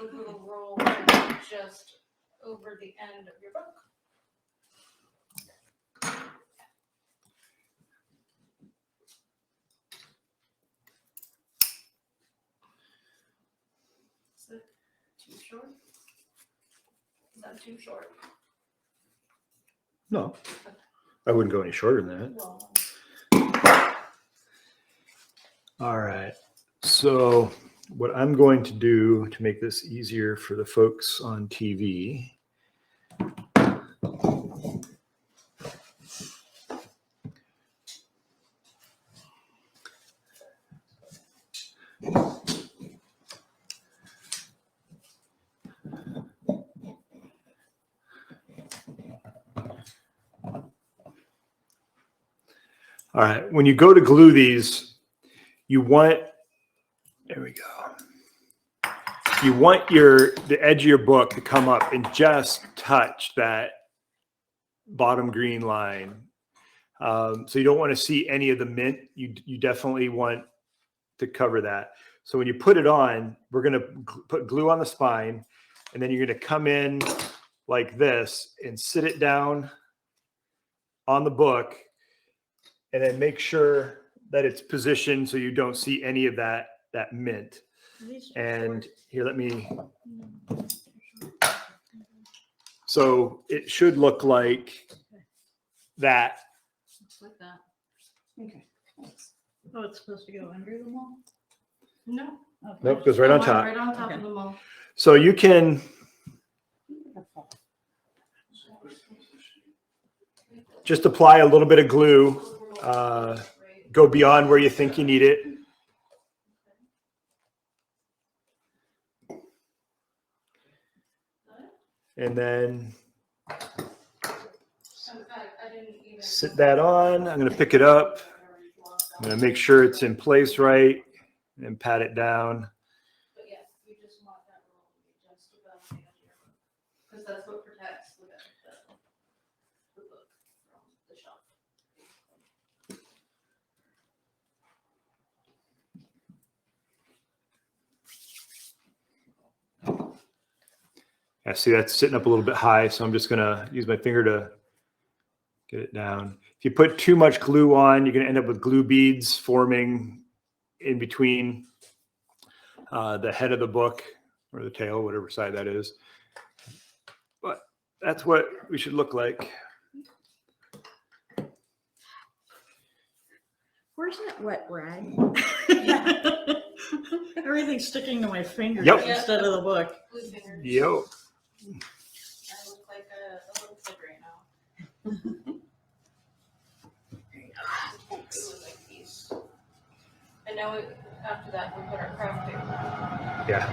A little roll just over the end of your book. Is it too short? Is that too short? No, I wouldn't go any shorter than that. Well, All right. So what I'm going to do to make this easier for the folks on TV, all right, when you go to glue these, you want, there we go. You want the edge of your book to come up and just touch that bottom green line. So you don't want to see any of the mint. You definitely want to cover that. So when you put it on, we're going to put glue on the spine, and then you're going to come in like this and sit it down on the book, and then make sure that it's positioned so you don't see any of that mint. And here, let me, so it should look like that. It's like that. Okay. Oh, it's supposed to go under the wall? no. Okay. Nope, goes right on top. Right on top Okay. of the mold. So you can just apply a little bit of glue, go beyond where you think you need it. And then I didn't even. sit that on. I'm going to pick it up. I'm going to make sure it's in place right and pat it down. But yes, you just want that roll to be just above the edge of your book, because that's what protects the book from the shelf. I see that's sitting up a little bit high, so I'm just going to use my finger to get it down. If you put too much glue on, you're going to end up with glue beads forming in between the head of the book or the tail, whatever side that is. But that's what we should look like. Where's that wet rag? Everything's sticking to my fingers Yep. instead of the book. Blue fingers. Yo. I look like a little kid right now. It was like these. And now after that, we put our craft paper. Yeah.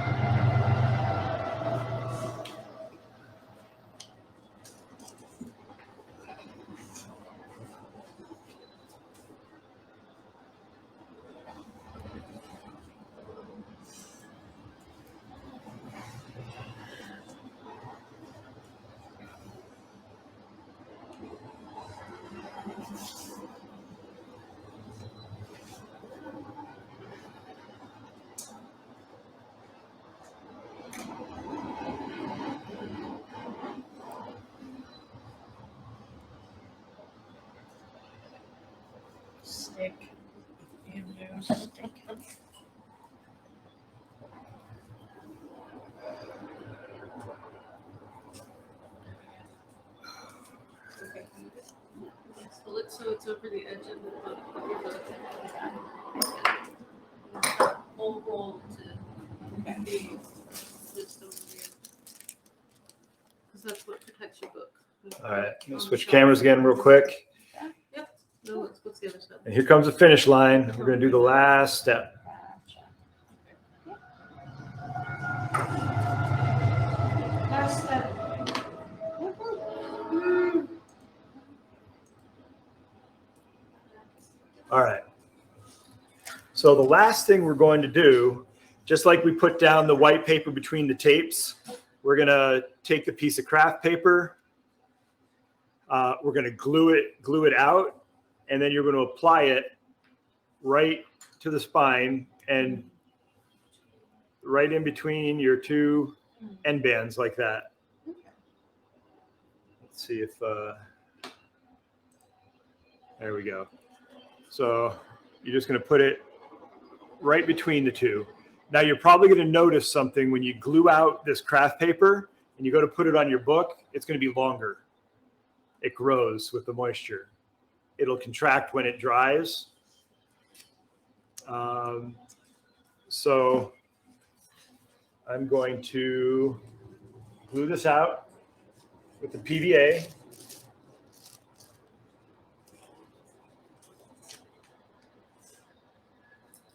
Stick. Bamboo stick. Hold it so it's over the edge of the book. Whole roll to be this over here. Because that's what protects your book. All right, I'm gonna switch cameras again real quick. Yep. No, what's the other side? And here comes the finish line. We're gonna do the last step. Last step. All right. So the last thing we're going to do, just like we put down the white paper between the tapes, we're gonna take the piece of craft paper. We're gonna glue it out, and then you're going to apply it right to the spine and right in between your two end bands like that. Let's see if, there we go. So you're just going to put it right between the two. Now you're probably going to notice something when you glue out this craft paper and you go to put it on your book, it's going to be longer. It grows with the moisture. It'll contract when it dries. So I'm going to glue this out with the PVA.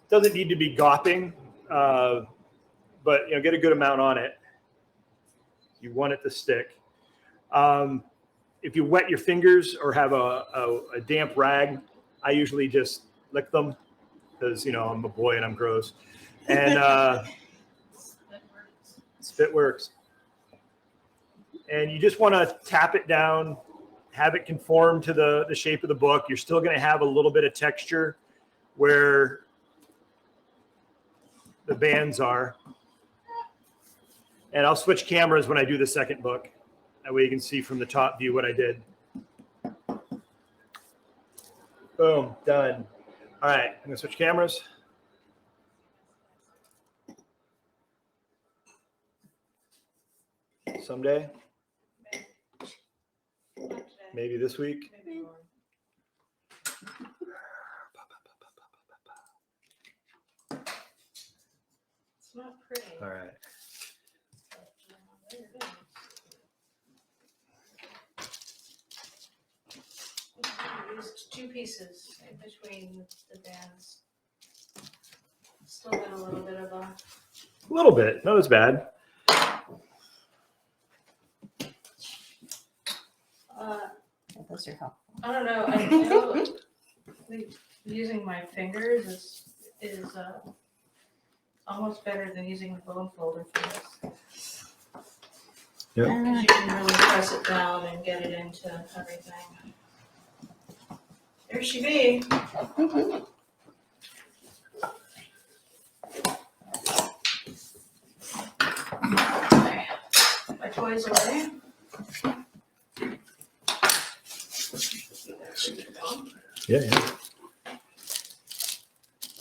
Doesn't need to be gopping, but get a good amount on it. You want it to stick. If you wet your fingers or have a damp rag, I usually just lick them because, I'm a boy and I'm gross. And spit works. And you just want to tap it down, have it conform to the shape of the book. You're still going to have a little bit of texture where the bands are. And I'll switch cameras when I do the second book. That way you can see from the top view what I did. Boom, done. All right, I'm gonna switch cameras. Someday. Maybe this week. It's not pretty. All right. There it is. Used two pieces in between the bands. Still got a little bit of A little bit, not as bad. Those are helpful. I don't know. I know using my fingers is almost better than using the bone folder for this. Yep. Because you can really press it down and get it into everything. There she be. Okay. My toys away. Yeah.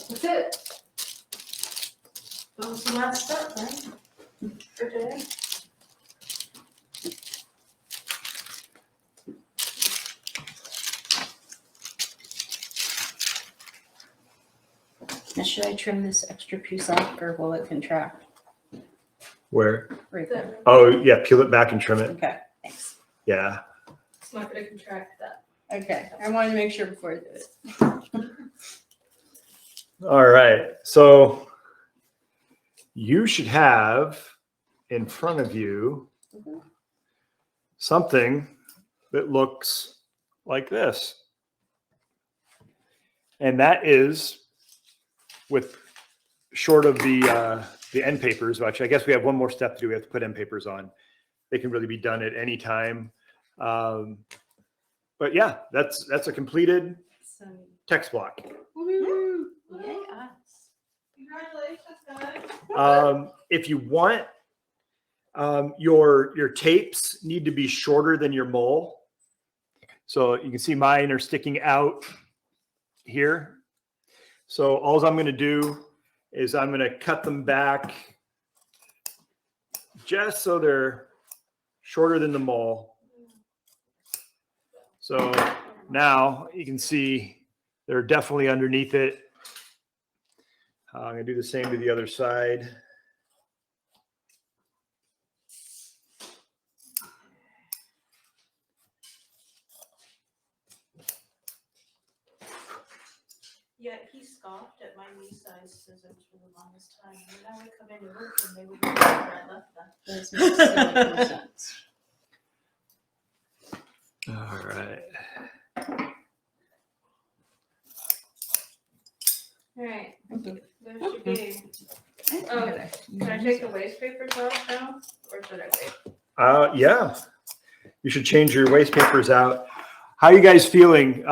That's it. That was the last step, right? For today. Now, should I trim this extra piece off or will it contract? Where? Right there. Oh, yeah, peel it back and trim it. Okay, thanks. Yeah. It's not gonna contract that. Okay, I wanted to make sure before I do it. All right. So you should have in front of you something that looks like this. And that is with short of the end papers, which I guess we have one more step to do. We have to put end papers on. They can really be done at any time. But yeah, that's a completed text block. Woo! Yay, us. Congratulations, guys. If you want, your tapes need to be shorter than your mole. So you can see mine are sticking out here. So all I'm going to do is I'm going to cut them back just so they're shorter than the mole. So now you can see they're definitely underneath it. I'm going to do the same to the other side. Yeah, he scoffed at my knee-sized scissors for the longest time. And I would come into work and they would be where I left them. That makes so much sense. All right. All right, Okay. there should be. Oh, can I take the waste papers off now, or should I wait? Yeah, you should change your waste papers out. How are you guys feeling?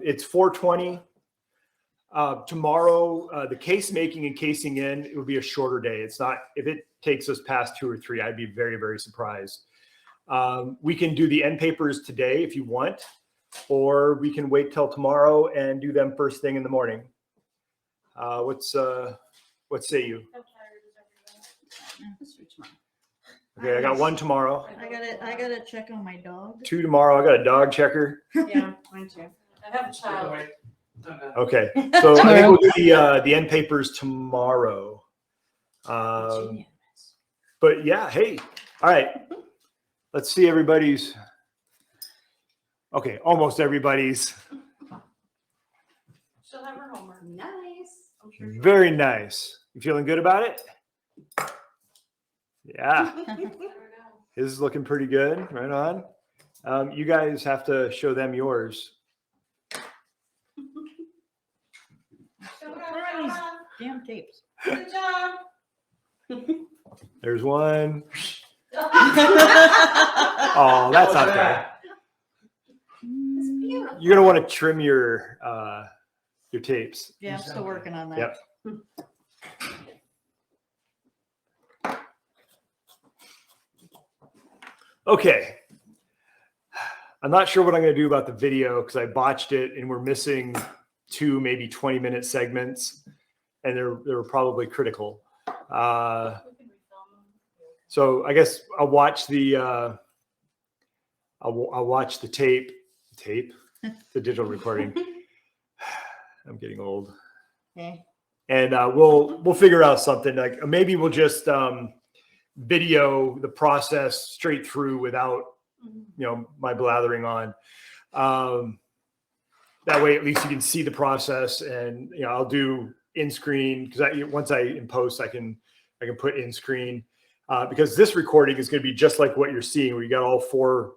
It's 4:20. Tomorrow, the case making and casing in, it would be a shorter day. It's not, if it takes us past 2 or 3, I'd be very, very surprised. We can do the end papers today if you want, or we can wait till tomorrow and do them first thing in the morning. What say you? How tired is everyone? Okay, I got 1 tomorrow, I gotta check on my dog. 2 tomorrow. I got a dog checker. Yeah, mine too. I have a child. Wait, done that. Okay, so I think we'll do the end papers tomorrow. But yeah, hey, all right. Let's see everybody's. Okay, almost everybody's. She'll have her homework. Nice. I'm sure she'll. Very nice. You feeling good about it? Yeah, There we go. his is looking pretty good. Right on. You guys have to show them yours. Show it Where are off, these show it off. damn tapes? Good job. There's one. Oh, Oh, that's not How's bad. that? it's beautiful. You're gonna want to trim your tapes. Yeah, I'm still working on that. Yep. Okay. I'm not sure what I'm going to do about the video because I botched it and we're missing 2, maybe 20-minute segments, and they were probably critical. We can refilm them. So I guess I'll watch the I'll watch the tape, the digital recording. I'm getting old. Okay. And we'll figure out something, like maybe we'll just video the process straight through without my blathering on. That way at least you can see the process, and I'll do in screen, because once I in post I can put in screen, because this recording is going to be just like what you're seeing, where you got all 4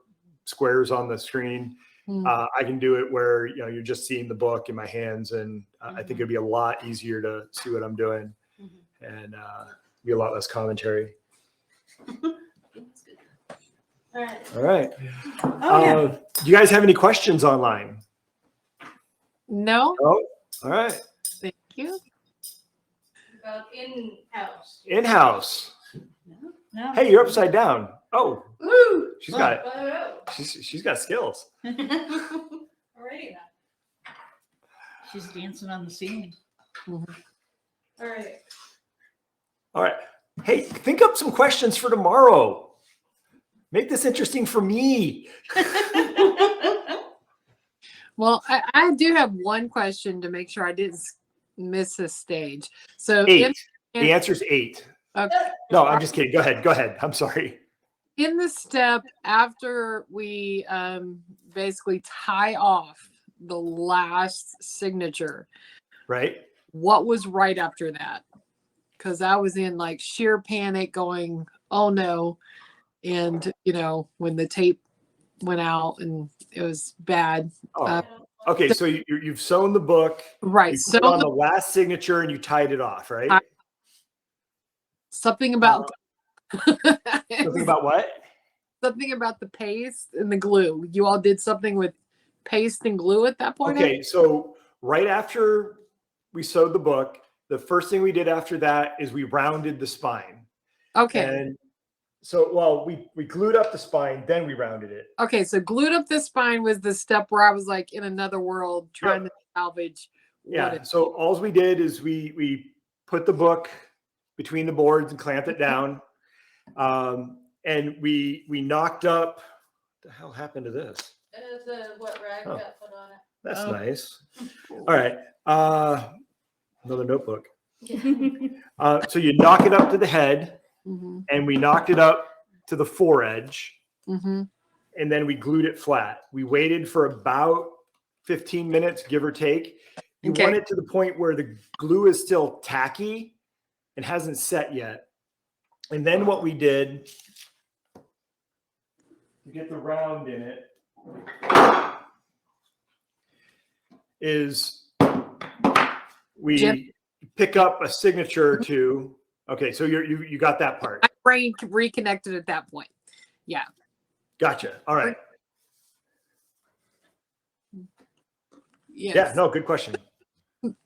squares on the screen. I can do it where you're just seeing the book in my hands, and I think it'd be a lot easier to see what I'm doing, and be a lot less commentary. All right. All right. Oh, yeah. Do you guys have any questions online? No, Oh, all right. thank you. About in-house. In-house. No. Hey, you're upside down. Oh, Woo! she's got Oh, she's got skills. alrighty then. She's dancing on the ceiling. All right. All right. Hey, think up some questions for tomorrow. Make this interesting for me. Well, I do have one question to make sure I didn't miss a stage. So 8. The answer is 8. okay. No, I'm just kidding. Go ahead. Go ahead. I'm sorry. In the step after we basically tie off the last signature, Right. what was right after that? Because I was in like sheer panic going, oh no. And, when the tape went out and it was bad. Oh, okay. So you've sewn the book. Right. You So put on the last signature and you tied it off, right? something about Something about what? something about the paste and the glue. You all did something with paste and glue at that point? Okay. So right after we sewed the book, the first thing we did after that is we rounded the spine. Okay. And so, well, we glued up the spine, then we rounded it. Okay. So glued up the spine was the step where I was like in another world trying to salvage Yeah. it- So all we did is we put the book between the boards and clamped it down. And we knocked up, what the hell happened to this? The what rag Oh. got put on it. That's Oh. nice. All right. Another notebook. So you knock it up to the head, Mhm, and we knocked it up to the foredge, mhm. and then we glued it flat. We waited for about 15 minutes, give or take. You Okay. want it to the point where the glue is still tacky and hasn't set yet. And then what we did to get the round in it is we Jim? pick up a signature or two. Okay, so you got that part. My brain reconnected at that point. Yeah. Gotcha. All right. Yes. Yeah, no, good question.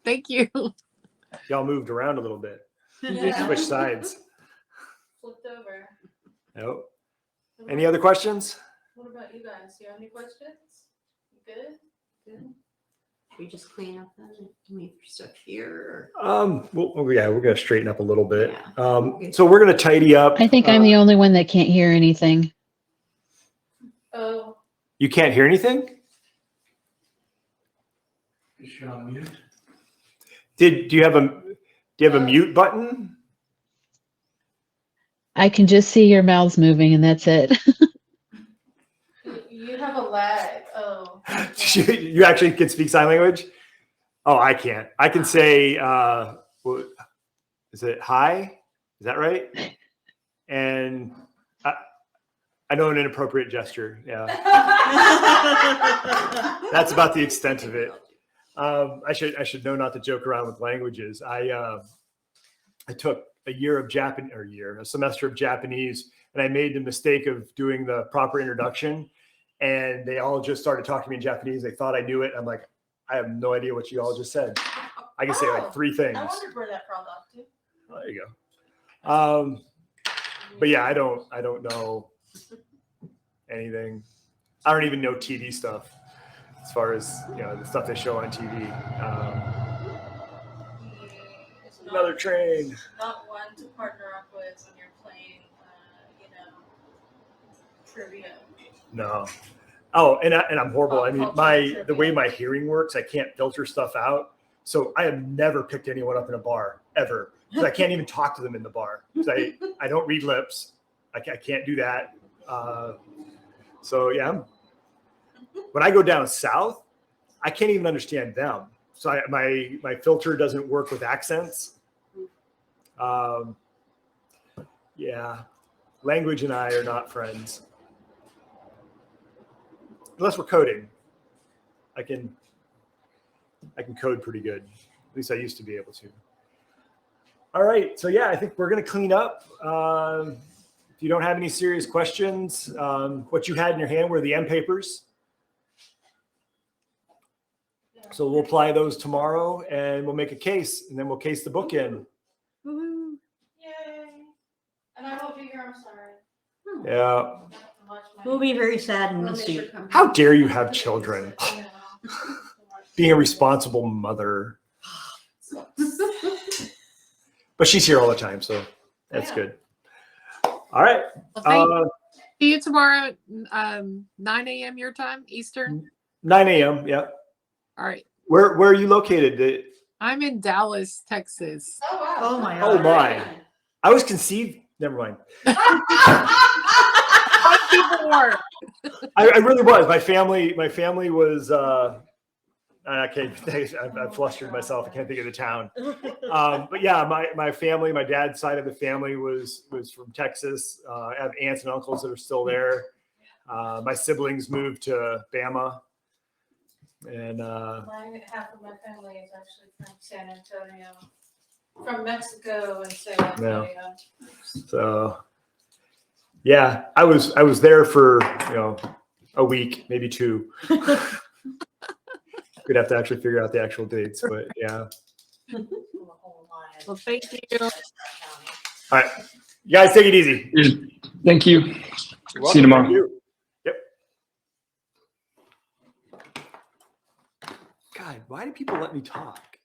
Thank you. Y'all moved around a little bit. Yeah. Switch sides. Flipped over. Nope. Any other questions? What about you guys? Do you have any questions? You good? We just clean up then, leave stuff here. Well, yeah, we're gonna straighten up a little bit. Yeah. So we're gonna tidy up. I think I'm the only one that can't hear anything. Oh, You can't hear anything? Is she on mute? Do you have a mute button? I can just see your mouths moving and that's it. you have a lag. Oh. You actually can speak sign language? Oh, I can't. I can say, what, is it hi? Is that right? And I know an inappropriate gesture. Yeah. That's about the extent of it. I should know not to joke around with languages. I took a semester of Japanese, and I made the mistake of doing the proper introduction, and they all just started talking to me in Japanese. They thought I knew it. I'm like, I have no idea what you all just said. I can say like 3 things. I wondered where that crawled off to. Oh, there you go. But yeah, I don't know anything. I don't even know TV stuff as far as, the stuff they show on TV. It's Another train. Not one to partner up with when you're playing, trivia. No. Oh, and I'm horrible. I mean, Cultural the way trivia. my hearing works, I can't filter stuff out. So I have never picked anyone up in a bar ever. Because I can't even talk to them in the bar. Because I don't read lips. I can't do that. So yeah, when I go down south, I can't even understand them. So my filter doesn't work with accents. Yeah, language and I are not friends. Unless we're coding. I can code pretty good. At least I used to be able to. All right, so yeah, I think we're gonna clean up. If you don't have any serious questions, what you had in your hand were the M papers. So we'll apply those tomorrow and we'll make a case and then we'll case the book in. Woohoo. Yay. And I won't be here, I'm sorry. Yeah. I have to watch my- We'll be very sad and miss you. How dare you have children? Yeah. Being a responsible mother. But she's here all the time, so that's Yeah. good. All right. Well, thank you. See you tomorrow, 9 a.m. your time, Eastern. 9 a.m. Yeah. All right. Where are you located? I'm in Dallas, Texas. Oh, wow. Oh my Oh God. my. I was conceived. Never mind. People were. I really was. My family was. I flustered myself. I can't think of the town. But yeah, my family, my dad's side of the family was from Texas. I have aunts and uncles that are still there. My siblings moved to Bama, and Half of my family is actually from San Antonio, from Mexico and San Antonio. so yeah, I was there for a week, maybe 2. We'd have to actually figure out the actual dates, but yeah. Well, thank you. All right, you guys take it easy. Thank you. You're See you welcome. tomorrow. Thank you. Yep. God. God, why do people let me talk?